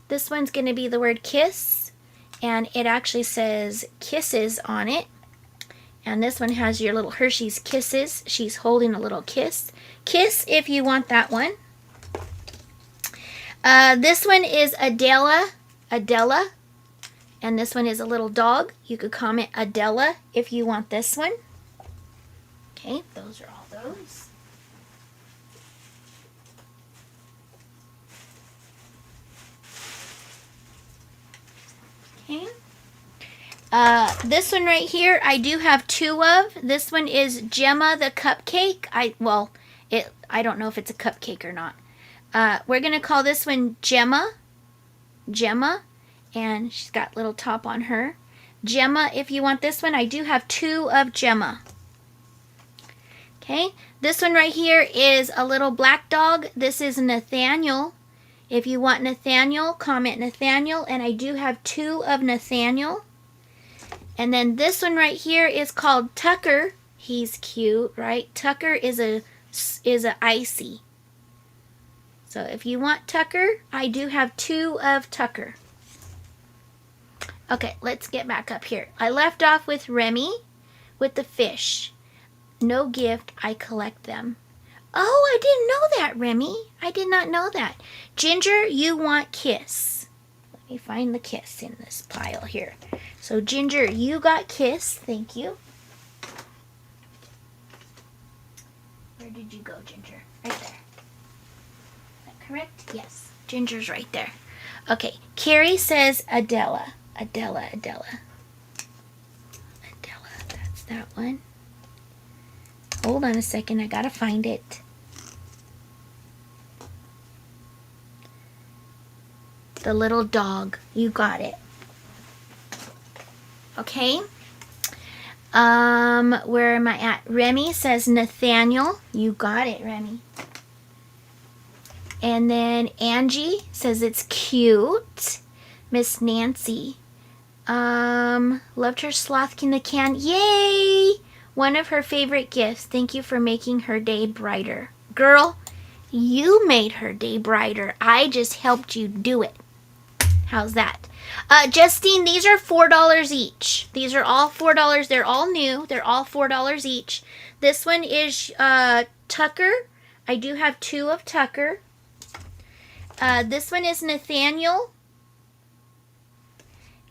This one's going to be the word kiss. And it actually says kisses on it. And this one has your little Hershey's Kisses. She's holding a little kiss. Kiss if you want that one. This one is Adela. Adela. And this one is a little dog. You could comment Adela if you want this one. Okay, those are all those. Okay. This one right here, I do have two of. This one is Gemma the cupcake. I don't know if it's a cupcake or not. We're going to call this one Gemma. Gemma. And she's got a little top on her. Gemma, if you want this one, I do have two of Gemma. Okay. This one right here is a little black dog. This is Nathaniel. If you want Nathaniel, comment Nathaniel. And I do have two of Nathaniel. And then this one right here is called Tucker. He's cute, right? Tucker is a icy. So if you want Tucker, I do have two of Tucker. Okay, let's get back up here. I left off with Remy with the fish. No gift, I collect them. Oh, I didn't know that, Remy. I did not know that. Ginger, you want kiss. Let me find the kiss in this pile here. So Ginger, you got kiss. Thank you. Where did you go, Ginger? Right there. Correct? Yes. Ginger's right there. Okay. Carrie says Adela. Adela, Adela. Adela. That's that one. Hold on a second. I gotta find it. The little dog. You got it. Okay. Where am I at? Remy says Nathaniel. You got it, Remy. And then Angie says it's cute. Miss Nancy. Loved her sloth in the can. Yay! One of her favorite gifts. Thank you for making her day brighter. Girl, you made her day brighter. I just helped you do it. How's that? Justine, these are $4 each. These are all $4. They're all new. They're all $4 each. This one is Tucker. I do have two of Tucker. This one is Nathaniel.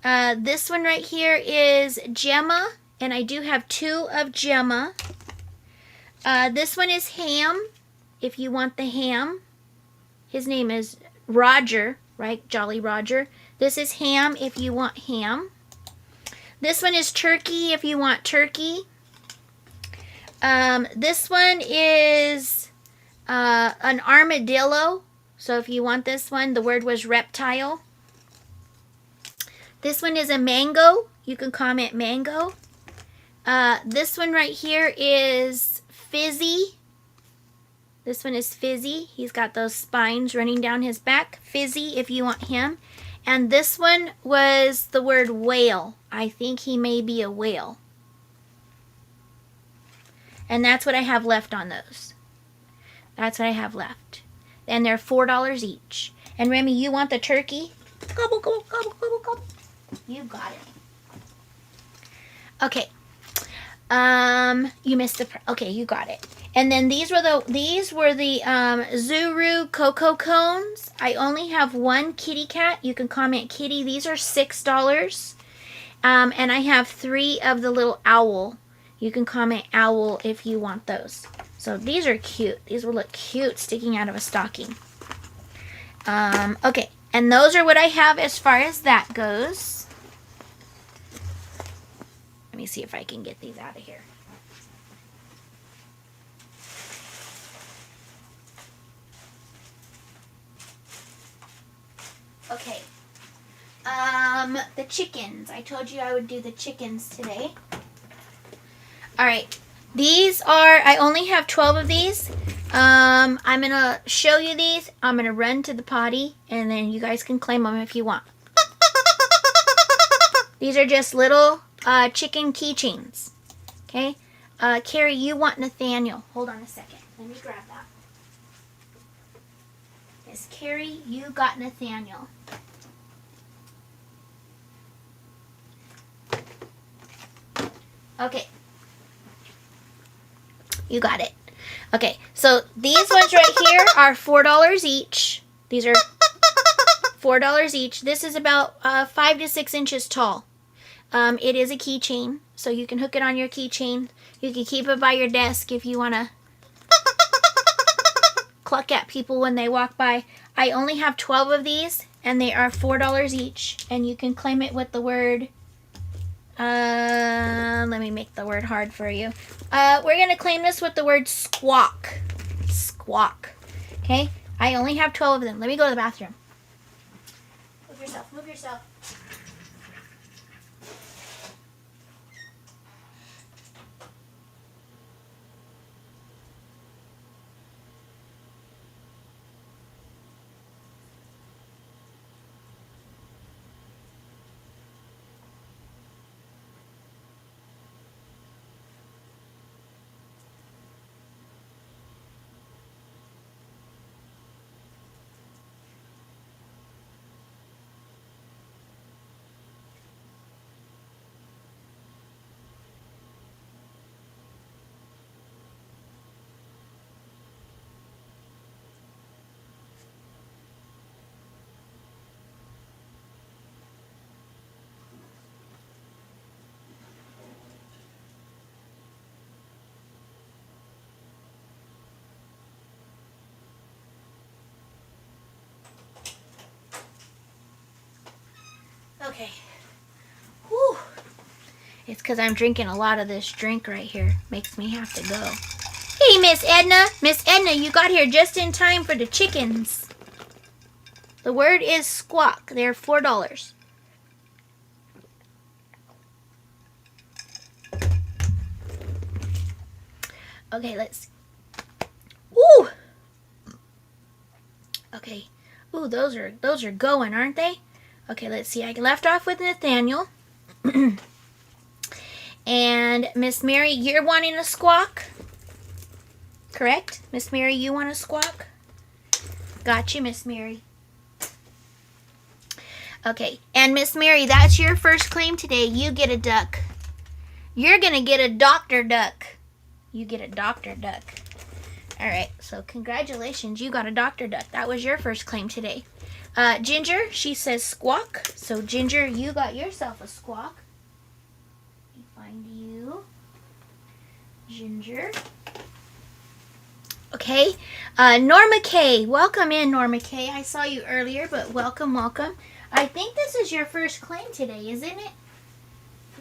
This one right here is Gemma, and I do have two of Gemma. This one is Ham, if you want the ham. His name is Roger, right? Jolly Roger. This is Ham, if you want ham. This one is Turkey, if you want turkey. This one is an armadillo. So if you want this one, the word was reptile. This one is a mango. You can comment mango. This one right here is Fizzy. This one is Fizzy. He's got those spines running down his back. Fizzy if you want him. And this one was the word whale. I think he may be a whale. And that's what I have left on those. That's what I have left. and they're $4 each. And Remy, you want the turkey? Gobble, gobble, gobble, gobble, gobble. You got it. Okay. You missed the. Okay, you got it. And then these were the Zuru cocoa cones. I only have one kitty cat. You can comment kitty. These are $6. And I have 3 of the little owl. You can comment owl if you want those. So these are cute. These will look cute sticking out of a stocking. Okay, and those are what I have as far as that goes. Let me see if I can get these out of here. Okay. The chickens. I told you I would do the chickens today. All right. These are, I only have 12 of these. I'm going to show you these. I'm going to run to the potty, and then you guys can claim them if you want. These are just little chicken keychains. Okay? Carrie, you want Nathaniel. Hold on a second. Let me grab that. Yes, Carrie, you got Nathaniel. Okay. You got it. Okay, so these ones right here are $4 each. These are $4 each. This is about 5 to 6 inches tall. It is a keychain, so you can hook it on your keychain. You can keep it by your desk if you want to cluck at people when they walk by. I only have 12 of these, and they are $4 each, and you can claim it with the word... let me make the word hard for you. We're going to claim this with the word squawk. Squawk. Okay? I only have 12 of them. Let me go to the bathroom. Move yourself. Move yourself. Okay. Whew. It's because I'm drinking a lot of this drink right here. Makes me have to go. Hey, Miss Edna. Miss Edna, you got here just in time for the chickens. The word is squawk. They're $4. Okay, let's... Ooh! Okay. Ooh, those are going, aren't they? Okay, let's see. I left off with Nathaniel. And Miss Mary, you're wanting a squawk? Correct? Miss Mary, you want a squawk? Got you, Miss Mary. Okay, and Miss Mary, that's your first claim today. You get a duck. You're going to get a Dr. Duck. You get a Dr. Duck. All right, so congratulations. You got a Dr. Duck. That was your first claim today. Ginger, she says squawk. So, Ginger, you got yourself a squawk. Let me find you. Ginger. Okay. Norma K. Welcome in, Norma K. I saw you earlier, but welcome, welcome. I think this is your first claim today, isn't it?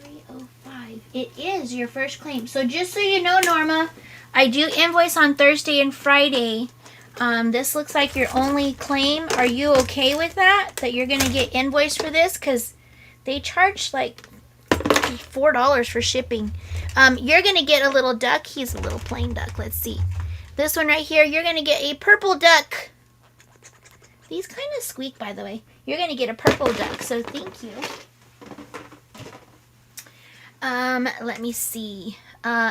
305. It is your first claim. So, just so you know, Norma, I do invoice on Thursday and Friday. This looks like your only claim. Are you okay with that? That you're going to get invoiced for this? Because they charge like $4 for shipping. You're going to get a little duck. He's a little plain duck. Let's see. This one right here, you're going to get a purple duck. These kind of squeak, by the way. You're going to get a purple duck, so thank you. Let me see.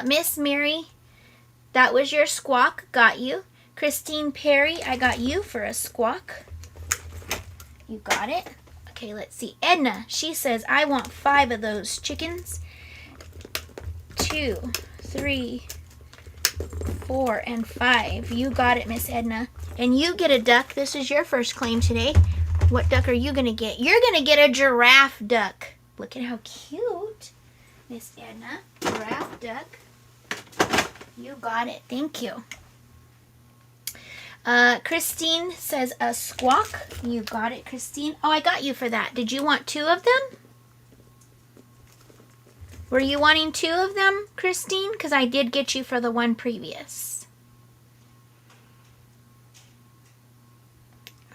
Miss Mary, that was your squawk. Got you. Christine Perry, I got you for a squawk. You got it. Okay, let's see. Edna, she says, I want 5 of those chickens. 2, 3, 4, and 5. You got it, Miss Edna. And you get a duck. This is your first claim today. What duck are you going to get? You're going to get a giraffe duck. Look at how cute. Miss Edna, giraffe duck. You got it. Thank you. Christine says a squawk. You got it, Christine. Oh, I got you for that. Did you want 2 of them? Were you wanting 2 of them, Christine? Because I did get you for the one previous.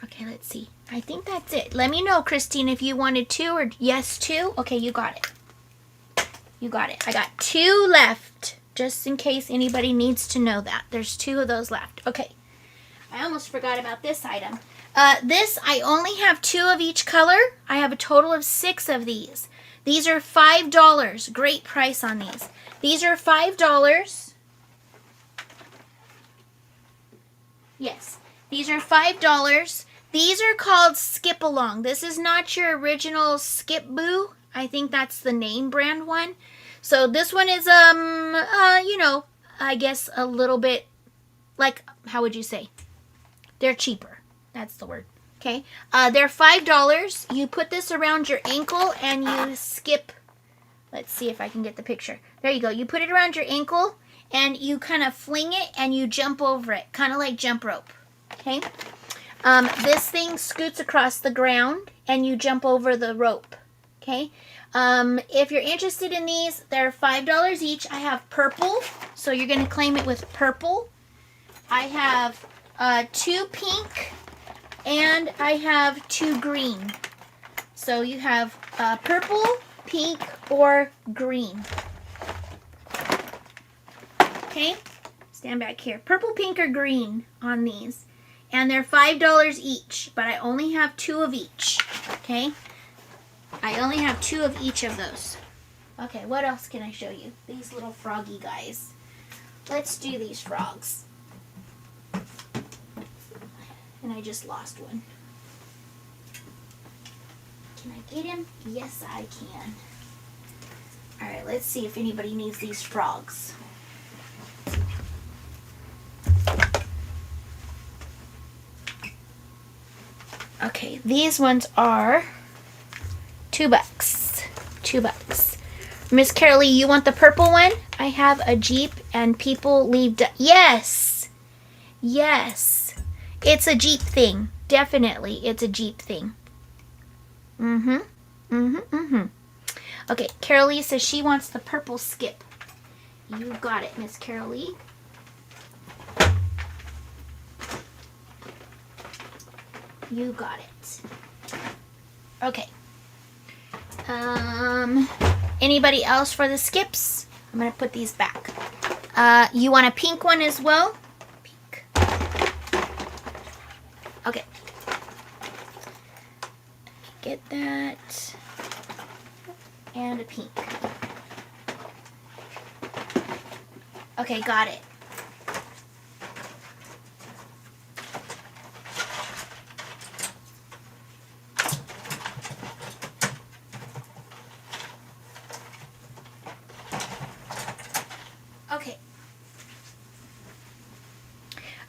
Okay, let's see. I think that's it. Let me know, Christine, if you wanted 2 or yes, 2. Okay, you got it. You got it. I got 2 left, just in case anybody needs to know that. There's 2 of those left. Okay. I almost forgot about this item. This, I only have 2 of each color. I have a total of 6 of these. These are $5. Great price on these. These are $5. Yes, these are $5. These are called Skip Along. This is not your original Skip Boo. I think that's the name brand one. So this one is, you know, I guess a little bit, like, how would you say? They're cheaper. That's the word. Okay. They're $5. You put this around your ankle and you skip. Let's see if I can get the picture. There you go. You put it around your ankle and you kind of fling it and you jump over it. Kind of like jump rope. Okay. This thing scoots across the ground and you jump over the rope. Okay. If you're interested in these, they're $5 each. I have purple. So you're going to claim it with purple. I have 2 pink, and I have 2 green. So you have purple, pink, or green. Okay, stand back here. Purple, pink, or green on these. And they're $5 each, but I only have 2 of each. Okay, I only have 2 of each of those. Okay, what else can I show you? These little froggy guys. Let's do these frogs. And I just lost one. Can I get him? Yes, I can. Alright, let's see if anybody needs these frogs. Okay, these ones are $2. $2. Miss Carolee, you want the purple one? I have a Jeep and people leave. Yes! Yes! It's a Jeep thing. Definitely, it's a Jeep thing. Okay, Carolee says she wants the purple skip. You got it, Miss Carolee. You got it. Okay. Anybody else for the skips? I'm going to put these back. You want a pink one as well? Okay. Get that. And a pink. Okay, got it. Okay.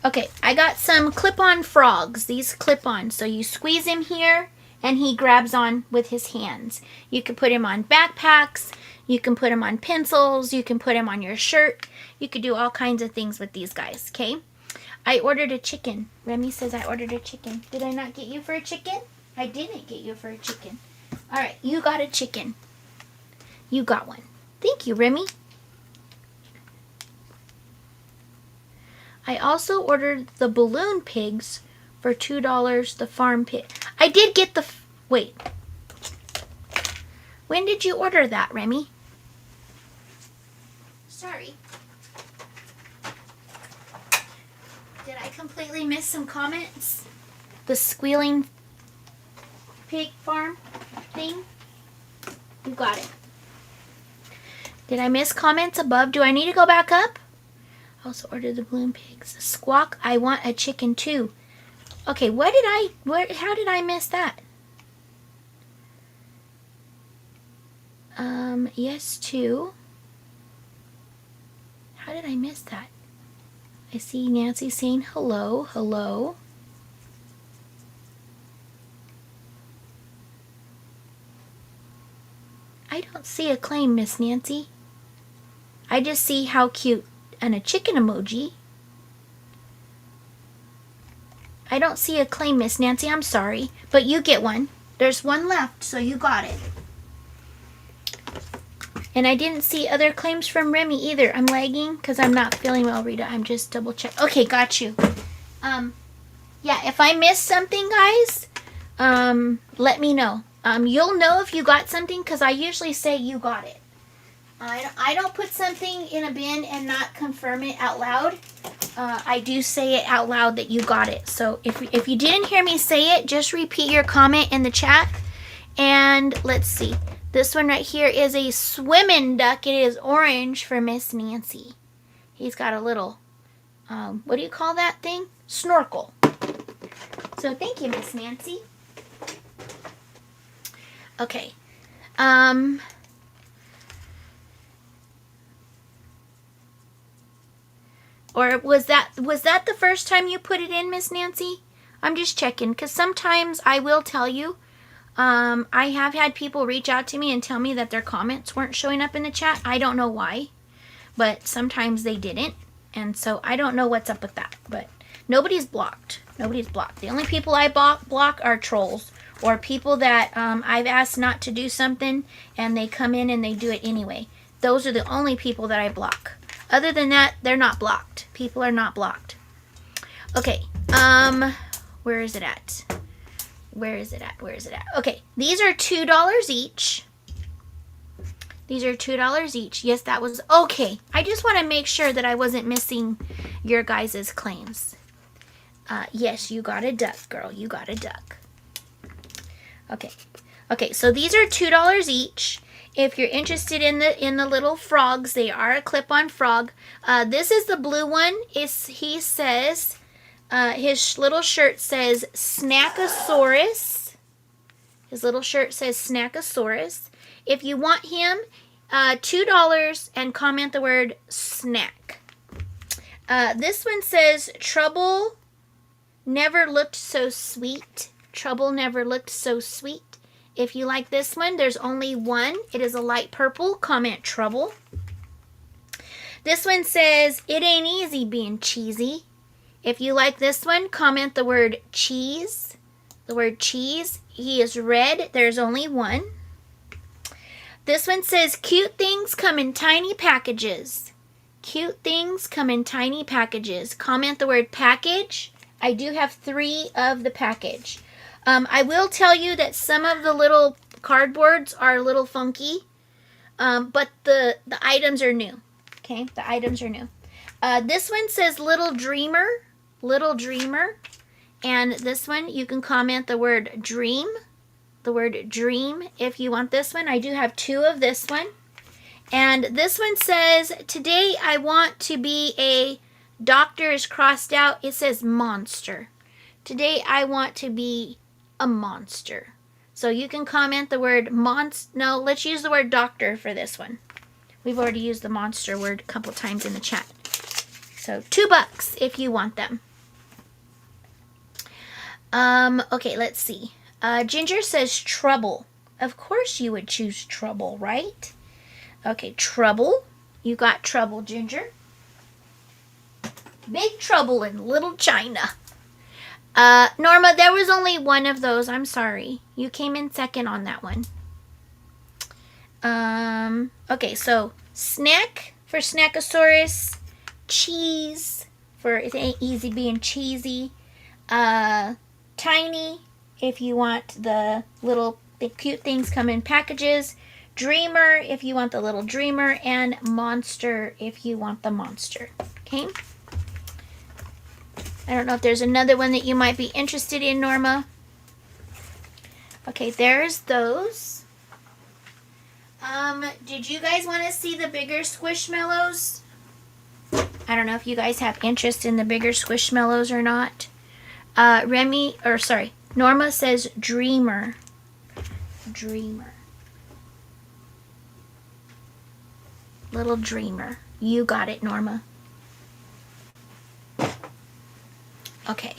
Okay, I got some clip-on frogs. These clip-on. So you squeeze him here and he grabs on with his hands. You can put him on backpacks. You can put him on pencils. You can put him on your shirt. You could do all kinds of things with these guys, okay? I ordered a chicken. Remy says I ordered a chicken. Did I not get you for a chicken? I didn't get you for a chicken. All right, you got a chicken. You got one. Thank you, Remy. I also ordered the balloon pigs for $2, the farm pig. I did get the... Wait. When did you order that, Remy? Sorry. Did I completely miss some comments? The squealing pig farm thing? You got it. Did I miss comments above? Do I need to go back up? Also ordered the balloon pigs. Squawk, I want a chicken too. Okay, how did I miss that? Yes too. How did I miss that? I see Nancy saying hello, hello. I don't see a claim, Miss Nancy. I just see how cute and a chicken emoji. I don't see a claim, Miss Nancy. I'm sorry, but you get one. There's one left, so you got it. And I didn't see other claims from Remy either. I'm lagging because I'm not feeling well, Rita. I'm just double checking. Okay, got you. Yeah, if I missed something, guys, let me know. You'll know if you got something because I usually say you got it. I don't put something in a bin and not confirm it out loud. I do say it out loud that you got it. So if you didn't hear me say it, just repeat your comment in the chat. And let's see. This one right here is a swimming duck. It is orange for Miss Nancy. He's got a little, what do you call that thing? Snorkel. So thank you, Miss Nancy. Okay. Or was that the first time you put it in, Miss Nancy? I'm just checking, because sometimes I will tell you. I have had people reach out to me and tell me that their comments weren't showing up in the chat. I don't know why, but sometimes they didn't. And so I don't know what's up with that, but nobody's blocked. Nobody's blocked. The only people I block are trolls or people that I've asked not to do something and they come in and they do it anyway. Those are the only people that I block. Other than that, they're not blocked. People are not blocked. Okay, where is it at? Where is it at? Where is it at? Okay, these are $2 each. These are $2 each. Yes, that was okay. I just want to make sure that I wasn't missing your guys' claims. Yes, you got a duck, girl. You got a duck. Okay. Okay, so these are $2 each. If you're interested in the little frogs, they are a clip-on frog. This is the blue one. He says, his little shirt says Snackosaurus. His little shirt says Snackosaurus. If you want him, $2 and comment the word snack. This one says Trouble never looked so sweet. Trouble never looked so sweet. If you like this one, there's only one. It is a light purple. Comment Trouble. This one says, it ain't easy being cheesy. If you like this one, comment the word cheese. The word cheese. He is red. There's only one. This one says, cute things come in tiny packages. Cute things come in tiny packages. Comment the word package. I do have 3 of the package. I will tell you that some of the little cardboards are a little funky, but the items are new. Okay, the items are new. This one says Little Dreamer, Little Dreamer. And this one, you can comment the word dream, if you want this one. I do have 2 of this one. And this one says, today I want to be a doctor is crossed out. It says monster. Today I want to be a monster. So you can comment the word no, let's use the word doctor for this one. We've already used the monster word a couple times in the chat. So $2 if you want them. Okay, let's see. Ginger says trouble. Of course you would choose trouble, right? Okay, trouble. You got trouble, Ginger. Big trouble in Little China. Norma, there was only one of those. I'm sorry. You came in second on that one. Okay, so snack for Snackosaurus. Cheese for it ain't easy being cheesy. Tiny if you want the cute things come in packages. Dreamer if you want the little dreamer. And monster if you want the monster. Okay? I don't know if there's another one that you might be interested in, Norma. Okay, there's those. Did you guys want to see the bigger Squishmallows? I don't know if you guys have interest in the bigger Squishmallows or not. Norma says Dreamer. Dreamer. Little Dreamer. You got it, Norma. Okay.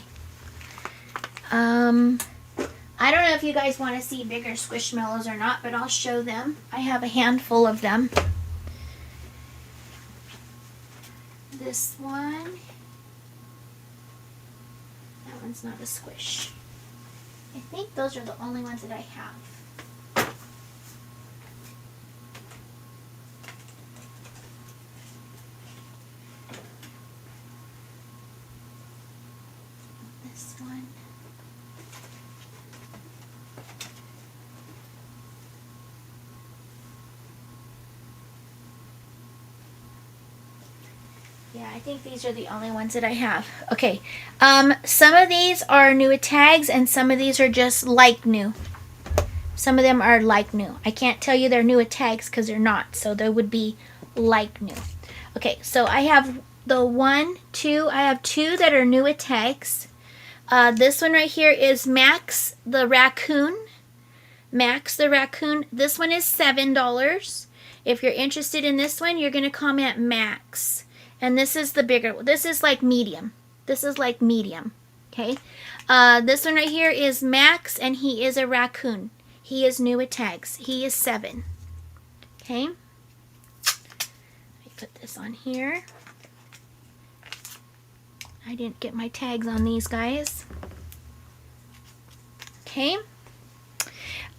I don't know if you guys want to see bigger Squishmallows or not, but I'll show them. I have a handful of them. This one. That one's not a squish. I think those are the only ones that I have. This one. Yeah, I think these are the only ones that I have. Okay, some of these are new tags and some of these are just like new. Some of them are like new. I can't tell you they're new tags because they're not, so they would be like new. Okay, so I have I have two that are new tags. This one right here is Max the Raccoon. Max the Raccoon. This one is $7. If you're interested in this one, you're going to comment Max. And this is the bigger one. This is like medium. This is like medium. Okay. This one right here is Max, and he is a raccoon. He is new at tags. He is $7. Okay. Let me put this on here. I didn't get my tags on these guys. Okay.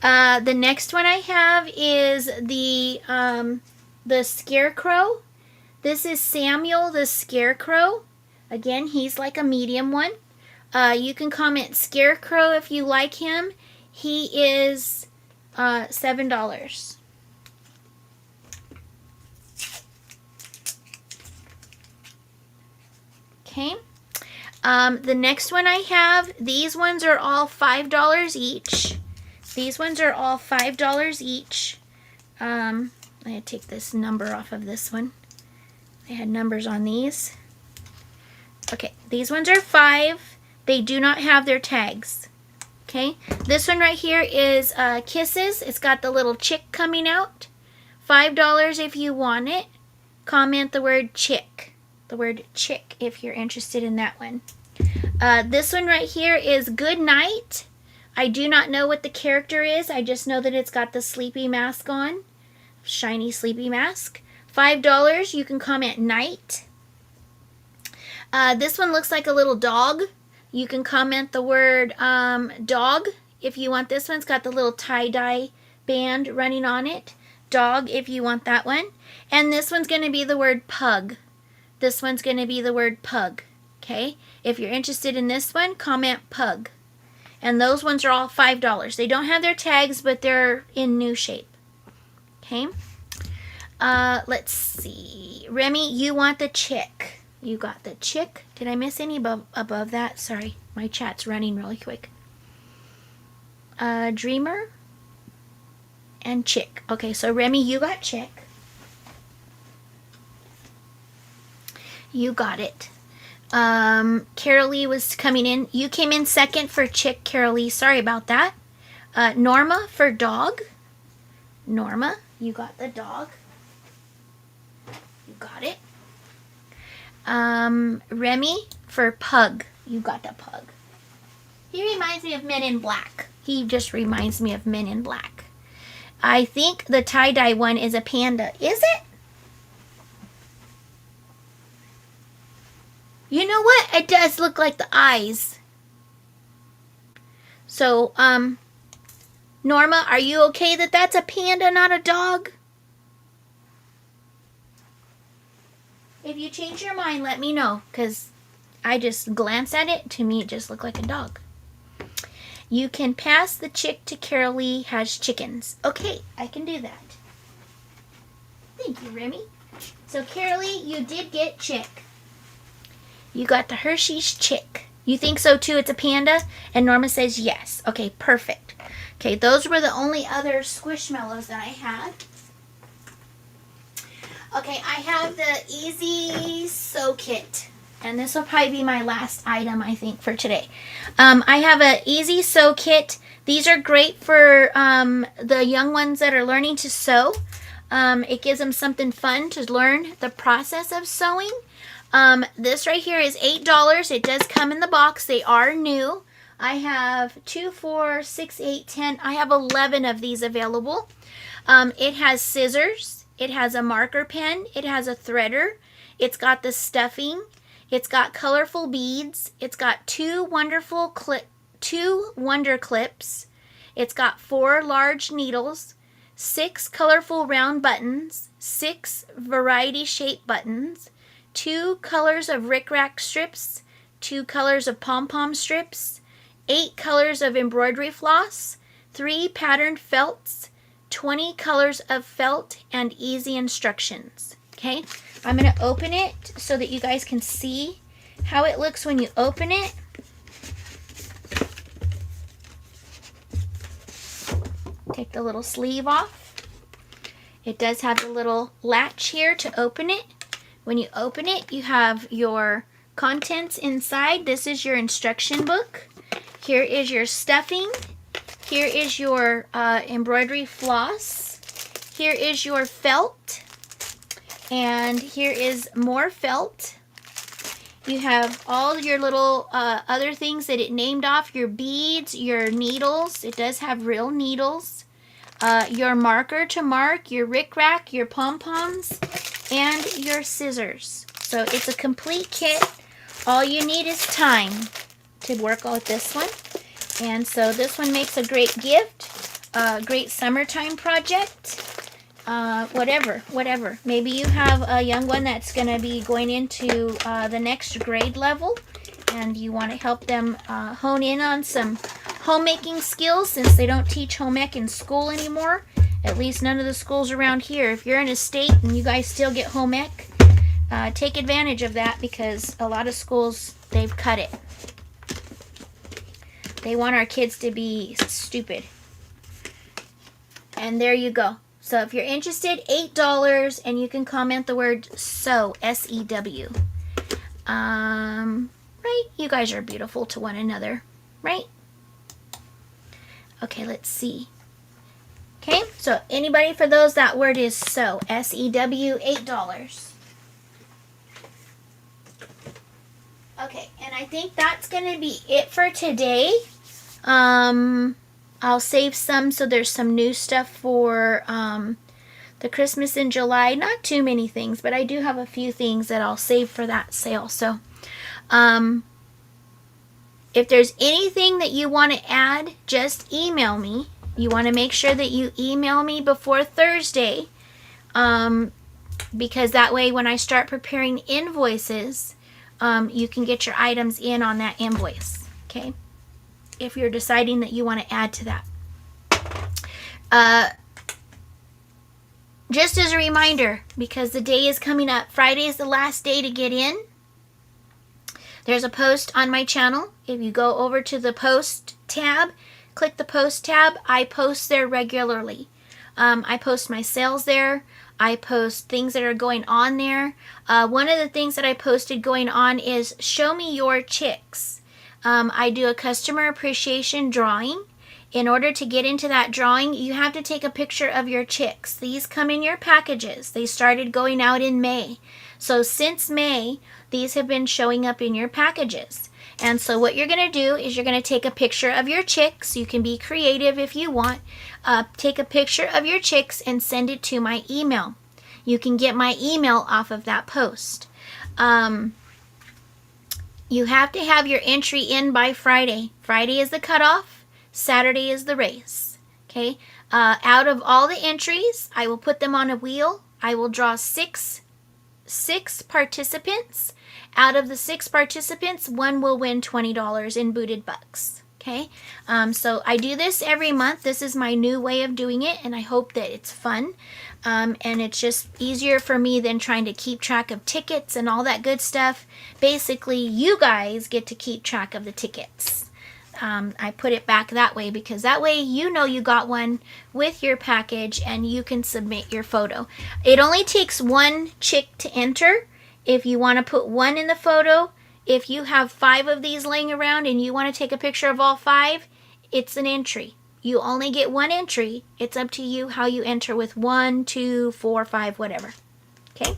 The next one I have is the Scarecrow. This is Samuel the Scarecrow. Again, he's like a medium one. You can comment Scarecrow if you like him. He is $7. Okay. The next one I have, these ones are all $5 each. These ones are all $5 each. I'm going to take this number off of this one. I had numbers on these. Okay, these ones are $5. They do not have their tags. Okay, this one right here is Kisses. It's got the little chick coming out. $5 if you want it. Comment the word chick. The word chick if you're interested in that one. This one right here is Good Night. I do not know what the character is. I just know that it's got the sleepy mask on. Shiny sleepy mask. $5. You can comment Night. This one looks like a little dog. You can comment the word dog if you want this one. It's got the little tie-dye band running on it. Dog if you want that one. And this one's going to be the word pug. This one's going to be the word pug. Okay? If you're interested in this one, comment pug. And those ones are all $5. They don't have their tags, but they're in new shape. Okay? Let's see. Remy, you want the chick. You got the chick. Did I miss any above that? Sorry, my chat's running really quick. Dreamer and chick. Okay, so Remy, you got chick. You got it. Carolee was coming in. You came in second for chick, Carolee. Sorry about that. Norma for dog. Norma, you got the dog. You got it. Remy for pug. You got the pug. He reminds me of Men in Black. He just reminds me of Men in Black. I think the tie-dye one is a panda. Is it? You know what? It does look like the eyes. So, Norma, are you okay that that's a panda, not a dog? If you change your mind, let me know, because I just glanced at it. To me, it just looked like a dog. You can pass the chick to Carolee has chickens. Okay, I can do that. Thank you, Remy. So, Carolee, you did get chick. You got the Hershey's chick. You think so, too? It's a panda? And Norma says yes. Okay, perfect. Okay, those were the only other Squishmallows that I had. Okay, I have the Easy Sew Kit. And this will probably be my last item, I think, for today. I have an Easy Sew Kit. These are great for the young ones that are learning to sew. It gives them something fun to learn the process of sewing. This right here is $8. It does come in the box. They are new. I have 2, 4, 6, 8, 10. I have 11 of these available. It has scissors. It has a marker pen. It has a threader. It's got the stuffing. It's got colorful beads. It's got two wonder clips. It's got 4 large needles, 6 colorful round buttons, 6 variety shape buttons, 2 colors of rickrack strips, 2 colors of pom-pom strips, 8 colors of embroidery floss, 3 patterned felts, 20 colors of felt, and easy instructions. Okay, I'm going to open it so that you guys can see how it looks when you open it. Take the little sleeve off. It does have the little latch here to open it. When you open it, you have your contents inside. This is your instruction book. Here is your stuffing. Here is your embroidery floss. Here is your felt. And here is more felt. You have all your little other things that it named off. Your beads, your needles. It does have real needles. Your marker to mark, your rickrack, your pom-poms, and your scissors. So it's a complete kit. All you need is time to work with this one. And so this one makes a great gift, a great summertime project. Whatever. Maybe you have a young one that's going to be going into the next grade level and you want to help them hone in on some homemaking skills since they don't teach home ec in school anymore. At least none of the schools around here. If you're in a state and you guys still get home ec, take advantage of that because a lot of schools, they've cut it. They want our kids to be stupid. And there you go. So if you're interested, $8, and you can comment the word sew, S-E-W. Right? You guys are beautiful to one another, right? Okay, let's see. Okay, so anybody for those, that word is sew, S-E-W, $8. Okay, and I think that's going to be it for today. I'll save some so there's some new stuff for the Christmas in July. Not too many things, but I do have a few things that I'll save for that sale. So if there's anything that you want to add, just email me. You want to make sure that you email me before Thursday because that way when I start preparing invoices, you can get your items in on that invoice, okay? If you're deciding that you want to add to that. Just as a reminder, because the day is coming up, Friday is the last day to get in. There's a post on my channel. If you go over to the post tab, click the post tab, I post there regularly. I post my sales there. I post things that are going on there. One of the things that I posted going on is show me your chicks. I do a customer appreciation drawing. In order to get into that drawing, you have to take a picture of your chicks. These come in your packages. They started going out in May. So since May, these have been showing up in your packages. And so what you're going to do is you're going to take a picture of your chicks. You can be creative if you want. Take a picture of your chicks and send it to my email. You can get my email off of that post. You have to have your entry in by Friday. Friday is the cutoff. Saturday is the race. Okay. Out of all the entries, I will put them on a wheel. I will draw six participants. Out of the 6 participants, one will win $20 in booted bucks. Okay. So I do this every month. This is my new way of doing it, and I hope that it's fun. And it's just easier for me than trying to keep track of tickets and all that good stuff. Basically, you guys get to keep track of the tickets. I put it back that way because that way you know you got one with your package and you can submit your photo. It only takes one chick to enter. If you want to put one in the photo, if you have 5 of these laying around and you want to take a picture of all 5, it's an entry. You only get 1 entry. It's up to you how you enter with 1, 2, 4, 5, whatever. Okay.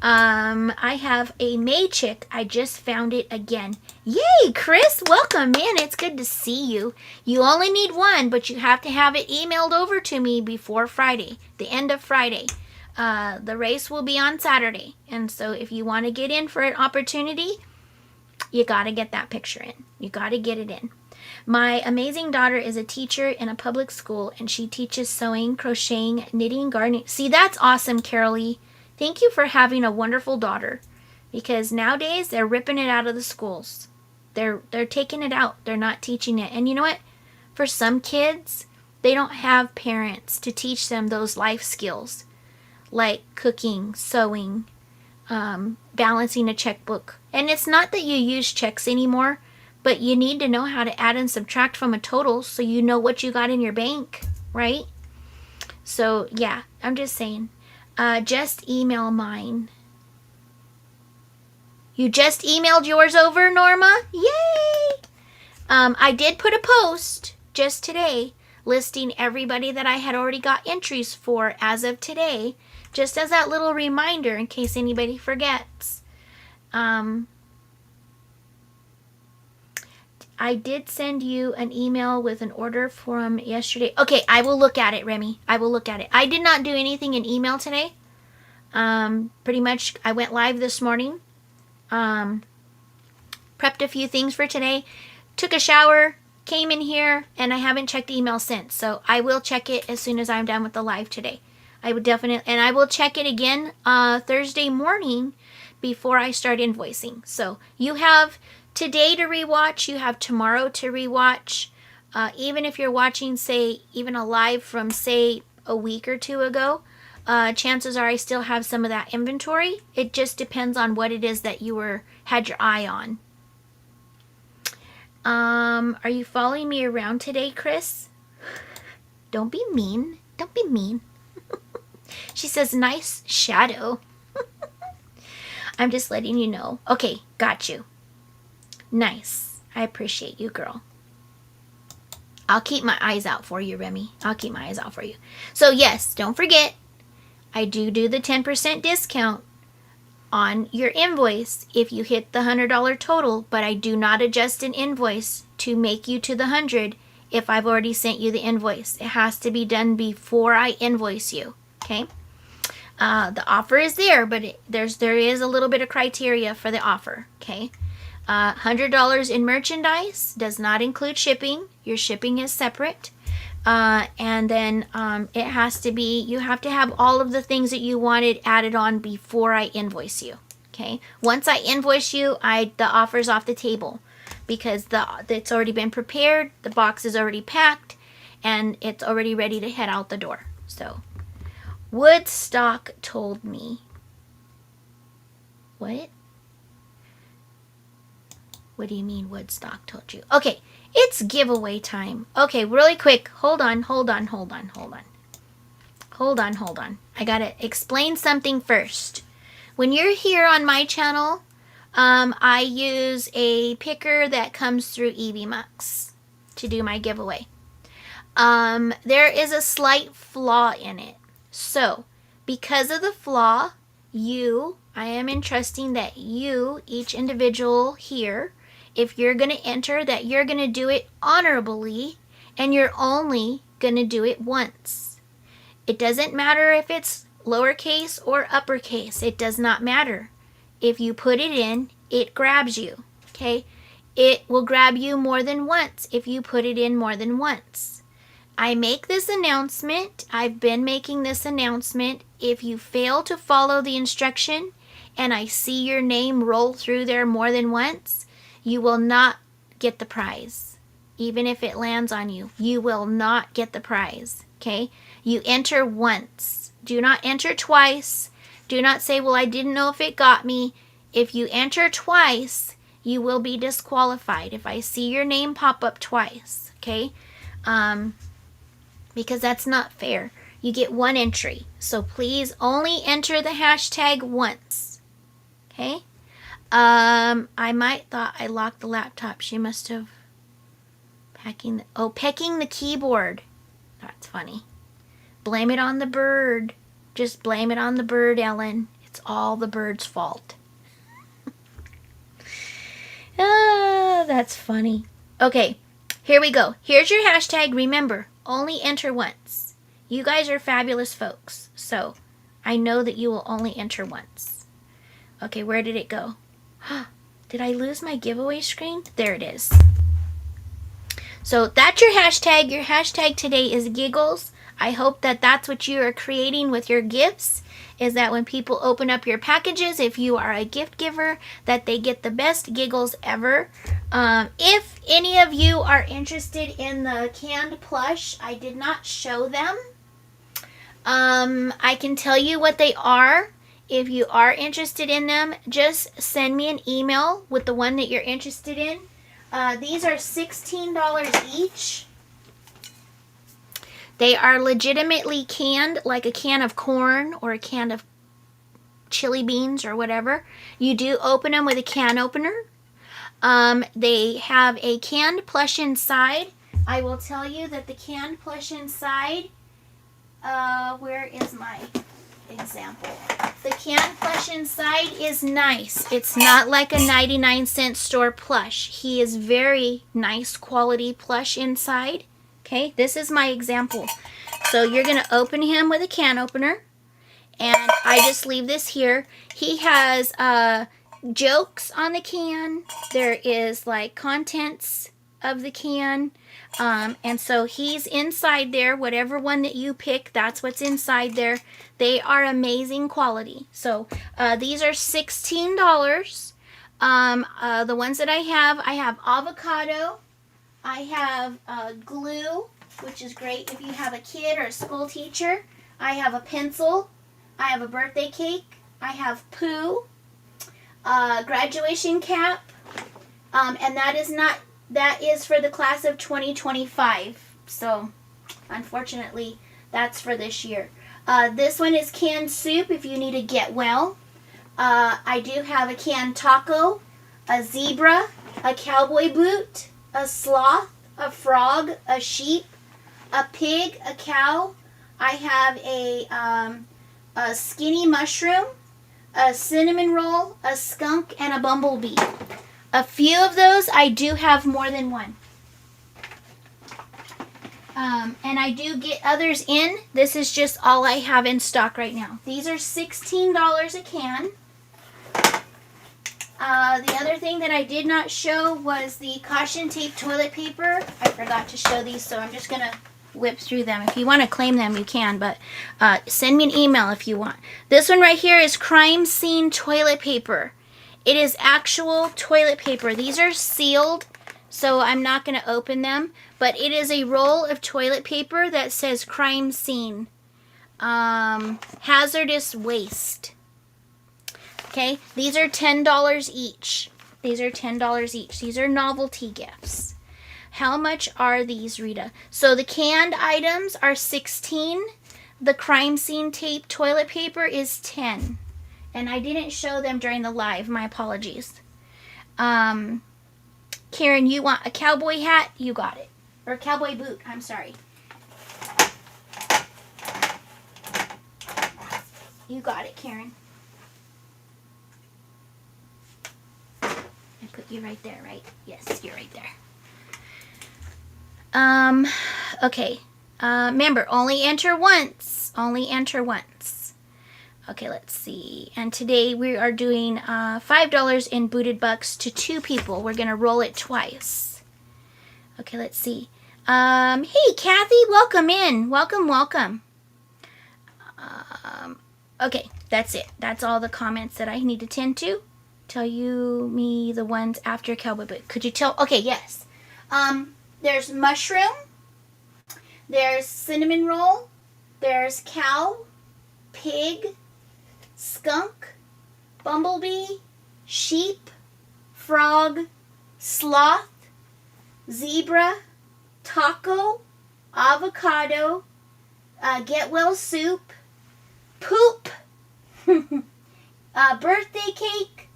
I have a May chick. I just found it again. Yay, Chris, welcome in. It's good to see you. You only need 1, but you have to have it emailed over to me before Friday, the end of Friday. The race will be on Saturday. And so if you want to get in for an opportunity, you got to get that picture in. You got to get it in. My amazing daughter is a teacher in a public school, and she teaches sewing, crocheting, knitting, gardening. See, that's awesome, Carolee. Thank you for having a wonderful daughter, because nowadays they're ripping it out of the schools. They're taking it out. They're not teaching it. And you know what? For some kids, they don't have parents to teach them those life skills like cooking, sewing, balancing a checkbook. And it's not that you use checks anymore, but you need to know how to add and subtract from a total so you know what you got in your bank, right? So, yeah, I'm just saying. Just email mine. You just emailed yours over, Norma? Yay! I did put a post just today listing everybody that I had already got entries for as of today, just as that little reminder in case anybody forgets. I did send you an email with an order from yesterday. Okay, I will look at it, Remy. I will look at it. I did not do anything in email today. Pretty much I went live this morning. Prepped a few things for today. Took a shower, came in here, and I haven't checked email since. So I will check it as soon as I'm done with the live today. I would definitely, and I will check it again Thursday morning before I start invoicing. So you have today to rewatch, you have tomorrow to rewatch. Even if you're watching, say, even a live from, say, a week or 2 ago, chances are I still have some of that inventory. It just depends on what it is that you had your eye on. Are you following me around today, Chris? Don't be mean. Don't be mean. She says, nice shadow. I'm just letting you know. Okay, got you. Nice. I appreciate you, girl. I'll keep my eyes out for you, Remy. I'll keep my eyes out for you. So, yes, don't forget, I do the 10% discount on your invoice if you hit the $100 total, but I do not adjust an invoice to make you to the 100 if I've already sent you the invoice. It has to be done before I invoice you, okay? The offer is there, but there is a little bit of criteria for the offer, okay? $100 in merchandise does not include shipping. Your shipping is separate. And then it has to be, you have to have all of the things that you wanted added on before I invoice you. Okay. Once I invoice you, the offer's off the table because it's already been prepared. The box is already packed and it's already ready to head out the door. So Woodstock told me. What? What do you mean Woodstock told you? Okay, it's giveaway time. Okay, really quick. Hold on. I gotta explain something first. When you're here on my channel, I use a picker that comes through EVMux to do my giveaway. There is a slight flaw in it. So, because of the flaw, I am entrusting that you, each individual here, if you're going to enter, that you're going to do it honorably, and you're only going to do it once. It doesn't matter if it's lowercase or uppercase. It does not matter. If you put it in, it grabs you, okay? It will grab you more than once if you put it in more than once. I make this announcement. I've been making this announcement. If you fail to follow the instruction and I see your name roll through there more than once, you will not get the prize. Even if it lands on you, you will not get the prize, okay? You enter once. Do not enter twice. Do not say, well, I didn't know if it got me. If you enter twice, you will be disqualified if I see your name pop up twice, okay? Because that's not fair. You get one entry. So please only enter the hashtag once, okay? I might thought I locked the laptop. She must have pecking the keyboard. That's funny. Blame it on the bird. Just blame it on the bird, Ellen. It's all the bird's fault. That's funny. Okay, here we go. Here's your hashtag. Remember, only enter once. You guys are fabulous folks, so I know that you will only enter once. Okay, where did it go? Did I lose my giveaway screen? There it is. So that's your hashtag. Your hashtag today is giggles. I hope that that's what you are creating with your gifts, is that when people open up your packages, if you are a gift giver, that they get the best giggles ever. If any of you are interested in the canned plush, I did not show them. I can tell you what they are. If you are interested in them, just send me an email with the one that you're interested in. These are $16 each. They are legitimately canned, like a can of corn or a can of chili beans or whatever. You do open them with a can opener. They have a canned plush inside. I will tell you that the canned plush inside, where is my example? The canned plush inside is nice. It's not like a 99-cent store plush. He is very nice quality plush inside. Okay, this is my example. So you're going to open him with a can opener. And I just leave this here. He has jokes on the can. There is like contents of the can. And so he's inside there. Whatever one that you pick, that's what's inside there. They are amazing quality. So these are $16. The ones that I have avocado. I have glue, which is great if you have a kid or a school teacher. I have a pencil. I have a birthday cake. I have poo, graduation cap, and that is for the class of 2025. So, unfortunately, that's for this year. This one is canned soup if you need to get well. I do have a canned taco, a zebra, a cowboy boot, a sloth, a frog, a sheep, a pig, a cow. I have a skinny mushroom, a cinnamon roll, a skunk, and a bumblebee. A few of those, I do have more than one. And I do get others in. This is just all I have in stock right now. These are $16 a can. The other thing that I did not show was the caution tape toilet paper. I forgot to show these, so I'm just going to whip through them. If you want to claim them, you can, but send me an email if you want. This one right here is crime scene toilet paper. It is actual toilet paper. These are sealed, so I'm not going to open them, but it is a roll of toilet paper that says crime scene. Hazardous waste. Okay, these are $10 each. These are $10 each. These are novelty gifts. How much are these, Rita? So the canned items are $16. The crime scene tape toilet paper is $10. And I didn't show them during the live. My apologies. Karen, you want a cowboy hat? You got it. Or cowboy boot. I'm sorry. You got it, Karen. I put you right there, right? Yes, you're right there. Okay. Remember, only enter once. Only enter once. Okay, let's see. And today we are doing $5 in booted bucks to 2 people. We're going to roll it twice. Okay, let's see. Hey, Kathy, welcome in. Welcome, welcome. Okay, that's it. That's all the comments that I need to tend to. Tell me the ones after cowboy boot. Could you tell? Okay, yes. There's mushroom. There's cinnamon roll. There's cow, pig, skunk, bumblebee, sheep, frog, sloth, zebra, taco, avocado, get well soup, poop, birthday cake,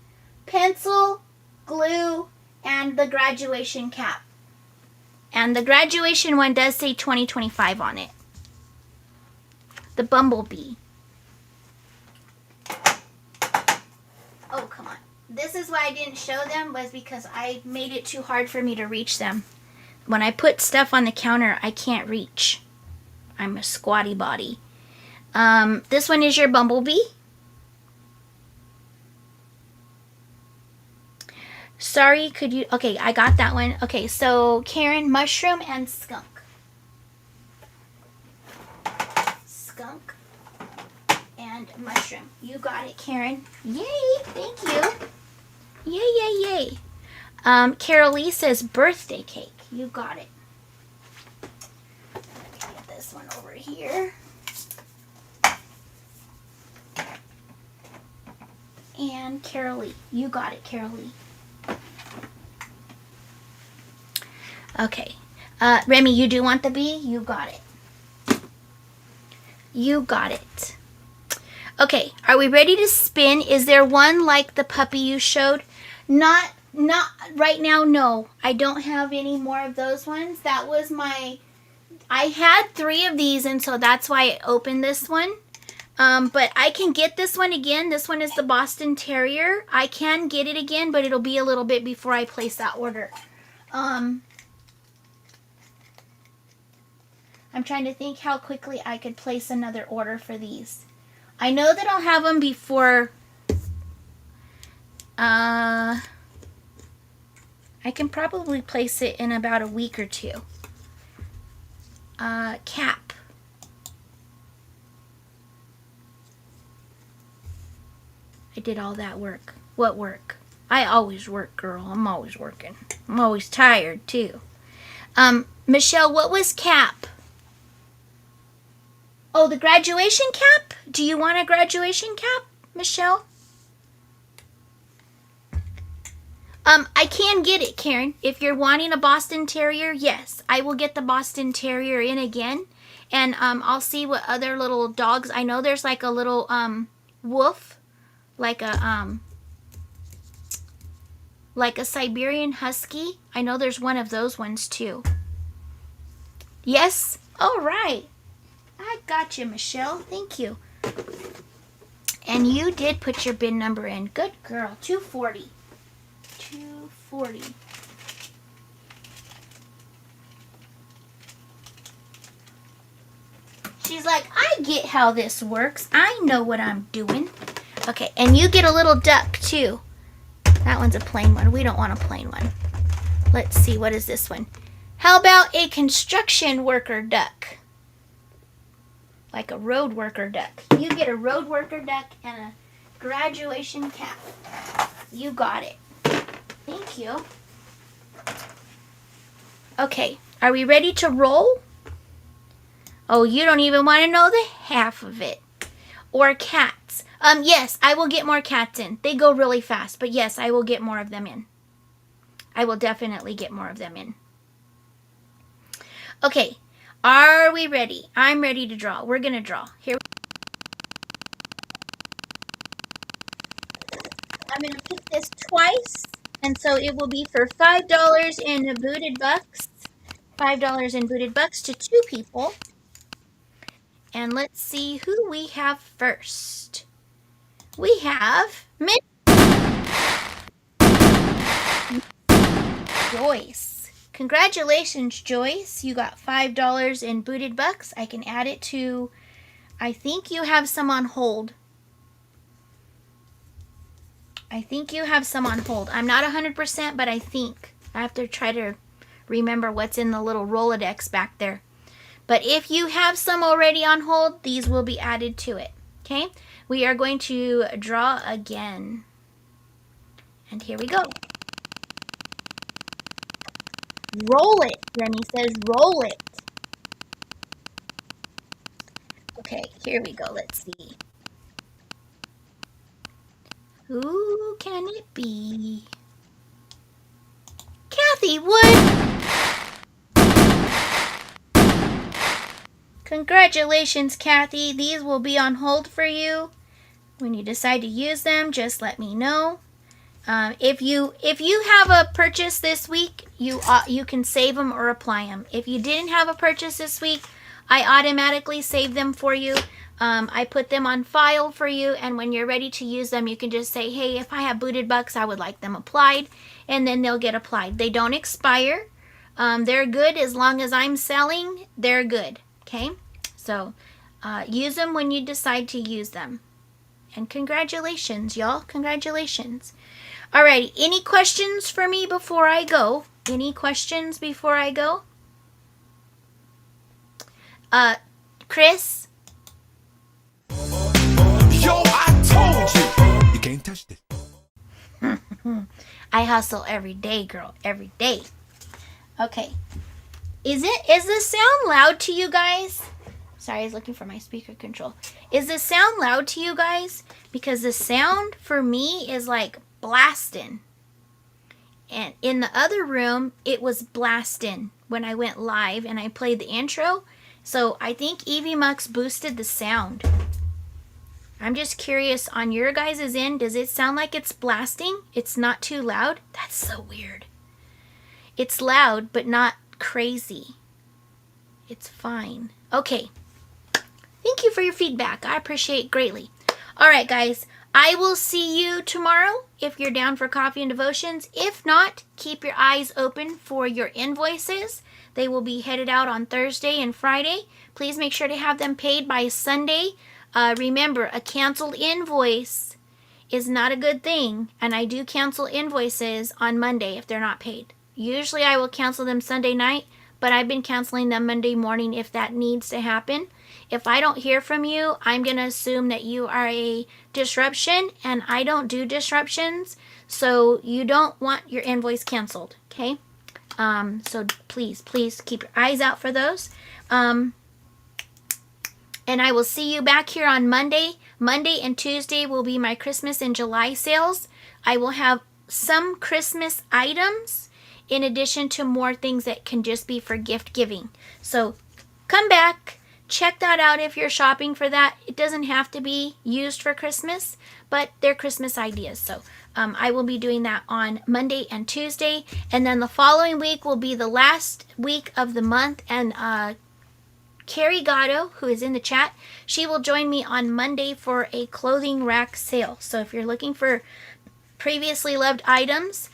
pencil, glue, and the graduation cap. And the graduation one does say 2025 on it. The bumblebee. Oh, come on. This is why I didn't show them, was because I made it too hard for me to reach them. When I put stuff on the counter, I can't reach. I'm a squatty body. This one is your bumblebee. Sorry, could you... Okay, I got that one. Okay, so Karen, mushroom and skunk. Skunk and mushroom. You got it, Karen. Yay, thank you. Yay, yay, yay. Carol Lee says birthday cake. You got it. Let me get this one over here. And Carol Lee. You got it, Carol Lee. Okay. Remy, you do want the bee? You got it. You got it. Okay, are we ready to spin? Is there one like the puppy you showed? Not right now, no. I don't have any more of those ones. That was my... I had 3 of these, and so that's why I opened this one. But I can get this one again. This one is the Boston Terrier. I can get it again, but it'll be a little bit before I place that order. I'm trying to think how quickly I could place another order for these. I know that I'll have them before... I can probably place it in about a week or 2. Cap. I did all that work. What work? I always work, girl. I'm always working. I'm always tired, too. Michelle, what was cap? Oh, the graduation cap? Do you want a graduation cap, Michelle? I can get it, Karen. If you're wanting a Boston Terrier, yes. I will get the Boston Terrier in again. And I'll see what other little dogs. I know there's like a little wolf. Like a Siberian Husky. I know there's one of those ones too. Yes? All right. I got you, Michelle. Thank you. And you did put your bin number in. Good girl. 240. 240. She's like, I get how this works. I know what I'm doing. Okay, and you get a little duck too. That one's a plain one. We don't want a plain one. Let's see, what is this one? How about a construction worker duck? Like a road worker duck. You get a road worker duck and a graduation cap. You got it. Thank you. Okay, are we ready to roll? Oh, you don't even want to know the half of it. Or cats. Yes, I will get more cats in. They go really fast, but yes, I will get more of them in. I will definitely get more of them in. Okay, are we ready? I'm ready to draw. We're going to draw. Here. I'm going to pick this twice, and so it will be for $5 in booted bucks. $5 in booted bucks to 2 people. And let's see who we have first. We have Miss Joyce. Congratulations, Joyce. You got $5 in booted bucks. I can add it to, I think you have some on hold. I think you have some on hold. I'm not 100%, but I think. I have to try to remember what's in the little Rolodex back there. But if you have some already on hold, these will be added to it. Okay? We are going to draw again. And here we go. Roll it. Remy says roll it. Okay, here we go. Let's see. Who can it be? Kathy Wood. Congratulations, Kathy. These will be on hold for you. When you decide to use them, just let me know. If you have a purchase this week, you can save them or apply them. If you didn't have a purchase this week, I automatically save them for you. I put them on file for you, and when you're ready to use them, you can just say, hey, if I have booted bucks, I would like them applied, and then they'll get applied. They don't expire. They're good as long as I'm selling. They're good. Okay, so use them when you decide to use them. And congratulations, y'all. Congratulations. Alrighty, any questions for me before I go? Any questions before I go? Chris? Yo, I told you! You can't touch this. I hustle every day, girl. Every day. Okay. Is the sound loud to you guys? Sorry, I was looking for my speaker control. Is the sound loud to you guys? Because the sound for me is like blasting. And in the other room, it was blasting when I went live and I played the intro. So I think Evie Mux boosted the sound. I'm just curious, on your guys' end, does it sound like it's blasting? It's not too loud? That's so weird. It's loud, but not crazy. It's fine. Okay. Thank you for your feedback. I appreciate it greatly. All right, guys. I will see you tomorrow if you're down for coffee and devotions. If not, keep your eyes open for your invoices. They will be headed out on Thursday and Friday. Please make sure to have them paid by Sunday. Remember, a canceled invoice is not a good thing, and I do cancel invoices on Monday if they're not paid. Usually I will cancel them Sunday night, but I've been canceling them Monday morning if that needs to happen. If I don't hear from you, I'm going to assume that you are a disruption, and I don't do disruptions, so you don't want your invoice canceled, okay? So please keep your eyes out for those. And I will see you back here on Monday. Monday and Tuesday will be my Christmas and July sales. I will have some Christmas items in addition to more things that can just be for gift giving. So come back, check that out if you're shopping for that. It doesn't have to be used for Christmas, but they're Christmas ideas. So I will be doing that on Monday and Tuesday. And then the following week will be the last week of the month. And Carrie Gatto, who is in the chat, she will join me on Monday for a clothing rack sale. So if you're looking for previously loved items,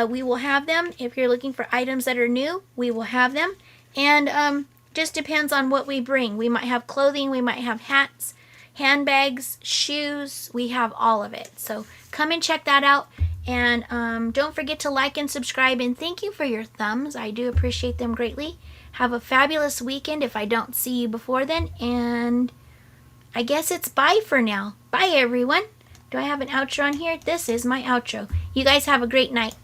we will have them. If you're looking for items that are new, we will have them. And just depends on what we bring. We might have clothing, we might have hats, handbags, shoes. We have all of it. So come and check that out. And don't forget to like and subscribe. And thank you for your thumbs. I do appreciate them greatly. Have a fabulous weekend if I don't see you before then. And I guess it's bye for now. Bye, everyone. Do I have an outro on here? This is my outro. You guys have a great night.